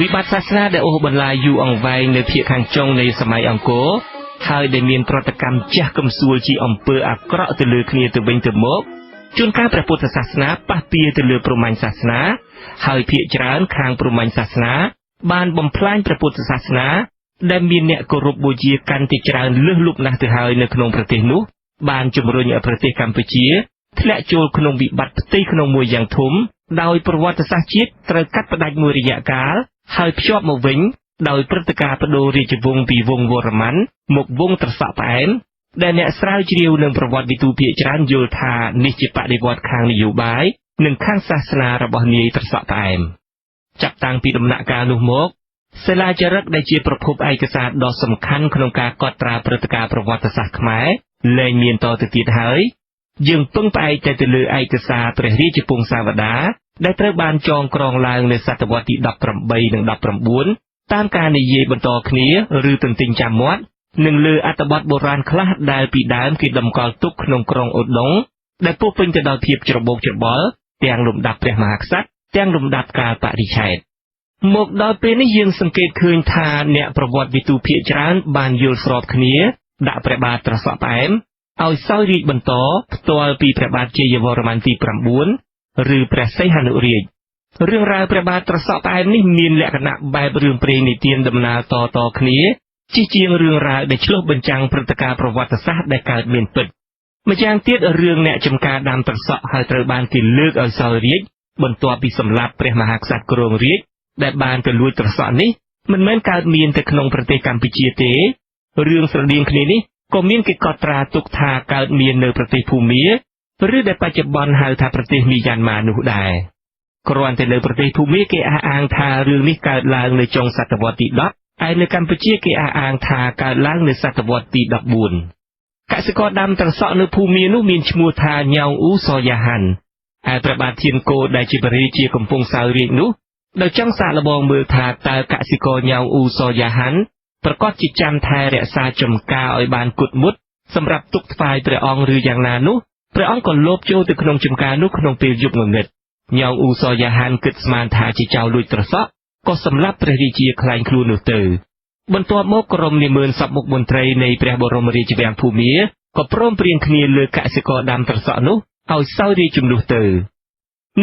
វិបត្តិសាសនាដែលអូសបន្លាយយូរអង្វែងនៅភាគខាងចុងនៃសម័យអង្គរហើយដែលមានប្រតិកម្មចាស់កំសួលជាអំពើអាក្រក់ទៅលើគ្នាទៅវិញទៅមកជួនកាលព្រះពុទ្ធសាសនាប៉ះពាល់ទៅលើព្រហ្មញ្ញសាសនាហើយភាគច្រើនខាងព្រហ្មញ្ញសាសនាបានបំផ្លាញព្រះពុទ្ធសាសនាដែលមានអ្នកគោរពបូជាកាន់តែច្រើនលើសលប់ណាស់ទៅហើយនៅក្នុងប្រទេសនោះបានជំរុញឲ្យប្រទេសកម្ពុជាធ្លាក់ចូលក្នុងវិបត្តិផ្ទៃក្នុងមួយយ៉ាងធំដោយប្រវត្តិសាស្ត្រជាតិត្រូវកាត់ផ្តាច់មួយរយៈកាលហើយភ្ជាប់មកវិញដោយព្រឹត្តិការណ៍បដូររាជវង្សពីវង្សវរ្ម័នមកវង្សត្រសក់ផ្អែមដែលអ្នកស្រាវជ្រាវនឹងប្រវត្តិវិទូភាគច្រើនយល់ថានេះជាបដិវត្តន៍ខាងនយោបាយនិងខាងសាសនារបស់នាយត្រសក់ផ្អែម ចាប់តាំងពីដំណាក់កាលនោះមកសិលាចារឹកដែលជាប្រភពឯកសារដ៏សំខាន់ក្នុងការកត់ត្រាព្រឹត្តិការណ៍ប្រវត្តិសាស្ត្រខ្មែរលែងមានតទៅទៀតហើយយើងពឹងផ្អែកតែទៅលើឯកសារព្រះរាជពង្សាវតារដែលត្រូវបានចងក្រងឡើងនៅសតវត្សទី18និង19តាមការនិយាយបន្តគ្នាឬទន្ទិញចាំមាត់និងលើអត្ថបទបុរាណខ្លះដែលពីដើមគេតម្កល់ទុកក្នុងក្រុងឧដុង្គដែលពោរពេញទៅដោយភាពច្របូកច្របល់ទាំងលំដាប់ព្រះមហាក្សត្រទាំងលំដាប់កាលបរិច្ឆេទមកដល់ពេលនេះយើងសង្កេតឃើញថាអ្នកប្រវត្តិវិទូភាគច្រើនបានយល់ស្របគ្នាដាក់ព្រះបាទត្រសក់ផ្អែមឲ្យសោយរាជបន្តផ្ទាល់ពីព្រះបាទជ័យវរ្ម័នទី9ឬព្រះសីហនុរាជរឿងរ៉ាវព្រះបាទត្រសក់ផ្អែមនេះមានលក្ខណៈបែបរឿងព្រេងនិទានដំណើរតគ្នាជាជាងរឿងរ៉ាវដែលឆ្លុះបញ្ចាំងព្រឹត្តិការណ៍ប្រវត្តិសាស្ត្រដែលកើតមានពិតម្យ៉ាងទៀតរឿងអ្នកចំការដាំត្រសក់ហើយត្រូវបានគេលើកឲ្យសោយរាជបន្ទាប់ពីសម្លាប់ព្រះមហាក្សត្រគ្រងរាជ្យដែលបានទៅលួចត្រសក់នេះមិនមែនកើតមានតែក្នុងប្រទេសកម្ពុជាទេរឿងស្រដៀងគ្នានេះក៏មានគេកត់ត្រាទុកថាកើតមាននៅប្រទេសភូមាឬដែលបច្ចុប្បន្នហៅថាប្រទេសមីយ៉ាន់ម៉ានោះដែរគ្រាន់តែនៅប្រទេសភូមាគេអះអាងថារឿងនេះកើតឡើងនៅចុងសតវត្សទី10ហើយនៅកម្ពុជាគេអះអាងថាកើតឡើងនៅសតវត្សទី14កសិករដាំត្រសក់នៅភូមានោះមានឈ្មោះថាញ៉ោងអ៊ូសយ៉ាហាន់ហើយព្រះបាទធានគោដែលជាព្រះរាជាកំពង់សោយរាជនោះដោយចង់សាកល្បងមើលថាតើកសិករញ៉ោងអ៊ូសយ៉ាហាន់ប្រកាសជាចាំថែរក្សាចំការឲ្យបានគត់មុតសម្រាប់ទុកថ្វាយព្រះអង្គឬយ៉ាងណានោះព្រះអង្គក៏លបចូលទៅក្នុងចំការនោះក្នុងពេលយប់ងងឹតញ៉ោងអ៊ូសយ៉ាហាន់គិតស្មានថាជាចៅលួចត្រសក់ក៏សម្លាប់ព្រះរាជាក្លែងខ្លួននោះទៅបន្ទាប់មកក្រុមនាម៉ឺនសពមុខមន្ត្រីនៃព្រះបរមរាជវាំងភូមាក៏ព្រមព្រៀងគ្នាលើកសិករដាំត្រសក់នោះឲ្យសោយរាជជំនួសទៅ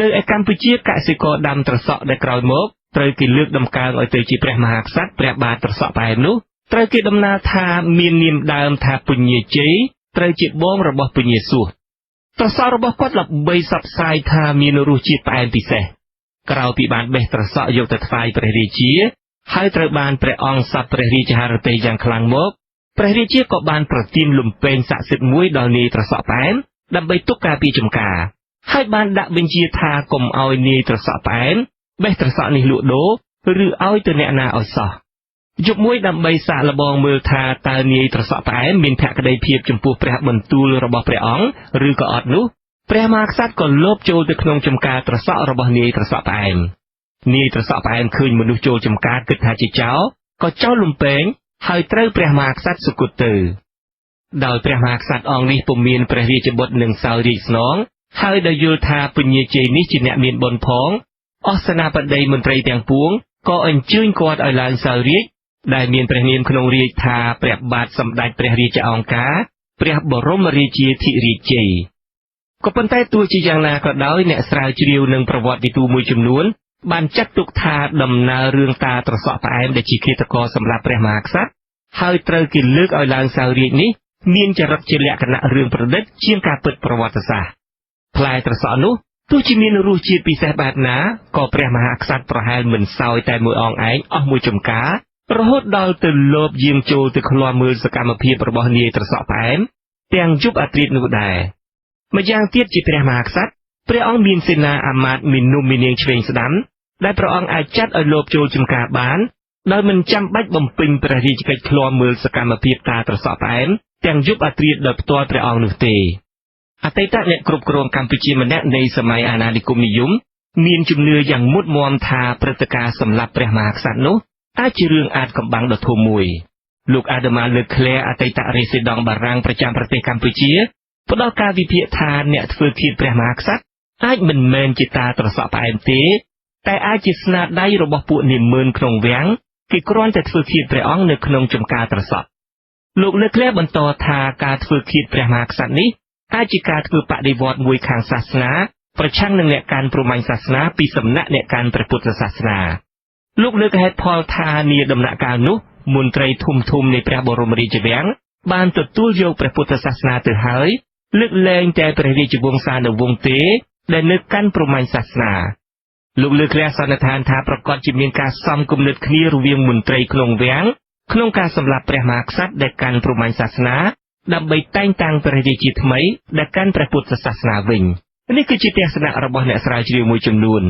នៅឯកម្ពុជាកសិករដាំត្រសក់ដែលក្រោយមកត្រូវគេលើកដំកើងឲ្យទៅជាព្រះមហាក្សត្រព្រះបាទត្រសក់ផ្អែមនោះត្រូវគេដំណើរថាមាននាមដើមថាពញាជ័យត្រូវជាបងរបស់ពញាសួសត្រសក់របស់គាត់ល្បីសព្វផ្សាយថាមានរសជាតិផ្អែមពិសេសក្រោយពីបានបេះត្រសក់យកទៅថ្វាយព្រះរាជាហើយត្រូវបានព្រះអង្គសព្វព្រះរាជហឫទ័យយ៉ាងខ្លាំងមកព្រះរាជាក៏បានប្រទានលំពេងស័ក្តិសិទ្ធិមួយដល់នាយត្រសក់ផ្អែមដើម្បីទុកការពារចំការហើយបានដាក់បញ្ជាថាកុំឲ្យនាយត្រសក់ផ្អែមបេះត្រសក់នេះលក់ដូរឬឲ្យទៅអ្នកណាឲ្យសោះយប់មួយដើម្បីសាកល្បងមើលថាតើនាយត្រសក់ផ្អែមមានភក្តីភាពចំពោះព្រះបន្ទូលរបស់ព្រះអង្គឬក៏អត់នោះព្រះមហាក្សត្រក៏លបចូលទៅក្នុងចំការត្រសក់របស់នាយត្រសក់ផ្អែមនាយត្រសក់ផ្អែមឃើញមនុស្សចូលចំការគិតថាជាចោរក៏ចោលលំពេងហើយត្រូវព្រះមហាក្សត្រសុគតទៅដោយព្រះមហាក្សត្រអង្គនេះពុំមានព្រះរាជបុត្រនឹងសោយរាជស្នងហើយដោយយល់ថាពញាជ័យនេះជាអ្នកមានបុណ្យផងអស់សេនាបតីមន្ត្រីទាំងពួងក៏អញ្ជើញគាត់ឲ្យឡើងសោយរាជដែលមានព្រះនាមក្នុងរាជថាព្រះបាទសម្ដេចព្រះរាជអង្ការព្រះបរមរាជាធិរាជជ័យក៏ប៉ុន្តែទោះជាយ៉ាងណាក៏ដោយអ្នកស្រាវជ្រាវនឹងប្រវត្តិវិទូមួយចំនួនបានចាត់ទុកថាដំណើររឿងតាត្រសក់ផ្អែមដែលជាឃាតករសម្រាប់ព្រះមហាក្សត្រហើយត្រូវគេលើកឲ្យឡើងសោយរាជនេះមានចរិតជាលក្ខណៈរឿងប្រឌិតជាងការពិតប្រវត្តិសាស្ត្រផ្លែត្រសក់នោះទោះជាមានរសជាតិពិសេសបែបណាក៏ព្រះមហាក្សត្រប្រហែលមិនសោយតែមួយអង្អែងអស់មួយចំការរហូតដល់ទៅលបយាងចូលទៅឃ្លាំមើលសកម្មភាពរបស់នាយត្រសក់ផ្អែមទាំងយប់អាធ្រាត្រនោះដែរម្យ៉ាងទៀតជាព្រះមហាក្សត្រព្រះអង្គមានសេនាអាមាត្យមាននំមាននាងឆ្វេងស្ដាំដែលព្រះអង្គអាចចាត់ឲ្យលបចូលចំការបានដោយមិនចាំបាច់បំពេញព្រះរាជកិច្ចឃ្លាំមើលសកម្មភាពតាត្រសក់ផ្អែមទាំងយប់អាធ្រាត្រដោយផ្ទាល់ព្រះអង្គនោះទេអតីតអ្នកគ្រប់គ្រងកម្ពុជាម្នាក់នៃសម័យអាណានិគមនិយមមានជំនឿយ៉ាងមុតមាំថាព្រឹត្តិការណ៍សម្លាប់ព្រះមហាក្សត្រនោះអាចជារឿងអាថ៌កំបាំងដ៏ធំមួយលោកអាដាម៉ាលើក្លែអតីតរេស៊ីដង់បារាំងប្រចាំប្រទេសកម្ពុជាផ្ដល់ការវិភាគថាអ្នកធ្វើឃាតព្រះមហាក្សត្រអាចមិនមែនជាតាត្រសក់ផ្អែមទេតែអាចជាស្នាដៃរបស់ពួកនាម៉ឺនក្នុងវាំងគេគ្រាន់តែធ្វើឃាតព្រះអង្គនៅក្នុងចំការត្រសក់លោកលើក្លែបន្តថាការធ្វើឃាតព្រះមហាក្សត្រនេះអាចជាការធ្វើបដិវត្តន៍មួយខាងសាសនាប្រឆាំងនឹងអ្នកកាន់ព្រហ្មញ្ញសាសនាពីសំណាក់អ្នកកាន់ព្រះពុទ្ធសាសនាលោកលើកហេតុផលថានាដំណាក់កាលនោះមន្ត្រីធំនៃព្រះបរមរាជវាំងបានទទួលយកព្រះពុទ្ធសាសនាទៅហើយលើកលែងតែព្រះរាជវង្សានុវង្សទេដែលនៅកាន់ព្រហ្មញ្ញសាសនាលោកលើកលែងសន្និដ្ឋានថាប្រកាសជាមានការសំគំនិតគ្នារវាងមន្ត្រីក្នុងវាំងក្នុងការសម្លាប់ព្រះមហាក្សត្រដែលកាន់ព្រហ្មញ្ញសាសនាដើម្បីតែងតាំងព្រះរាជាថ្មីដែលកាន់ព្រះពុទ្ធសាសនាវិញនេះគឺជាទស្សនៈរបស់អ្នកស្រាវជ្រាវមួយចំនួន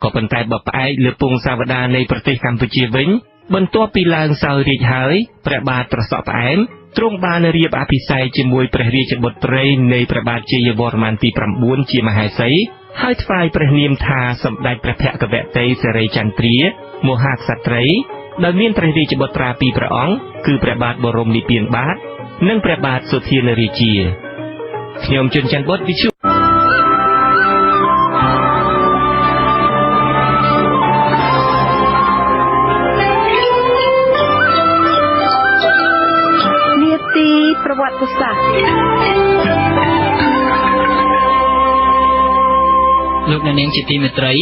ក៏ប៉ុន្តែបើផ្អែកលើពងសាវតានៃប្រទេសកម្ពុជាវិញបន្ទាប់ពីឡើងសោយរាជ្យហើយព្រះបាទត្រសក់ផ្អែមទ្រង់បានរៀបអភិសេកជាមួយព្រះរាជបុត្រីនៃព្រះបាទជ័យវរ្ម័នទី9ជាមហេសីហើយថ្វាយព្រះនាមថាសម្ដេចព្រះភគវតីសិរីចន្ទ្រាមហាក្សត្រីដោយមានព្រះរាជបុត្រាពីរព្រះអង្គគឺព្រះបាទបរមនិព្វានបាទនិងព្រះបាទសុធានរាជាខ្ញុំជុនច័ន្ទបុត្រវិទ្យុប្រវត្តិសាស្ត្រលោកអ្នកនាងជាទីមេត្រី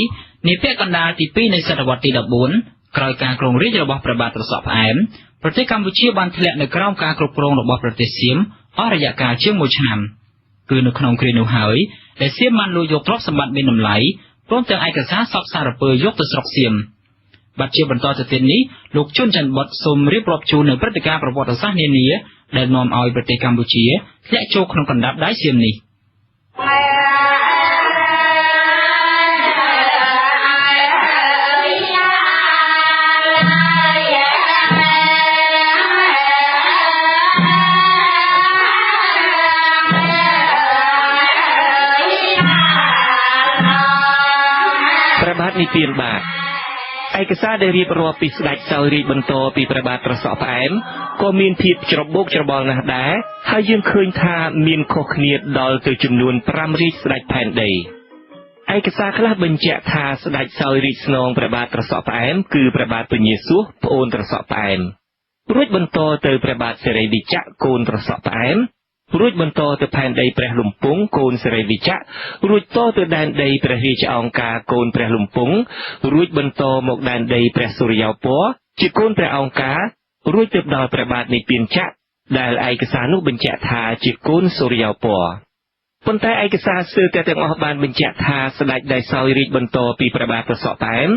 នាពេលកណ្ដាលទី2នៃសតវត្សទី14ក្រោយការគ្រងរាជ្យរបស់ព្រះបាទត្រសក់ផ្អែមប្រទេសកម្ពុជាបានធ្លាក់នៅក្រោមការគ្រប់គ្រងរបស់ប្រទេសសៀមអស់រយៈកាលជាង1ឆ្នាំគឺនៅក្នុងគ្រានោះហើយដែលសៀមបានលួចយកទ្រព្យសម្បត្តិមានតម្លៃព្រមទាំងឯកសារសពសារពើយកទៅស្រុកសៀមបាទជាបន្តទៅទៀតនេះលោកជុនច័ន្ទបុត្រសូមរៀបរាប់ជូននៅព្រឹត្តិការណ៍ប្រវត្តិសាស្ត្រនានាដែលនាំឲ្យប្រទេសកម្ពុជាធ្លាក់ចូលក្នុងកណ្ដាប់ដៃសៀមនេះព្រះបាទនិព្វានបាទឯកសារដែលរៀបរាប់ពីស្ដេចសោយរាជ្យបន្តពីព្រះបាទត្រសក់ផ្អែមក៏មានភាពច្របូកច្របល់ណាស់ដែរហើយយើងឃើញថាមានខុសគ្នាដល់ទៅចំនួន5រាជស្ដេចផែនដីឯកសារខ្លះបញ្ជាក់ថាស្ដេចសោយរាជ្យស្នងព្រះបាទត្រសក់ផ្អែមគឺព្រះបាទពញាសួសប្អូនត្រសក់ផ្អែមរួចបន្តទៅព្រះបាទសិរីវិជ្ជៈកូនត្រសក់ផ្អែមរួចបន្តទៅផែនដីព្រះលំពង់កូនសិរីវិជ្ជៈរួចតទៅដែនដីព្រះរាជអង្ការកូនព្រះលំពង់រួចបន្តមកដែនដីព្រះសូរិយោពណ៌ជាកូនព្រះអង្ការរួចទៅដល់ព្រះបាទនិព្វានចក្រដែលឯកសារនោះបញ្ជាក់ថាជាកូនសូរិយោពណ៌ប៉ុន្តែឯកសារស្ទើរតែទាំងអស់បានបញ្ជាក់ថាស្ដេចដែលសោយរាជ្យបន្តពីព្រះបាទត្រសក់ផ្អែម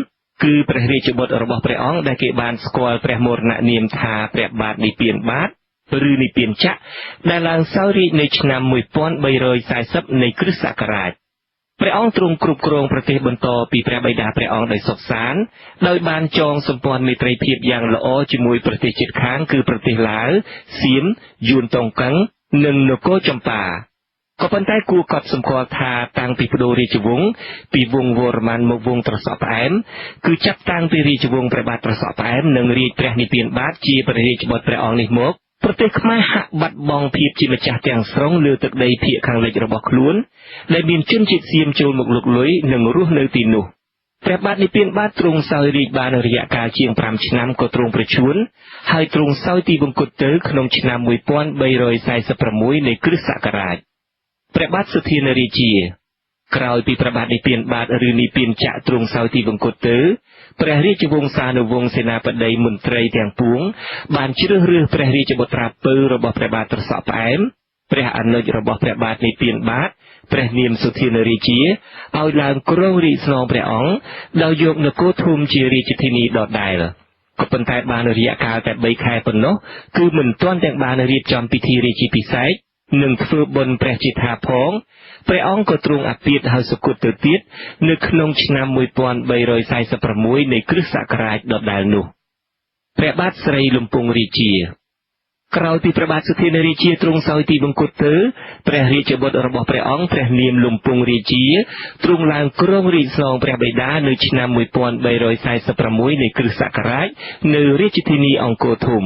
គឺព្រះរាជបុត្ររបស់ព្រះអង្គដែលគេបានស្គាល់ព្រះមរណនាមថាព្រះបាទនិព្វានបាទឬនិព្វានចក្រដែលឡើងសោយរាជ្យនៅឆ្នាំ1340នៃគ្រិស្តសករាជព្រះអង្គទ្រង់គ្រប់គ្រងប្រទេសបន្តពីព្រះបិតាព្រះអង្គដោយសុខសាន្តដោយបានចងសម្ព័ន្ធមេត្រីភាពយ៉ាងល្អជាមួយប្រទេសជិតខាងគឺប្រទេសឡាវសៀមយួនតុងកឹងនិងនគរចម្ប៉ាក៏ប៉ុន្តែគួរកត់សម្គាល់ថាតាំងពីបដូររាជវង្សពីវង្សវរ្ម័នមកវង្សត្រសក់ផ្អែមគឺចាប់តាំងពីរាជវង្សព្រះបាទត្រសក់ផ្អែមនិងរាជព្រះនិព្វានបាទជាព្រះរាជបុត្រព្រះអង្គនេះមកប្រទេសខ្មែរហាក់បាត់បង់ភាពជាម្ចាស់ទាំងស្រុងលើទឹកដីភាគខាងលិចរបស់ខ្លួនដែលមានជនជាតិសៀមចូលមកលុកលុយនិងរស់នៅទីនោះព្រះបាទនិព្វានបាទទ្រង់សោយរាជ្យបានរយៈកាលជាង5ឆ្នាំក៏ទ្រង់ប្រជួនហើយទ្រង់សោយទីបង្គត់ទៅក្នុងឆ្នាំ1346នៃគ្រិស្តសករាជព្រះបាទសុធានរាជាក្រោយពីព្រះបាទនិព្វានបាទឬនិព្វានចក្រទ្រង់សោយទីបង្គត់ទៅព្រះរាជវង្សានុវង្សសេនាបតីមន្ត្រីទាំងពួងបានជ្រើសរើសព្រះរាជបុត្រាពៅរបស់ព្រះបាទត្រសក់ផ្អែមព្រះអនុជរបស់ព្រះបាទនិព្វានបាទព្រះនាមសុធានរាជាឲ្យឡើងគ្រងរាជ្យស្នងព្រះអង្គដោយយកនគរធំជារាជធានីដដែលក៏ប៉ុន្តែបានរយៈកាលតែ3ខែប៉ុណ្ណោះគឺមិនទាន់ទាំងបានរៀបចំពិធីរាជាភិសេកនិងធ្វើបុណ្យព្រះជាថាផងព្រះអង្គក៏ទ្រង់អាពាហ៍ហើយសុគតទៅទៀតនៅក្នុងឆ្នាំ1346នៃគ្រិស្តសករាជដដែលនោះព្រះបាទស្រីលំពង់រាជាក្រោយពីព្រះបាទសុធានរាជាទ្រង់សោយទីបង្គត់ទៅព្រះរាជបុត្ររបស់ព្រះអង្គព្រះនាមលំពង់រាជាទ្រង់ឡើងគ្រងរាជ្យស្នងព្រះបិតានៅឆ្នាំ1346នៃគ្រិស្តសករាជនៅរាជធានីអង្គរធំ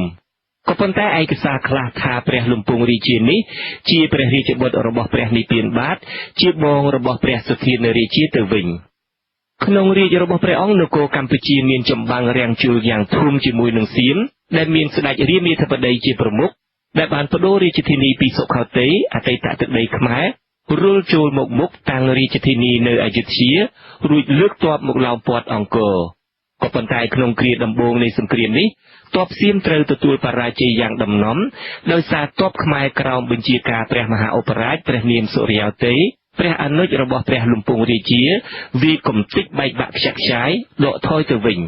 ក៏ប៉ុន្តែឯកសារខ្លះថាព្រះលំពង់រាជានេះជាព្រះរាជបុត្ររបស់ព្រះនិព្វានបាទជាបងរបស់ព្រះសុធានរាជាទៅវិញក្នុងរាជរបស់ព្រះអង្គនគរកម្ពុជាមានចម្បាំងរាំងជលយ៉ាងធំជាមួយនឹងសៀមដែលមានស្ដេចរាមាធិបតីជាប្រមុខដែលបានបដូររាជធានីពីសុខោទ័យអតីតទឹកដីខ្មែររុលចូលមកមុខតាំងរាជធានីនៅអយុធ្យារួចលើកទ័ពមកឡោមព័ទ្ធអង្គរក៏ប៉ុន្តែក្នុងគ្រាដំបូងនៃសង្គ្រាមនេះទ័ពសៀមត្រូវទទួលបរាជ័យយ៉ាងដំណំដោយសារទ័ពខ្មែរក្រោមបញ្ជាការព្រះមហាឧបរាជព្រះនាមសុរិយោទ័យព្រះអនុជរបស់ព្រះលំពង់រាជាវាកំទេចបែកបាក់ខ្ចាក់ខ្ចាយដកថយទៅវិញ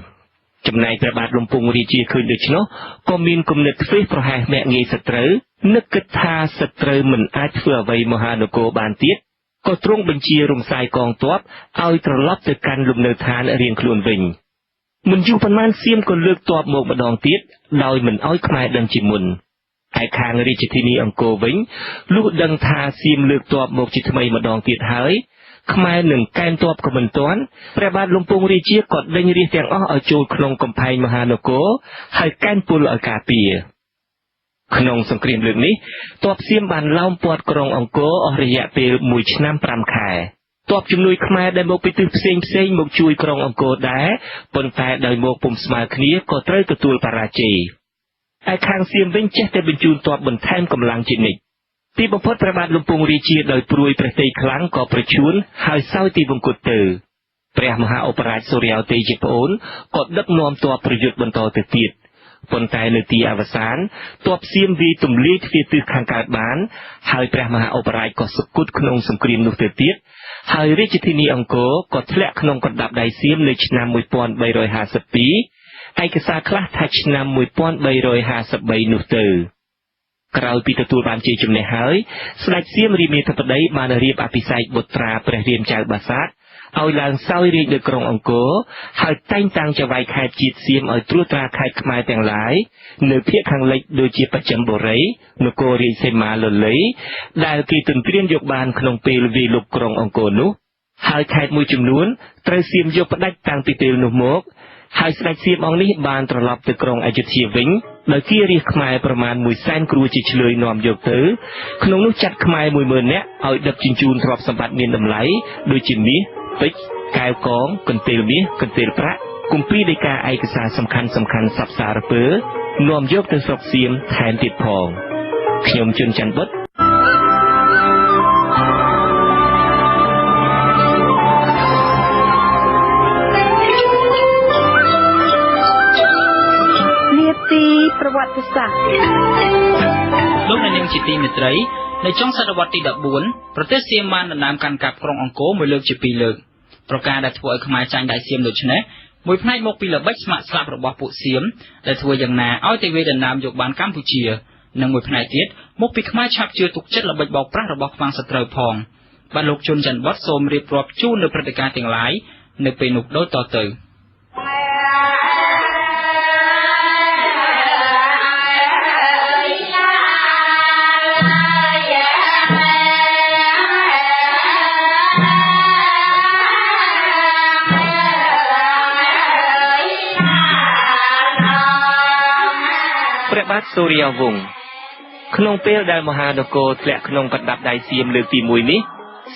ចំណែកព្រះបាទលំពង់រាជាឃើញដូច្នោះក៏មានគំនិតធ្វេសប្រហែសមាក់ងាយសត្រូវនឹកគិតថាសត្រូវមិនអាចធ្វើអ្វីមហានគរបានទៀត ក៏ទ្រង់បញ្ជារំសាយកងទ័ពឲ្យត្រឡប់ទៅកាន់លំនៅឋានរៀងខ្លួនវិញមិនយូរប៉ុន្មានសៀមក៏លើកទ័ពមកម្ដងទៀតដោយមិនឲ្យខ្មែរដឹងជាមុនឯខាងរាជធានីអង្គរវិញលុះដឹងថាសៀមលើកទ័ពមកជាថ្មីម្ដងទៀតហើយខ្មែរនឹងកែនទ័ពក៏មិនទាន់ព្រះបាទលំពង់រាជាក៏ដេញរាជទាំងអស់ឲ្យចូលក្នុងកំផែងមហានគរហើយកែនពលឲ្យការពារក្នុងសង្គ្រាមលើកនេះទ័ពសៀមបានឡោមព័ទ្ធក្រុងអង្គរអស់រយៈពេល1ឆ្នាំ5ខែទ័ពជំនួយខ្មែរដែលមកពីទិសផ្សេងមកជួយក្រុងអង្គរដែរប៉ុន្តែដោយមកពុំស្មើគ្នាក៏ត្រូវទទួលបរាជ័យឯខាងសៀមវិញចេះតែបញ្ជូនទ័ពបន្ថែមកម្លាំងជានិច្ចទីបំផុតព្រះបាទលំពង់រាជាដោយព្រួយព្រះទ័យខ្លាំងក៏ប្រជួនហើយសោយទីវង្គតទៅព្រះមហាឧបរាជសូរ្យោទ័យជាប្អូនក៏ដឹកនាំទ័ពប្រយុទ្ធបន្តទៅទៀតប៉ុន្តែនៅទីអវសានទ័ពសៀមវាយទម្លាយទ្វារទិសខាងកើតបានហើយព្រះមហាឧបរាជក៏សុគតក្នុងសង្គ្រាមនោះទៅទៀតហើយរាជធានីអង្គរក៏ធ្លាក់ក្នុងកណ្ដាប់ដៃសៀមនៅឆ្នាំ1352ឯកសារខ្លះថាឆ្នាំ1353នោះទៅក្រោយពីទទួលបានជ័យជំនះហើយស្ដេចសៀមរាមាធិបតីបានរៀបអភិសេកបុត្រាព្រះរាមចៅបាសាតឲ្យឡើងសោយរាជ្យនៅក្រុងអង្គរហើយតែងតាំងចៅហ្វាយខេត្តជាតិសៀមឲ្យត្រួតត្រាខេត្តខ្មែរទាំងឡាយនៅភាគខាងលិចដូចជាបច្ចឹមបុរីនគររាជសីមាលលីដែលគេទន្ទ្រានយកបានក្នុងពេលវាយលុកក្រុងអង្គរនោះហើយខេត្តមួយចំនួនត្រូវសៀមយកផ្ដាច់តាំងពីពេលនោះមកហើយស្ដេចសៀមអង្គនេះបានត្រឡប់ទៅក្រុងអយុធ្យាវិញដោយគៀរាជខ្មែរប្រមាណ100,000គ្រួជាឆ្លើយនាំយកទៅក្នុងនោះចាត់ខ្មែរ100,000នាក់ឲ្យដឹកជញ្ជូនទ្រព្យសម្បត្តិមានតម្លៃដូចជាមាសពេជ្រកែវកងកន្ទេលមាសកន្ទេលប្រាក់គម្ពីរដីកាឯកសារសំខាន់សັບសារពើនាំយកទៅស្រុកសៀមថែមទៀតផងខ្ញុំជុនច័ន្ទបុត្រប្រវត្តិសាស្ត្រលោកអ្នកនាងជាទីមេត្រីនៅចុងសតវត្សទី14ប្រទេសសៀមបានដណ្ដើមកាន់កាប់ក្រុងអង្គរមួយលើកជា2លើកប្រការដែលធ្វើឲ្យខ្មែរចាញ់ដៃសៀមដូច្នេះមួយផ្នែកមកពីល្បិចស្ម័គ្រស្លាប់របស់ពួកសៀមដែលធ្វើយ៉ាងណាឲ្យតែវាដណ្ដើមយកបានកម្ពុជានិងមួយផ្នែកទៀតមកពីខ្មែរឆាប់ជឿទុកចិត្តល្បិចបោកប្រាស់របស់ខ្មាំងសត្រូវផងបាទលោកជុនច័ន្ទបុត្រសូមរៀបរាប់ជូននៅព្រឹត្តិការណ៍ទាំងឡាយនៅពេលនោះដូចតទៅព្រះបាទសូរ្យវង្សក្នុងពេលដែលមហានគរធ្លាក់ក្នុងកណ្ដាប់ដៃសៀមលើកទី1នេះ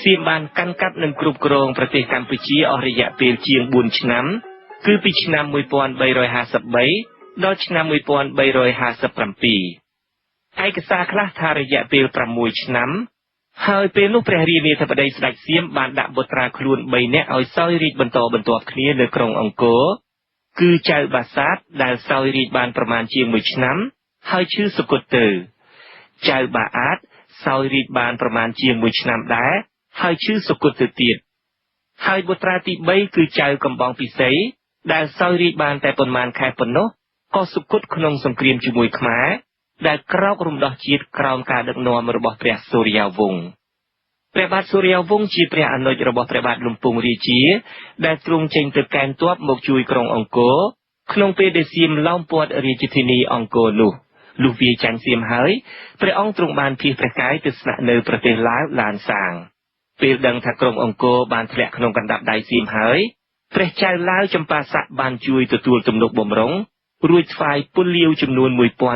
សៀមបានកាន់កាប់និងគ្រប់គ្រងប្រទេសកម្ពុជាអស់រយៈពេលជាង4ឆ្នាំគឺពីឆ្នាំ1353ដល់ឆ្នាំ1357ឯកសារខ្លះថារយៈពេល6ឆ្នាំហើយពេលនោះព្រះរាមាធិបតីស្ដេចសៀមបានដាក់បុត្រាខ្លួន3នាក់ឲ្យសោយរាជ្យបន្តបន្ទាប់គ្នានៅក្រុងអង្គរគឺចៅបាសាតដែលសោយរាជ្យបានប្រមាណជា1ឆ្នាំហើយឈឺសុគតទៅចៅបាអាតសោយរាជ្យបានប្រមាណជា1ឆ្នាំដែរហើយឈឺសុគតទៅទៀតហើយបុត្រាទី3គឺចៅកំបងពិសីដែលសោយរាជ្យបានតែប៉ុន្មានខែប៉ុណ្ណោះក៏សុគតក្នុងសង្គ្រាមជាមួយខ្មែរដែលក្រោករំដោះជាតិក្រោមការដឹកនាំរបស់ព្រះសូរ្យវង្សព្រះបាទសូរ្យវង្សជាព្រះអនុជរបស់ព្រះបាទលំពង់រាជាដែលទ្រង់ចេញទៅកែនទ័ពមកជួយក្រុងអង្គរក្នុងពេលដែលសៀមឡោមព័ទ្ធរាជធានីអង្គរនោះលុះវាយចាញ់សៀមហើយព្រះអង្គទ្រង់បានភៀសព្រះកាយទៅស្នាក់នៅប្រទេសឡាវឡានសាងពេលដឹងថាក្រុងអង្គរបានធ្លាក់ក្នុងកណ្ដាប់ដៃសៀមហើយព្រះចៅឡាវចម្ប៉ាស័កបានជួយទទួលទំនុកបម្រុងរួចថ្វាយពលលាវចំនួន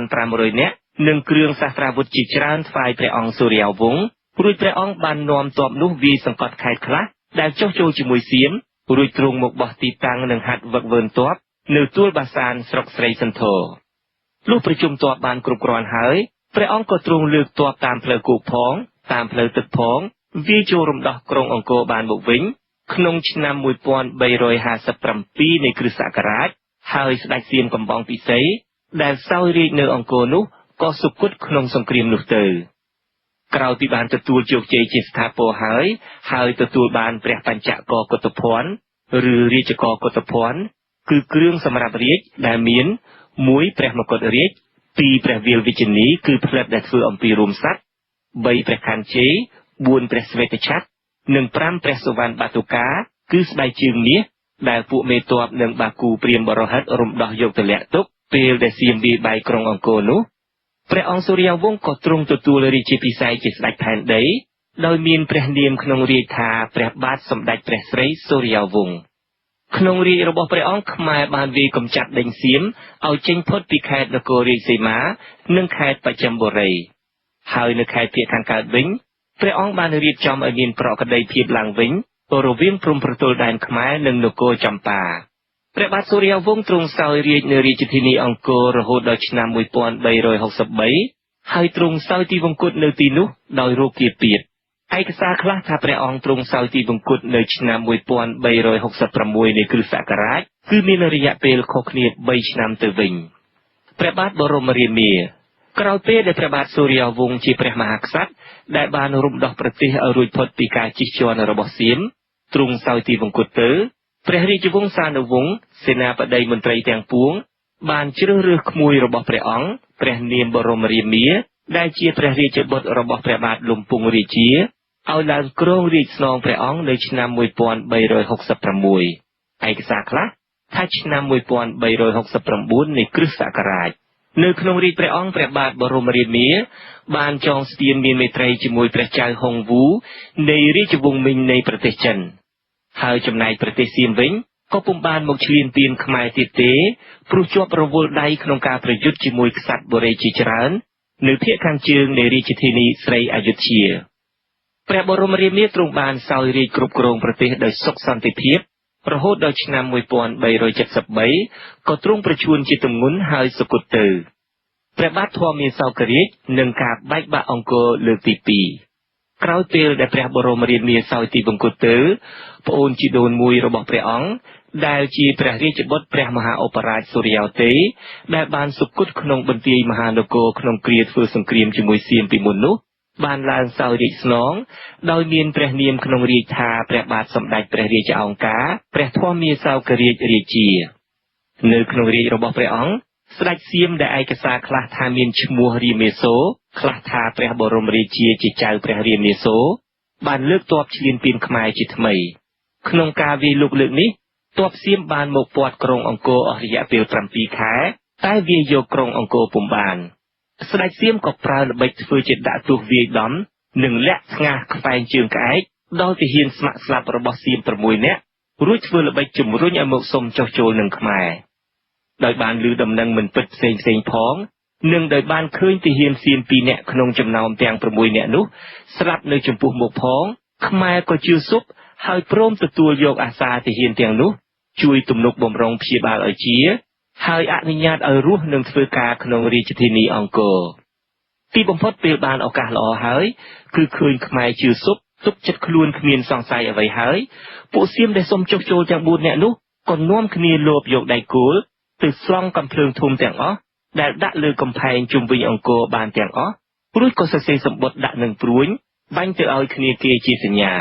1500នាក់និងគ្រឿងសាស្ត្រាវុធជាច្រើនថ្វាយព្រះអង្គសូរ្យវង្សរួចព្រះអង្គបាននាំទ័ពនោះវាយសង្កត់ខេត្តខ្លះដែលចុះចូលជាមួយសៀមរួចទ្រង់មកបោះទីតាំងនិងហាត់វឹកវើទ័ពនៅទួលបាសានស្រុកស្រីសន្ធរលុះប្រជុំទ័ពបានគ្រប់គ្រាន់ហើយព្រះអង្គក៏ទ្រង់លើកទ័ពតាមផ្លូវគោកផងតាមផ្លូវទឹកផងវាយចូលរំដោះក្រុងអង្គរបានមកវិញក្នុងឆ្នាំ1357នៃគ្រិស្តសករាជហើយស្ដេចសៀមកំបងពិសីដែលសោយរាជ្យនៅអង្គរនោះក៏សុគតក្នុងសង្គ្រាមនោះទៅក្រោយពីបានទទួលជោគជ័យជាស្ថាពរហើយទទួលបានព្រះបញ្ចកកុធភ័ណ្ឌឬរាជកកុធភ័ណ្ឌគឺគ្រឿងសម្រាប់រាជដែលមាន1ព្រះមកុដរាជ2ព្រះវាលវិជ្ជនីគឺផ្លិតដែលធ្វើអំពីរួមសត្វ3ព្រះខ័នជ័យ4ព្រះស្វេតឆ័ត្រ និង5ព្រះសុវណ្ណបាតុកាគឺស្បែកជើងមាសដែលពួកមេទ័ពនិងបាគូព្រាហ្មណ៍បរហិតរំដោះយកទៅលាក់ទុកពេលដែលសៀមវាយបែកក្រុងអង្គរនោះព្រះអង្គសូរ្យវង្សក៏ទ្រង់ទទួលរាជាភិសេកជាស្ដេចផែនដីដោយមានព្រះនាមក្នុងរាជថាព្រះបាទសម្ដេចព្រះស្រីសូរ្យវង្សក្នុងរាជរបស់ព្រះអង្គខ្មែរបានវាយកំចាត់ដេញសៀមឲ្យចេញផុតពីខេត្តនគររាជសីមានិងខេត្តបច្ចឹមបុរីហើយនៅខេត្តភាគខាងកើតវិញព្រះអង្គបានរៀបចំឲ្យមានប្រក្រតីភាពឡើងវិញរវាងព្រំប្រទល់ដែនខ្មែរនិងនគរចម្ប៉ាព្រះបាទសូរ្យវង្សទ្រង់សោយរាជ្យនៅរាជធានីអង្គររហូតដល់ឆ្នាំ1363ហើយទ្រង់សោយទីវង្គតនៅទីនោះដោយរោគាពាធឯកសារខ្លះថាព្រះអង្គទ្រង់សោយទីវង្គតនៅឆ្នាំ1366នៃគ្រិស្តសករាជគឺមានរយៈពេលខុសគ្នា3ឆ្នាំទៅវិញព្រះបាទបរមរាមាក្រោយពេលដែលព្រះបាទសូរ្យវង្សជាព្រះមហាក្សត្រដែលបានរំដោះប្រទេសឲ្យរួចផុតពីការជិះជាន់របស់សៀមទ្រង់សោយទីវង្គតទៅព្រះរាជវង្សានុវង្សសេនាបតីមន្ត្រីទាំងពួងបានជ្រើសរើសក្មួយរបស់ព្រះអង្គព្រះនាមបរមរាមាដែលជាព្រះរាជបុត្ររបស់ព្រះបាទលំពង់រាជាឲ្យឡើងគ្រងរាជស្នងព្រះអង្គនៅឆ្នាំ1366ឯកសារខ្លះថាឆ្នាំ1369នៃគ្រិស្តសករាជនៅក្នុងរាជព្រះអង្គព្រះបាទបរមរាមាបានចងស្ពានមានមេត្រីជាមួយព្រះចៅហុងវូនៃរាជវង្សមីងនៃប្រទេសចិនហើយចំណែកប្រទេសសៀមវិញក៏ពុំបានមកឈ្លានពានខ្មែរទៀតទេព្រោះជាប់រវល់ដៃក្នុងការប្រយុទ្ធជាមួយក្សត្របុរីជាច្រើននៅភាគខាងជើងនៃរាជធានីស្រីអយុធ្យាព្រះបរមរាមាទ្រង់បានសោយរាជ្យគ្រប់គ្រងប្រទេសដោយសុខសន្តិភាពរហូតដល់ឆ្នាំ1373ក៏ទ្រង់ប្រជួនជាទម្ងន់ហើយសុគតទៅព្រះបាទធម្មមានសោករាជ្យនឹងការបែកបាក់អង្គរលើកទី2ក្រោយពេលដែលព្រះបរមរាមាសោយទីវង្គតទៅប្អូនជីដូនមួយរបស់ព្រះអង្គដែលជាព្រះរាជបុត្រព្រះមហាឧបរាជសូរ្យោទ័យដែលបានសុគតក្នុងបន្ទាយមហានគរក្នុងគ្រាធ្វើសង្គ្រាមជាមួយសៀមពីមុននោះបានឡើងសោយរាជស្នងដោយមានព្រះនាមក្នុងរាជថាព្រះបាទសម្ដេចព្រះរាជអង្ការព្រះធម្មមាសោករាជរាជានៅក្នុងរាជរបស់ព្រះអង្គស្ដេចសៀមដែលឯកសារខ្លះថាមានឈ្មោះរាមាសូរខ្លះថាព្រះបរមរាជាជាចៅព្រះរាមាសូរបានលើកទ័ពឈ្លានពានខ្មែរជាថ្មីក្នុងការវាយលុកលើកនេះទ័ពសៀមបានមកព័ទ្ធក្រុងអង្គរអស់រយៈពេល7ខែតែវាយកក្រុងអង្គរពុំបានស្ដេចសៀមក៏ប្រើល្បិចធ្វើជាដាក់ទោសវាយដំនិងលាក់ស្ងាសខ្វែងជើងក្អែកដល់ទាហានស្ម័គ្រស្លាប់របស់សៀម6នាក់រួចធ្វើល្បិចជំរុញឲ្យមកសុំចុះចូលនឹងខ្មែរដោយបានឮដំណឹងមិនពិតផ្សេងផងនិងដោយបានឃើញទាហានសៀម2នាក់ក្នុងចំណោមទាំង6នាក់នោះស្លាប់នៅចំពោះមុខផងខ្មែរក៏ជឿស៊ប់ហើយព្រមទទួលយកអាសាទាហានទាំងនោះជួយទំនុកបំរុងព្យាបាលឲ្យជាហើយអនុញ្ញាតឲ្យរស់និងធ្វើការក្នុងរាជធានីអង្គរទីបំផុតពេលបានឱកាសល្អហើយគឺឃើញខ្មែរជឿស៊ប់ទុកចិត្តខ្លួនគ្មានសង្ស័យអ្វីហើយពួកសៀមដែលសុំចុះចូលទាំង4នាក់នោះក៏នាំគ្នាលបយកដៃគោលទៅស្លង់កំភ្លើងធំទាំងអស់ដែលដាក់លើកំផែងជុំវិញអង្គរបានទាំងអស់រួចក៏សរសេរសម្បត្តិដាក់នឹងព្រួញបាញ់ទៅឲ្យគ្នាគេជាសញ្ញា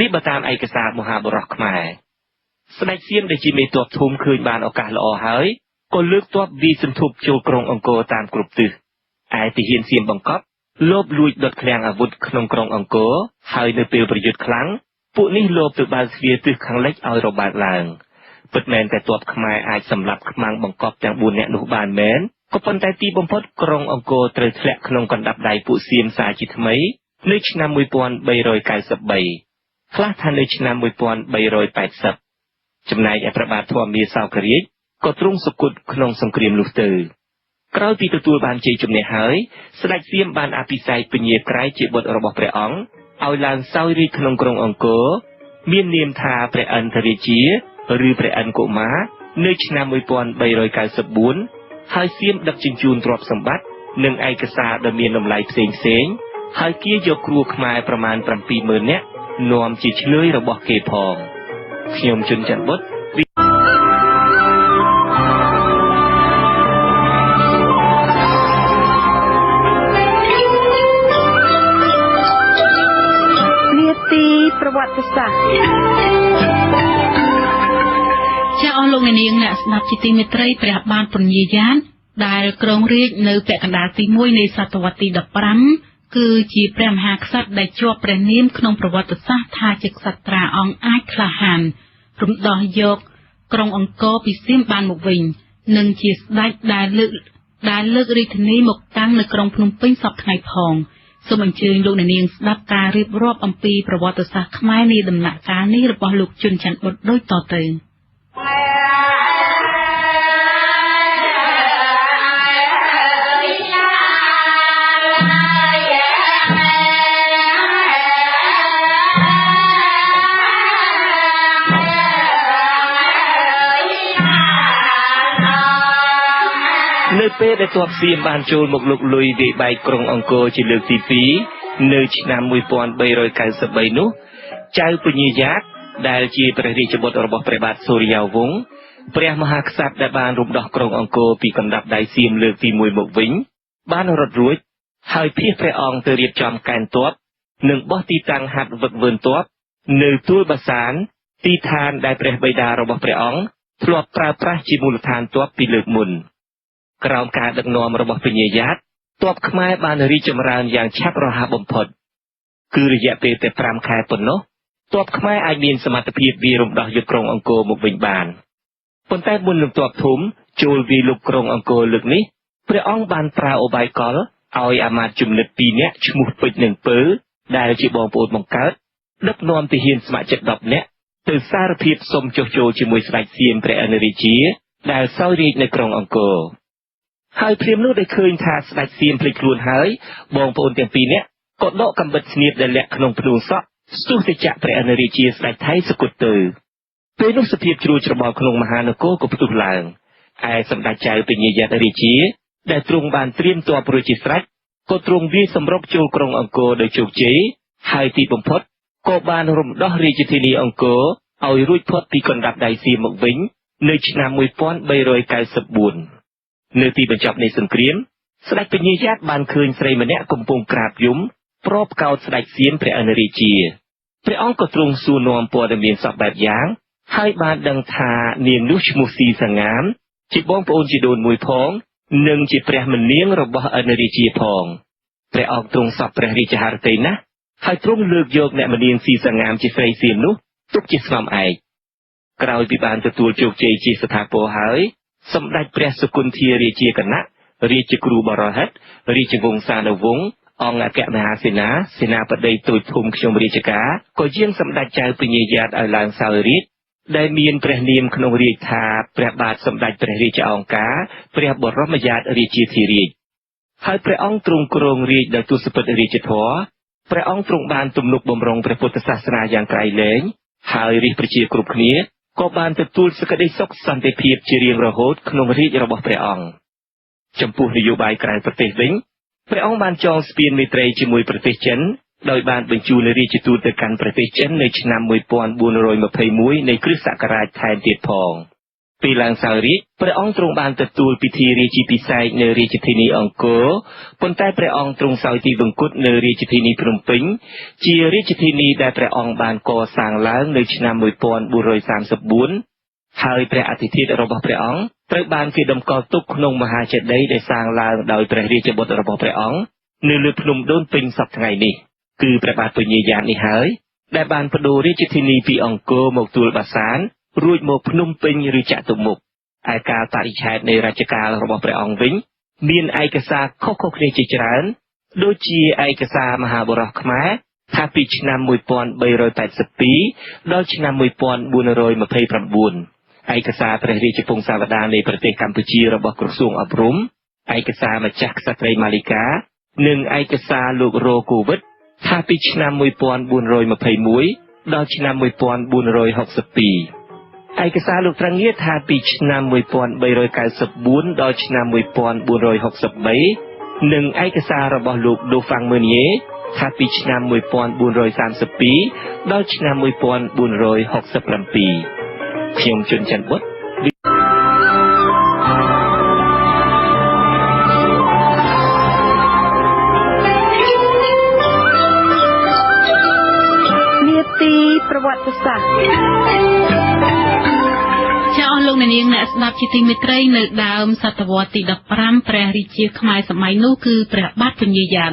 នេះបើតាមឯកសារមហាបុរសខ្មែរស្ដេចសៀមដែលជាមេទ័ពធំឃើញបានឱកាសល្អហើយក៏លើកទ័ពវាយសន្ធប់ចូលក្រុងអង្គរតាមគ្រប់ទិសឯទាហានសៀមបង្កប់លបលួចដុតឃ្លាំងអាវុធក្នុងក្រុងអង្គរហើយនៅពេលប្រយុទ្ធខ្លាំងពួកនេះលបទៅបើកទ្វារទិសខាងលិចឲ្យរបើកឡើងពិតមែនតែទ័ពខ្មែរអាចសម្លាប់ខ្មាំងបង្កប់ទាំង4នាក់នោះបានមែនក៏ប៉ុន្តែទីបំផុតក្រុងអង្គរត្រូវធ្លាក់ក្នុងកណ្ដាប់ដៃពួកសៀមសាជាថ្មីនៅឆ្នាំ1393ខ្លះថានៅឆ្នាំ1380ចំណែកឯព្រះបាទធម្មមាសោករាជក៏ទ្រង់សុគតក្នុងសង្គ្រាមនោះទៅក្រោយពីទទួលបានជ័យជំនះហើយស្ដេចសៀមបានអភិសេកពញាក្រៃជាបុត្ររបស់ព្រះអង្គឲ្យឡើងសោយរាជ្យក្នុងក្រុងអង្គរមាននាមថាព្រះឥន្ទរាជាឬព្រះឥន្ទកុមារនៅឆ្នាំ1394ហើយសៀមដឹកជញ្ជូនទ្រព្យសម្បត្តិនិងឯកសារដ៏មានតម្លៃផ្សេងហើយគេយកគ្រួខ្មែរប្រមាណ 70000 នាក់នាំជាឆ្លើយរបស់គេផងខ្ញុំជុនច័ន្ទបុត្រនាទីប្រវត្តិសាស្ត្រចាអស់លោកអ្នកនាងអ្នកស្ដាប់ជាទីមេត្រីព្រះបាទពញាយ៉ាតដែលគ្រងរាជ្យនៅពាក់កណ្ដាលទី1នៃសតវត្សទី15 គឺជាព្រះមហាក្សត្រដែលជាប់ព្រះនាមក្នុងប្រវត្តិសាស្ត្រថាជាក្សត្រាអង្គអាចក្លាហានរំដោះយកក្រុងអង្គរពីសៀមបានមកវិញនិងជាស្ដេចដែលលើករាជធានីមកតាំងនៅក្រុងភ្នំពេញសពថ្ងៃផងសូមអញ្ជើញលោកអ្នកនាងស្ដាប់ការរៀបរាប់អំពីប្រវត្តិសាស្ត្រខ្មែរនាដំណាក់កាលនេះរបស់លោកជុនច័ន្ទបុត្រដូចតទៅនៅពេលដែលទ័ពសៀមបានចូលមកលុកលុយវាយបែកក្រុងអង្គរជាលើកទី2នៅឆ្នាំ1393នោះចៅពញាយ៉ាតដែលជាព្រះរាជបុត្ររបស់ព្រះបាទសូរ្យវង្សព្រះមហាក្សត្រដែលបានរំដោះក្រុងអង្គរពីកណ្ដាប់ដៃសៀមលើកទី1មកវិញបានរត់រួចហើយភៀសព្រះអង្គទៅរៀបចំកែនទ័ពនិងបោះទីតាំងហាត់វឹកវើទ័ពនៅទួលបាសានទីឋានដែលព្រះបិតារបស់ព្រះអង្គធ្លាប់ប្រើប្រាស់ជាមូលដ្ឋានទ័ពពីលើកមុនក្រោមការដឹកនាំរបស់ពញាយ៉ាតទ័ពខ្មែរបានរីកចម្រើនយ៉ាងឆាប់រហ័សបំផុតគឺរយៈពេលតែ5ខែប៉ុណ្ណោះទ័ពខ្មែរអាចមានសមត្ថភាពវាយរំដោះយកក្រុងអង្គរមកវិញបានប៉ុន្តែមុននឹងទ័ពធំចូលវាយលុកក្រុងអង្គរលើកនេះព្រះអង្គបានប្រើឧបាយកលឲ្យអាមាត្យជំនិត2នាក់ឈ្មោះពេជ្រនិងពើដែលជាបងប្អូនបង្កើតដឹកនាំទាហានស្ម័គ្រចិត្ត10នាក់ទៅសារភាពសុំចុះចូលជាមួយស្ដេចសៀមព្រះអនុរាជាដែលសោយរាជ្យនៅក្រុងអង្គរហើយព្រាមនោះได้ឃើញថាស្ដេចសៀមភ្លេចខ្លួនហើយបងប្អូនទាំងពីរនាក់ក៏ដកកាំបិតស្នៀតដែលលាក់ក្នុងភ្នួងសក់ស្ទុះទៅចាក់ព្រះអនុរាជាស្ដេចថៃសគត់ទៅពេលនោះសភាពជ្រួលច្របល់ក្នុងមហានគរក៏ផ្ទុះឡើងឯសម្ដេចចៅពញាយ៉ាតរាជាដែលទ្រង់បានត្រៀមទ័ពរួចជាស្រេចក៏ទ្រង់វាយសម្រុកចូលក្រុងអង្គរដោយជោគជ័យហើយទីបំផុតក៏បានរំដោះរាជធានីអង្គរឲ្យរួចផុតពីកណ្ដាប់ដៃសៀមមកវិញនៅឆ្នាំ1394នៅទីបញ្ចប់នៃសង្គ្រាមស្ដេចពញាយ៉ាតបានឃើញស្រីម្នាក់កំពុងក្រាបយំប្រោបកោតស្ដេចសៀមព្រះអនុរាជាព្រះអង្គក៏ទ្រង់សួរនាំព័ត៌មានសពបែបយ៉ាងហើយបានដឹងថានាងនោះឈ្មោះស៊ីសងាមជាបងប្អូនជីដូនមួយផងនិងជាព្រះមនាងរបស់អនុរាជាផងព្រះអង្គទ្រង់សពព្រះរាជហឫទ័យណាស់ហើយទ្រង់លើកយកអ្នកមនាងស៊ីសងាមជាស្រីសៀមនោះទុកជាស្នំឯកក្រោយពីបានទទួលជោគជ័យជាស្ថាពរហើយសម្ដេចព្រះសុគន្ធារាជាគណៈរាជគ្រូបរហិតរាជវង្សានុវង្សអង្គអគ្គមហាសេនាសេនាបតីទូចធំខ្ញុំរាជការក៏យាងសម្ដេចចៅពញាយ៉ាតឲ្យឡើងសោយរាជ្យដែលមានព្រះនាមក្នុងរាជថាព្រះបាទសម្ដេចព្រះរាជអង្ការព្រះបរមយ៉ាតរាជាធិរាជហើយព្រះអង្គទ្រង់គ្រងរាជដោយទសពិធរាជធម៌ព្រះអង្គទ្រង់បានទំនុកបម្រុងព្រះពុទ្ធសាសនាយ៉ាងក្រៃលែងហើយរាជប្រជាគ្រប់គ្នាក៏បានទទួលសេចក្តីសុខសន្តិភាពជារៀងរហូតក្នុងរាជរបស់ព្រះអង្គចំពោះនយោបាយក្រៅប្រទេសវិញព្រះអង្គបានចងស្ពានមេត្រីជាមួយប្រទេសចិនដោយបានបញ្ជូនរាជទូតទៅកាន់ប្រទេសចិននៅឆ្នាំ1421នៃគ្រិស្តសករាជថែមទៀតផងពេលឡើងសោយរាជ្យព្រះអង្គទ្រង់បានទទួលពិធីរាជាភិសេកនៅរាជធានីអង្គរប៉ុន្តែព្រះអង្គទ្រង់សោយទីវង្គតនៅរាជធានីភ្នំពេញជារាជធានីដែលព្រះអង្គបានកសាងឡើងនៅឆ្នាំ1434ហើយព្រះអធិធិធរបស់ព្រះអង្គត្រូវបានគេតម្កល់ទុកក្នុងមហាចេតិយដែលសាងឡើងដោយព្រះរាជបុត្ររបស់ព្រះអង្គនៅលើភ្នំដូនពេញសប្តាហ៍ថ្ងៃនេះគឺព្រះបាទពញាយ៉ាតនេះហើយដែលបានបដូររាជធានីពីអង្គរមកទួលបាសានរួចមកភ្នំពេញឬចតុមុខឯកាលបរិច្ឆេទនៃរជ្ជកាលរបស់ព្រះអង្គវិញមានឯកសារខុសៗគ្នាជាច្រើនដូចជាឯកសារមហាបុរសខ្មែរថាពីឆ្នាំ1382ដល់ឆ្នាំ1429ឯកសារព្រះរាជពង្សាវតារនៃប្រទេសកម្ពុជារបស់ក្រសួងអប់រំឯកសារម្ចាស់ក្សត្រីម៉ាលីកានិងឯកសារលោករ៉ូកូវិតថាពីឆ្នាំ1421ដល់ឆ្នាំ1462ឯកសារលោកត្រង់ងារថាពីឆ្នាំ1394ដល់ឆ្នាំ1463និងឯកសាររបស់លោកដូហ្វាំងមើនីយេថាពីឆ្នាំ1432ដល់ឆ្នាំ1467ខ្ញុំជុនច័ន្ទបុត្រនាទីប្រវត្តិសាស្ត្រលោកអ្នកនាងអ្នកស្ដាប់ជាទីមេត្រីនៅដើមសតវត្សទី15ព្រះរាជាខ្មែរសម័យនោះគឺព្រះបាទពញាយ៉ាត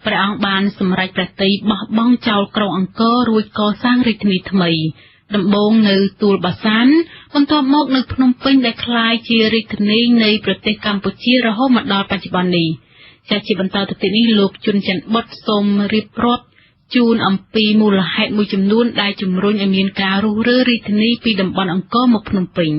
ព្រះអង្គបានសម្រេចព្រះទ័យបោះបង់ចោលក្រុងអង្គររួចកសាងរាជធានីថ្មីដំបូងនៅទួលបាសានបន្ទាប់មកនៅភ្នំពេញដែលក្លាយជារាជធានីនៃប្រទេសកម្ពុជារហូតមកដល់បច្ចុប្បន្ននេះចាជាបន្តទៅទៀតនេះលោកជុនច័ន្ទបុត្រសូមរៀបរាប់ជូនអំពីមូលហេតុមួយចំនួនដែលជំរុញឲ្យមានការរុះរើរាជធានីពីតំបន់អង្គរមកភ្នំពេញ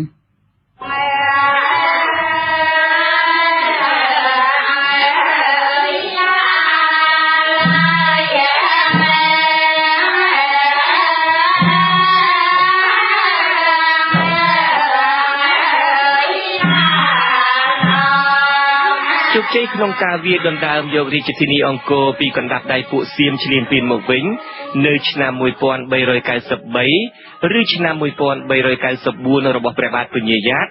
ជោគជ័យក្នុងការវាយដណ្ដើមយករាជធានីអង្គរពីកណ្ដាប់ដៃពួកសៀមឈ្លានពានមកវិញនៅឆ្នាំ1393ឬឆ្នាំ1394របស់ព្រះបាទពញាយ៉ាត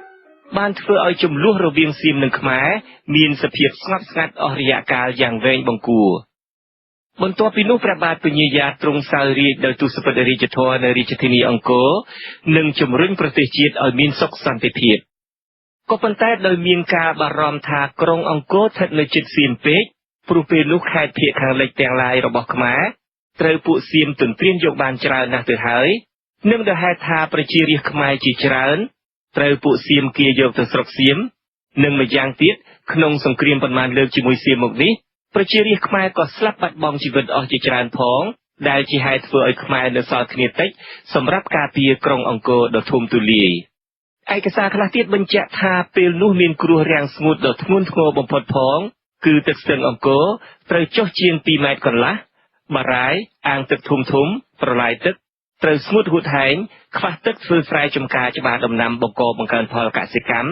បានធ្វើឲ្យចំនួនរវាងសៀមនិងខ្មែរមានសភាពស្ងប់ស្ងាត់អស់រយៈកាលយ៉ាងវែងបង្គួរបន្ទាប់ពីនោះព្រះបាទពញាយ៉ាតទ្រង់សោយរាជ្យដោយទូសពិតរាជធម៌នៅរាជធានីអង្គរនិងជំរុញប្រទេសជាតិឲ្យមានសុខសន្តិភាពក៏ប៉ុន្តែដោយមានការបារម្ភថាក្រុងអង្គរស្ថិតនៅជិតសៀមពេកព្រោះពេលនោះខេត្តភាគខាងលិចទាំងឡាយរបស់ខ្មែរត្រូវពួកសៀមទន្ទ្រានយកបានច្រើនណាស់ទៅហើយនិងដោយហេតុថាប្រជារាស្ត្រខ្មែរជាច្រើនត្រូវពួកសៀមគាយកទៅស្រុកសៀមនិងម្យ៉ាងទៀតក្នុងសង្គ្រាមប៉ុន្មានលើកជាមួយសៀមមកនេះប្រជារាស្ត្រខ្មែរក៏ស្លាប់បាត់បង់ជីវិតអស់ជាច្រើនផងដែលជាហេតុធ្វើឲ្យខ្មែរនៅសល់គ្នាតិចសម្រាប់ការពារក្រុងអង្គរដ៏ធំទូលាយឯកសារខ្លះទៀតបញ្ជាក់ថាពេលនោះមានគ្រោះរាំងស្ងួតដ៏ធ្ងន់ធ្ងរបំផុតផងគឺទឹកស្ទឹងអង្គរត្រូវចុះជាង2ម៉ែត្រកន្លះបារាយអាងទឹកធំប្រឡាយទឹកត្រូវស្ងួតហួតហែងខ្វះទឹកធ្វើស្រែចម្ការច្បារដំណាំបង្កើនផលកសិកម្ម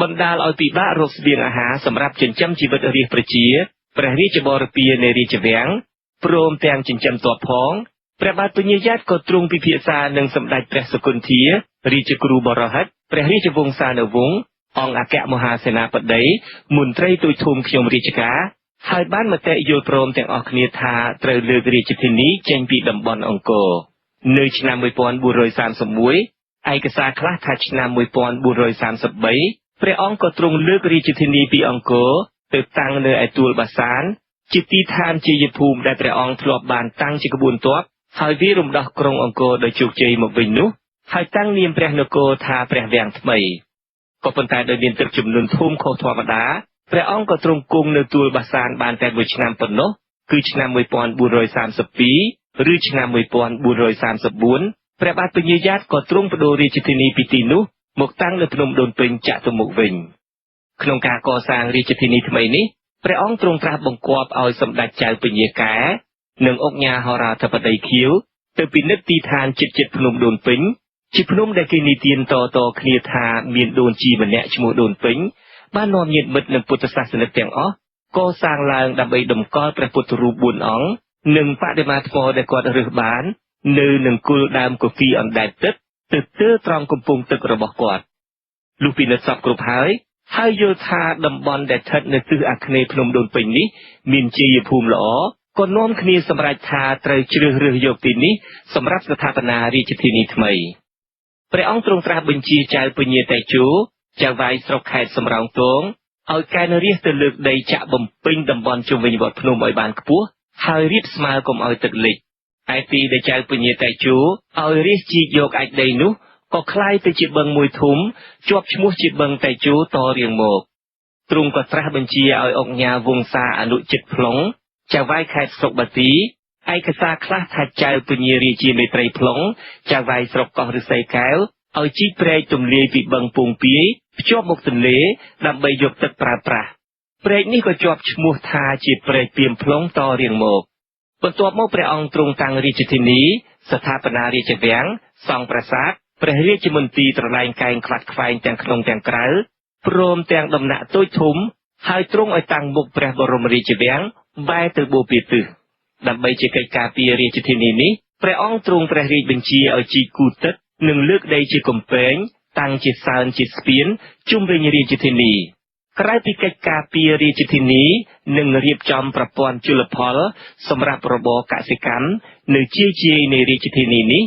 បណ្ដាលឲ្យពិបាករកស្បៀងអាហារសម្រាប់ចិញ្ចឹមជីវិតរាស្ត្រប្រជាព្រះរាជបរិពារនៃរាជវាំងព្រមទាំងចិញ្ចឹមទ័ពផងព្រះបាទពញាយ៉ាតក៏ទ្រង់ពិភាក្សានឹងសម្ដេចព្រះសុគន្ធារាជគ្រូបរហិតព្រះរាជវង្សានុវង្សអង្គអគ្គមហាសេនាបតីមន្ត្រីទូតធំខ្ញុំរាជការហើយបានមតិយល់ព្រមទាំងអស់គ្នាថាត្រូវលើករាជធានីចេញពីតំបន់អង្គរនៅឆ្នាំ1431ឯកសារខ្លះថាឆ្នាំ1433ព្រះអង្គក៏ទ្រង់លើករាជធានីពីអង្គរទៅតាំងនៅឯទួលបាសានជាទីឋានជាយភូមិដែលព្រះអង្គធ្លាប់បានតាំងជាក្បួនទ័ពហើយវារំដោះក្រុងអង្គរដោយជោគជ័យមកវិញនោះហើយតាំងនាមព្រះនគរថាព្រះវាំងថ្មីក៏ប៉ុន្តែដោយមានទឹកជំនន់ធំខុសធម្មតាព្រះអង្គក៏ទ្រង់គង់នៅទួលបាសានបានតែ1ឆ្នាំប៉ុណ្ណោះគឺឆ្នាំ1432ឬឆ្នាំ1434ព្រះបាទពញាយ៉ាតក៏ទ្រង់បដូររាជធានីពីទីនោះមកតាំងនៅភ្នំដូនពេញចាក់ទៅមុខវិញក្នុងការកសាងរាជធានីថ្មីនេះព្រះអង្គទ្រង់ត្រាស់បង្គាប់ឲ្យសម្ដេចចៅពញាកែនិងអង្គញាហរាធិបតីខៀវទៅពិនិត្យទីឋានជិតភ្នំដូនពេញជាភ្នំដែលគេនិទានតគ្នាថាមានដូនជីម្នាក់ឈ្មោះដូនពេញបាននាំញាតិមិត្តនិងពុទ្ធសាសនិកទាំងអស់កសាងឡើងដើម្បីតម្កល់ព្រះពុទ្ធរូប4អង្គនិងបដិមាថ្មដែលគាត់រើសបាននៅនឹងគល់ដើមគគីអណ្ដែតទឹកទៅត្រង់កំពង់ទឹករបស់គាត់លុះពិនិត្យសពគ្រប់ហើយយល់ថាតំបន់ដែលស្ថិតនៅទិសអាគ្នេយ៍ភ្នំដូនពេញនេះមានជាយភូមិល្អក៏នាំគ្នាសម្រេចថាត្រូវជ្រើសរើសយកទីនេះសម្រាប់ស្ថាបនារាជធានីថ្មីព្រះអង្គទ្រង់ត្រាស់បញ្ជាចៅពញាតេជោចៅវាយស្រុកខេត្តសំរោងទងឲ្យកែនរាជទៅលើកដីចាក់បំពេញតំបន់ជុំវិញវត្តភ្នំឲ្យបានខ្ពស់ហើយរៀបស្មើកុំឲ្យទឹកលិចឯទីដែលចៅពញាតេជោឲ្យរាជជីកយកឯកដីនោះក៏คล้ายទៅជាបឹងមួយធំជាប់ឈ្មោះជាបឹងតេជោតរៀងមកទ្រង់ក៏ត្រាស់បញ្ជាឲ្យអង្គញាវង្សាអនុជិតផ្លុងចៅវាយខេត្តស្រុកបាទីឯកសារខ្លះថាចៅពញារាជាមេត្រីផ្លុងចៅវាយស្រុកកោះឫស្សីកែវឲ្យជីកព្រែកទម្លាយពីបឹងពងពាយភ្ជាប់មកទន្លេដើម្បីយកទឹកប្រើប្រាស់ព្រែកនេះក៏ជាប់ឈ្មោះថាជាព្រែកពីមផ្លុងតរៀងមកបន្ទាប់មកព្រះអង្គទ្រង់តាំងរាជធានីស្ថាបនារាជវាំងសង់ប្រាសាទព្រះរាជមន្ទីរត្រឡែងកែងខ្វាត់ខ្វែងទាំងក្នុងទាំងក្រៅព្រមទាំងដំណាក់តូចធំហើយទ្រង់ឲ្យតាំងមុខព្រះបរមរាជវាំងបែរទៅបូព៌ាទិសដើម្បីជាកិច្ចការពាររាជធានីនេះព្រះអង្គទ្រង់ព្រះរាជបញ្ជាឲ្យជីកគូទឹកនិងលើកដីជាកំពែងតាំងជាសើនជាស្ពានជុំវិញរាជធានីក្រៅពីកិច្ចការពាររាជធានីនិងរៀបចំប្រព័ន្ធជលផលសម្រាប់របរកសិកម្មនៅជាយនៃរាជធានីនេះ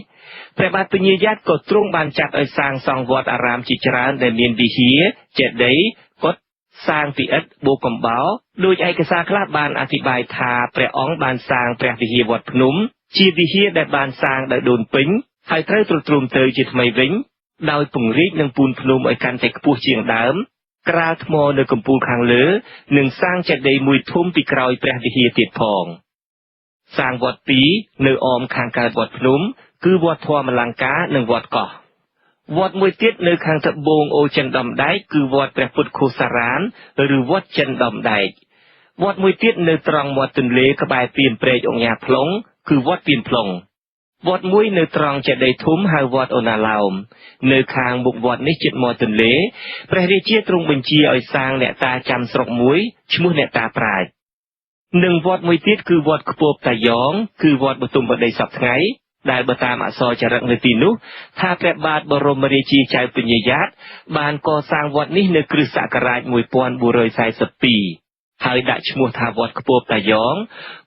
ព្រះបាទពញាយ៉ាតក៏ទ្រង់បានចាត់ឲ្យសាងសង់វត្តអារាមជាច្រើនដែលមានវិហារចេតិយកុដិសាងពីឥដ្ឋបូកំបោ โดยเอกสารคลาบานอธิบายทาพระองค์บานสร้างพระวิหารวัดพนมជាវិហារដែលបានសាងដោយដូនពេញហើយត្រូវទ្រទ្រង់ទៅជាថ្មីវិញដោយពង្រីកនិងពូនភ្នំឲ្យកាន់តែខ្ពស់ជាងដើមក្រាលថ្មនៅកំពូលខាងលើនិងសាងចេតិយមួយធំពីក្រោយព្រះវិហារទៀតផងសាងវត្តពីរនៅអមខាងកើតវត្តភ្នំគឺវត្តធម្មលង្ការនិងវត្តកោះវត្តមួយទៀតនៅខាងត្បូងអូចិនដំដែកគឺវត្តព្រះពុទ្ធខូសារ៉ានឬវត្តចិនដំដែកវត្តមួយទៀតនៅត្រង់មាត់ទន្លេក្បែរពីនព្រែកអង្គញាផ្លុងគឺវត្តពីនផ្លុងវត្តមួយនៅត្រង់ចេតិយធំហៅវត្តអូណាឡោមនៅខាងមុខវត្តនេះជិតមាត់ទន្លេព្រះរាជាទ្រង់បញ្ជាឲ្យសាងអ្នកតាចាំស្រុកមួយឈ្មោះអ្នកតាប្រាជ្ញនិងវត្តមួយទៀតគឺវត្តខ្ពប់តាយ៉ងគឺវត្តបទុមវតីសពថ្ងៃដែលបើតាមអក្សរចារឹកនៅទីនោះថាព្រះបាទបរមរាជាចៅពញ្ញាយ៉ាតបានកសាងវត្តនេះនៅគ្រិស្តសករាជ1442ហើយដាក់ឈ្មោះថាវត្តខ្ពប់តាយ៉ង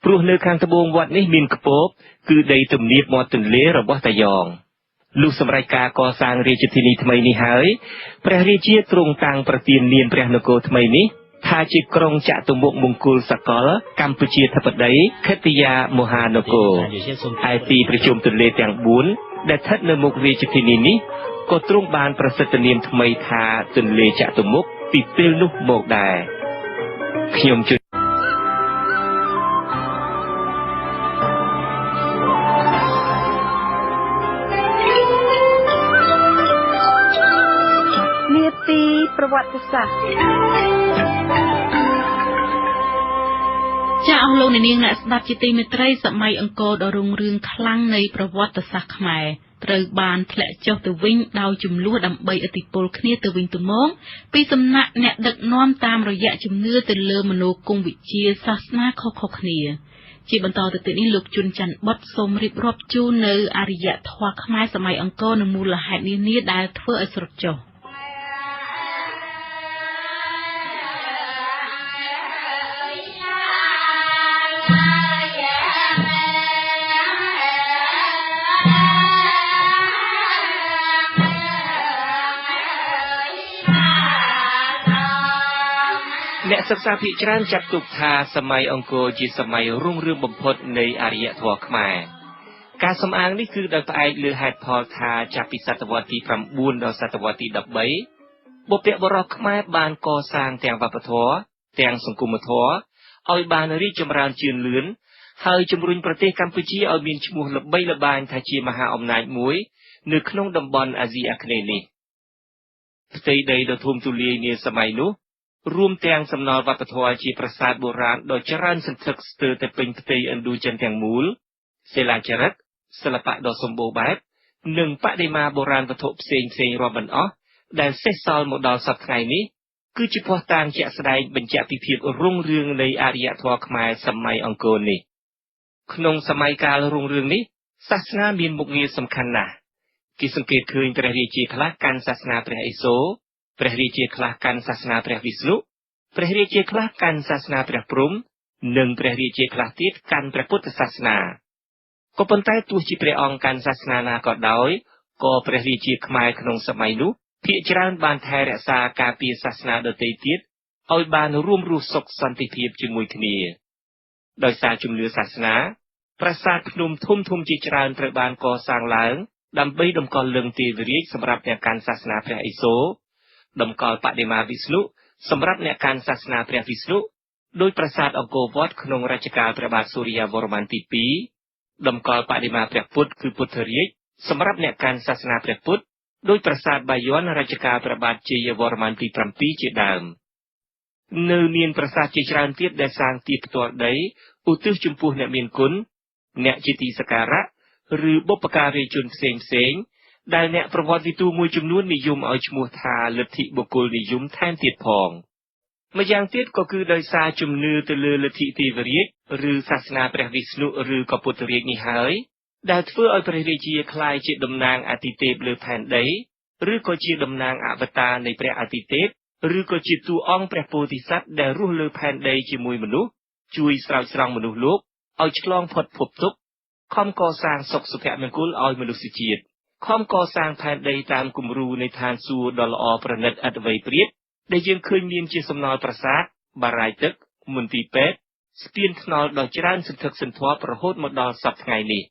ព្រោះនៅខាងត្បូងវត្តនេះមានខ្ពប់គឺដីទំនាបមាត់ទន្លេរបស់តាយ៉ងលុះសម្រេចការកសាងរាជធានីថ្មីនេះហើយព្រះរាជាទ្រង់តាំងប្រទាននាមព្រះនគរថ្មីនេះថាជាក្រុងចតុមុខមង្គលសកលកម្ពុជាធិបតីខេត្តយាមហានគរហើយទីប្រជុំទន្លេទាំង4ដែលស្ថិតនៅមុខរាជធានីនេះក៏ទ្រង់បានប្រសិទ្ធនាមថ្មីថាទន្លេចតុមុខពីពេលនោះមកដែរខ្ញុំជឿនាទីប្រវត្តិសាស្ត្រចាអស់លោកអ្នកនាងអ្នកស្ដាប់ជាទីមេត្រីសម័យអង្គរដ៏រុងរឿងខ្លាំងនៃប្រវត្តិសាស្ត្រខ្មែរត្រូវបានធ្លាក់ចុះទៅវិញដោយចំនួនដើម្បីឥទ្ធិពលគ្នាទៅវិញទៅមកពីសំណាក់អ្នកដឹកនាំតាមរយៈជំនឿទៅលើមនោគមវិជ្ជាសាសនាខុសៗគ្នាជាបន្តទៅទៀតនេះលោកជុនច័ន្ទបុតសូមរៀបរាប់ជូននៅអរិយធម៌ខ្មែរសម័យអង្គរនិងមូលហេតុនានាដែលធ្វើឲ្យស្រុតចុះអ្នកសិក្សាភាគច្រើនចាត់ទុកថាសម័យអង្គរជាសម័យរុងរឿងបំផុតនៃអរិយធម៌ខ្មែរការសំអាងនេះគឺដោយផ្អែកលើហេតុផលថាចាប់ពីសតវត្សទី9ដល់សតវត្សទី13បុព្វបុរសខ្មែរបានកសាងទាំងវប្បធម៌ទាំងសង្គមធម៌ឲ្យបានរីកចម្រើនជឿនលឿនហើយជំរុញប្រទេសកម្ពុជាឲ្យមានឈ្មោះល្បីល្បាញថាជាមហាអំណាចមួយនៅក្នុងតំបន់អាស៊ីអាគ្នេយ៍នេះផ្ទៃដីដ៏ធំទូលាយនាសម័យនោះរួមទាំងសំណល់វប្បធម៌ជាប្រាសាទបុរាណដ៏ច្រើនសន្ធឹកស្ទើរតែពេញផ្ទៃឥណ្ឌូចិនទាំងមូលសិលាចារឹកសិល្បៈដ៏សម្បូរបែបនិងបដិមាបុរាណវត្ថុផ្សេងៗរាប់មិនអស់ដែលសេសសល់មកដល់សប្តាហ៍ថ្ងៃនេះគឺជាភស្តុតាងជាក់ស្ដែងបញ្ជាក់ពីភាពរុងរឿងនៃអរិយធម៌ខ្មែរសម័យអង្គរនេះក្នុងសម័យកាលរុងរឿងនេះសាសនាមានមុខងារសំខាន់ណាស់គេសង្កេតឃើញព្រះរាជាខ្លះកាន់សាសនាព្រះឥសូរព្រះរាជាខ្លះកាន់សាសនាព្រះវិស្ណុព្រះរាជាខ្លះកាន់សាសនាព្រះព្រហ្មនិងព្រះរាជាខ្លះទៀតកាន់ព្រះពុទ្ធសាសនាក៏ប៉ុន្តែទោះជាព្រះអង្គកាន់សាសនាណាក៏ដោយក៏ព្រះរាជាខ្មែរក្នុងសម័យនោះភាគច្រើនបានថែរក្សាការពារសាសនាដទៃទៀតឲ្យបានរួមរស់សុខសន្តិភាពជាមួយគ្នាដោយសារជំនឿសាសនាប្រាសាទភ្នំធំៗជាច្រើនត្រូវបានកសាងឡើងដើម្បីតម្កល់លិង្គទេវរាជសម្រាប់អ្នកកាន់សាសនាព្រះឥសូរតម្កល់បដិមាវិស្ណុសម្រាប់អ្នកកាន់សាសនាព្រះវិស្ណុដោយប្រាសាទអង្គរវត្តក្នុងរជ្ជកាលព្រះបាទសូរ្យវរ្ម័នទី2តម្កល់បដិមាព្រះពុទ្ធគឺពុទ្ធរាជសម្រាប់អ្នកកាន់សាសនាព្រះពុទ្ធដោយប្រាសាទបាយ័នរជ្ជកាលព្រះបាទជ័យវរ្ម័នទី7ជាដើមនៅមានប្រាសាទជាច្រើនទៀតដែលសាងទីផ្ទាល់ដីឧទ្ទិសចំពោះអ្នកមានគុណអ្នកជាទីសក្ការៈឬបុព្វការីជនផ្សេងៗដែលអ្នកប្រវត្តិវិទូមួយចំនួននិយមឲ្យឈ្មោះថាលទ្ធិបុគ្គលនិយមថែមទៀតផងម្យ៉ាងទៀតក៏គឺដោយសារជំនឿទៅលើលទ្ធិទេវរាជឬសាសនាព្រះវិស្ណុឬក៏ពុទ្ធរាជនេះហើយដែលធ្វើឲ្យព្រះរាជាក្លាយជាតំណាងអាទិទេពលើផែនដីឬក៏ជាតំណាងអវតារនៃព្រះអាទិទេពឬក៏ជាតួអង្គព្រះពោធិសត្វដែលរស់លើផែនដីជាមួយមនុស្សជួយស្រោចស្រង់មនុស្សលោកឲ្យឆ្លងផុតភពទុក្ខខំកសាងសុខសុភមង្គលឲ្យមនុស្សជាតិខំកសាងផែនដីតាមគំរូនៃឋានសួគ៌ដ៏ល្អប្រណិតឥតអ្វីប្រៀបដែលយើងឃើញមានជាសំណល់ប្រាសាទបារាយទឹក មន្ទីរពេទ្យស្ពានថ្នល់ដ៏ច្រើនសន្ធឹកសន្ធាប់រហូតមកដល់សព្វថ្ងៃនេះ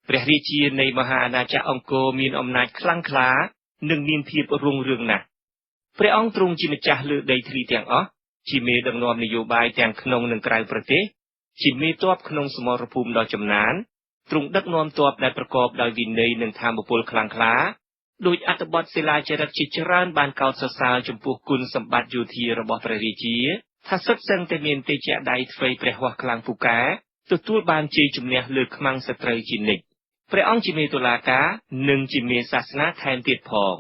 ព្រះរាជានៃមហាអាណាចក្រអង្គរមានអំណាចខ្លាំងក្លានិងមានភាពរុងរឿងណាស់ព្រះអង្គទ្រង់ជាម្ចាស់លើដីធ្លីទាំងអស់ជាមេដឹកនាំនយោបាយទាំងក្នុងនិងក្រៅប្រទេសជាមេទ័ពក្នុងសមរភូមិដ៏ចំណានទ្រង់ដឹកនាំទ័ពដែលប្រកបដោយវិន័យនិងថាមពលខ្លាំងក្លាដោយអត្ថបទសិលាចារឹកជាច្រើនបានកោតសរសើរចំពោះគុណសម្បត្តិយោធារបស់ព្រះរាជាថាសុទ្ធសឹងតែមានទេជៈដៃធ្វេព្រះហស្ថខ្លាំងពូកែទទួលបានជ័យជំនះលើខ្មាំងសត្រូវជានិច្ចព្រះអង្គជាមេតុលាការនិងជាមេសាសនាថែមទៀតផង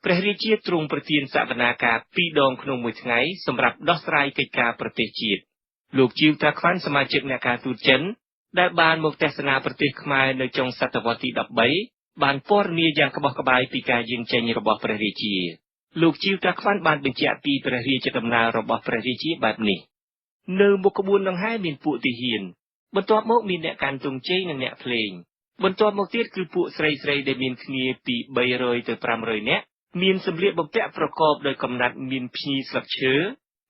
ព្រះរាជាទ្រង់ប្រទានសវនាការ2ដងក្នុងមួយថ្ងៃសម្រាប់ដោះស្រាយកិច្ចការប្រទេសជាតិលោកជីវតាខ្វាន់សមាជិកអ្នកការទូតចិនដែលបានមកទស្សនាប្រទេសខ្មែរនៅចុងសតវត្សទី13បានព័ត៌មានយ៉ាងក្បោះក្បាយពីការយាងចេញរបស់ព្រះរាជាលោកជីវតាខ្វាន់បានបញ្ជាក់ពីព្រះរាជដំណើររបស់ព្រះរាជាបែបនេះនៅមុខក្បួនដង្ហែមានពួកទាហានបន្ទាប់មកមានអ្នកកាន់ទង់ជ័យនិងអ្នកភ្លេងបន្ទាប់មកទៀតគឺពួកស្រីដែលមានគ្នាពី300ទៅ500នាក់មានសម្លៀកបំពាក់ប្រកបដោយកំណាត់មានភ្ញីស្លឹកឈើ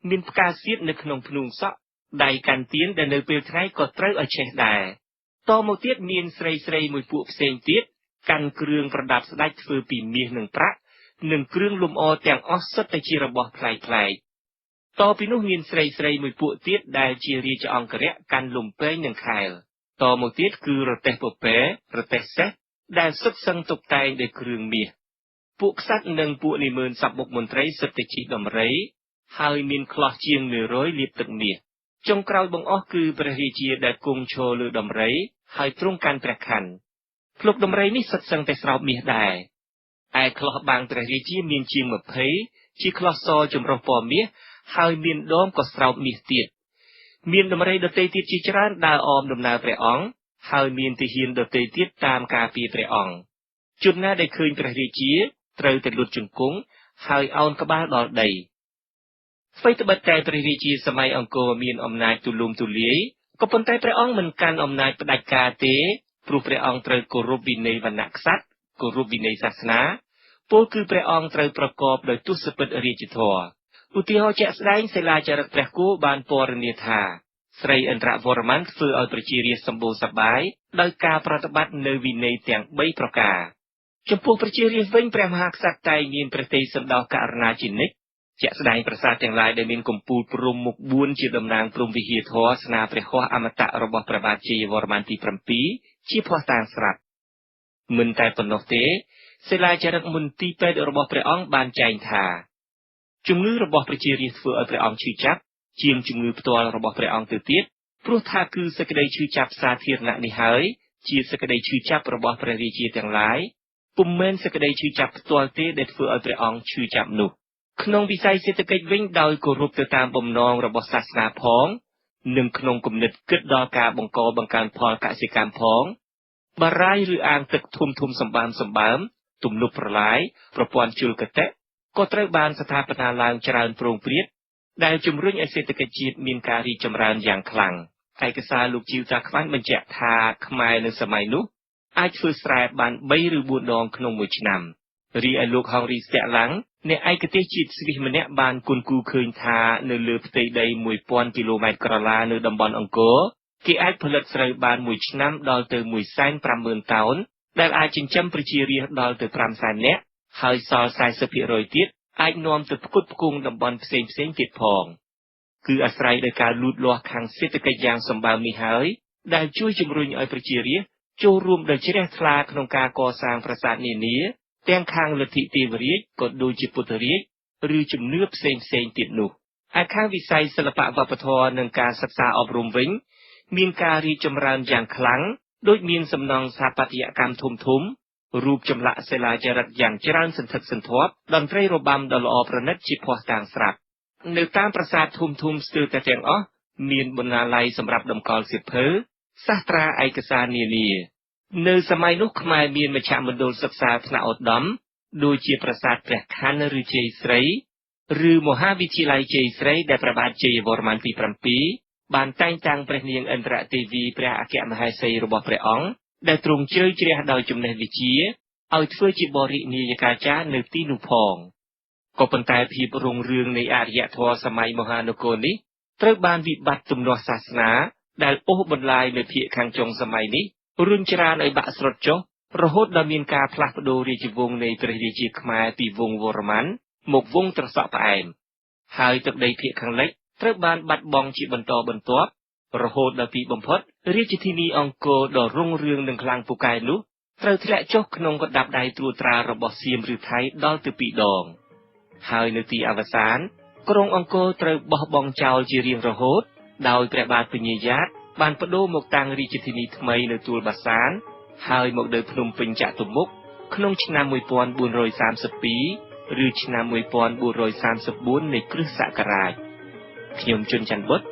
មានផ្កាសៀតនៅក្នុងភ្នួងសក់ដៃកាន់ទៀនដែលនៅពេលថ្ងៃក៏ត្រូវឲ្យឆេះដែរតមកទៀតមានស្រីមួយពួកផ្សេងទៀតកាន់គ្រឿងប្រដាប់ស្ដេចធ្វើពីមាសនិងប្រាក់និងគ្រឿងលម្អទាំងអស់សុទ្ធតែជារបស់ប្លែកតពីនោះមានស្រីមួយពួកទៀតដែលជារាជអង្គរៈកាន់លំពែងនិងខែលតមកទៀតគឺរទេះពពែរទេះសេះដែលសុទ្ធសឹងតុបតែងដោយគ្រឿងមាសពួកក្សត្រនិងពួកនិមឺនសព្វមុខមន្ត្រីសុទ្ធតែជិះដំរីហើយមានខ្លះជាង100លាបទឹកមាសចុងក្រោយបង្អស់គឺព្រះរាជាដែលគង់ឈរលើដំរីហើយទ្រង់កាន់ព្រះខ័នភ្លុកដំរីនេះសុទ្ធសឹងតែស្រោបមាសដែរឯខ្លះបាំងព្រះរាជាមានជាង20ជាខ្លះសចម្រុះពណ៌មាសហើយមានដងក៏ស្រោបមាសទៀតមានដំរីដទៃទៀតជាច្រើនដើរអមដំណើរព្រះអង្គហើយមានទាហានដទៃទៀតតាមការពារព្រះអង្គជនណាដែលឃើញព្រះរាជាត្រូវតែលុតជង្គង់ហើយឱនក្បាលដល់ដីអ្វីត្បិតតែព្រះរាជាសម័យអង្គរមានអំណាចទូលំទូលាយក៏ប៉ុន្តែព្រះអង្គមិនកាន់អំណាចផ្ដាច់ការទេព្រោះព្រះអង្គត្រូវគោរពវិន័យវណ្ណៈក្សត្រគោរពវិន័យសាសនាពោលគឺព្រះអង្គត្រូវប្រកបដោយទស្សពិតរាជធម៌ឧទាហរណ៍ជាក់ស្ដែងសិលាចារឹកព្រះគោបានពណ៌នាថាស្រីឥន្ទ្រវរ្ម័នធ្វើឲ្យប្រជារាស្ត្រសម្បូរសប្បាយដោយការប្រតិបត្តិនៅវិន័យទាំង3ប្រការចំពោះប្រជារាស្ត្រវិញព្រះមហាក្សត្រតែងមានព្រះទ័យសន្តោសករណាជានិច្ចជាក់ស្ដែងប្រាសាទទាំងឡាយដែលមានកំពូលព្រំមុខ4ជាតំណាងព្រំវិហារធម៌ស្នាព្រះហស្ថអមតៈរបស់ព្រះបាទជ័យវរ្ម័នទី7ជាភស្តុតាងស្រាប់មិនតែប៉ុណ្ណោះទេសិលាចារឹកមន្ទីរពេទ្យរបស់ព្រះអង្គបានចែងថាជំងឺរបស់ប្រជារាស្ត្រធ្វើឲ្យព្រះអង្គឈឺចាប់ជាងជំងឺផ្ទាល់របស់ព្រះអង្គទៅទៀតព្រោះថាគឺសេចក្តីឈឺចាប់សាធារណៈនេះហើយជាសេចក្តីឈឺចាប់របស់ព្រះរាជាទាំងឡាយពុំមែនសេចក្តីឈឺចាប់ផ្ទាល់ទេដែលធ្វើឲ្យព្រះអង្គឈឺចាប់នោះក្នុងវិស័យសេដ្ឋកិច្ចវិញដោយគោរពទៅតាមបំណងរបស់សាសនាផងនិងក្នុងគំនិតគិតដល់ការបង្កើនផលកសិកម្មផងបារាយឬអាងទឹកធំសម្បើមទំនប់ប្រឡាយប្រព័ន្ធជលគតិក៏ត្រូវបានស្ថាបនាឡើងច្រើនប្រងព្រាតដែលជំរុញឲ្យសេដ្ឋកិច្ចជាតិមានការរីកចម្រើនយ៉ាងខ្លាំងឯកសារលោកជីវតាខ្វាន់បញ្ជាក់ថាខ្មែរនៅសម័យនោះអាចធ្វើស្រែបាន3ឬ4ដងក្នុងមួយឆ្នាំរីឯលោកហងរីស្ទាក់ឡាំងអ្នកឯកទេសជាតិស្វីសម្នាក់បានគន់គូរឃើញថានៅលើផ្ទៃដី1000គីឡូម៉ែត្រក្រឡានៅតំបន់អង្គរគេអាចផលិតស្រូវបានមួយឆ្នាំដល់ទៅ150,000 តោនដែលអាចចិញ្ចឹមប្រជារាស្ត្រដល់ទៅ500,000នាក់ហើយសល់ 40% ទៀតអាចនាំទៅផ្គត់ផ្គង់តំបន់ផ្សេងទៀតផងគឺអាស្រ័យដោយការលូតលាស់ខាងសេដ្ឋកិច្ចយ៉ាងសម្បើមនេះហើយដែលជួយជំរុញឲ្យប្រជារាស្ត្រចូលរួមដោយជ្រះថ្លាក្នុងការកសាងប្រាសាទនានាទាំងខាងលទ្ធិទេវរាជក៏ដូចជាពុទ្ធរាជឬជំនឿផ្សេងទៀតនោះឯខាងវិស័យសិល្បៈវប្បធម៌និងការសិក្សាអប់រំវិញមានការរីកចម្រើនយ៉ាងខ្លាំងដូចមានសំណង់ស្ថាបត្យកម្មធំរូបចម្លាក់សិលាចារឹកយ៉ាងច្រើនសន្ធឹកសន្ធាប់តន្ត្រីរបាំដ៏ល្អប្រណិតជាភស្តុតាងស្រាប់នៅតាមប្រាសាទធំស្ទើរតែទាំងអស់មានបណ្ណាល័យសម្រាប់តម្កល់សៀវភៅសាស្ត្រាឯកសារនានានៅសម័យនោះខ្មែរមានមជ្ឈមណ្ឌលសិក្សាថ្នាក់ឧត្តមដូចជាប្រាសាទព្រះខ័នឬជ័យស្រីឬមហាវិទ្យាល័យជ័យស្រីដែលព្រះបាទជ័យវរ្ម័នទី7បានតែងតាំងព្រះនាងឥន្ទ្រទេវីព្រះអគ្គមហេសីរបស់ព្រះអង្គដែលទ្រង់ជ្រៅជ្រះដោយចំណេះវិជ្ជាឲ្យធ្វើជាបរិនីយកាចារ្យនៅទីនោះផងក៏ប៉ុន្តែភាពរុងរឿងនៃអរិយធម៌សម័យមហានគរនេះ ត្រូវបានវិបត្តិទំនាស់សាសនាដែលអូសបន្លាយនៅភាគខាងចុងសម័យនេះរុញច្រានឲ្យបាក់ស្រុតចុះរហូតដល់មានការផ្លាស់ប្ដូររាជវង្សនៃព្រះរាជាខ្មែរពីវង្សវរ្ម័នមកវង្សត្រសក់ផ្អែមហើយទឹកដីភាគខាងលិចត្រូវបានបាត់បង់ជាបន្តបន្ទាប់រហូតដល់ទីបំផុតរាជធានីអង្គរដ៏រុងរឿងនិងខ្លាំងពូកែនោះត្រូវធ្លាក់ចុះក្នុងកណ្ដាប់ដៃត្រួតត្រារបស់សៀមឬថៃដល់ទៅ2ដងហើយនៅទីអវសានក្រុងអង្គរត្រូវបោះបង់ចោលជារៀងរហូតដោយព្រះបាទពញាយ៉ាតបានបដូរមកតាំងរាជធានីថ្មីនៅទួលបាសានហើយមកនៅភ្នំពេញចតុមុខក្នុងឆ្នាំ1432ឬឆ្នាំ1434នៃគ្រិស្តសករាជខ្ញុំជុនច័ន្ទបុត្រ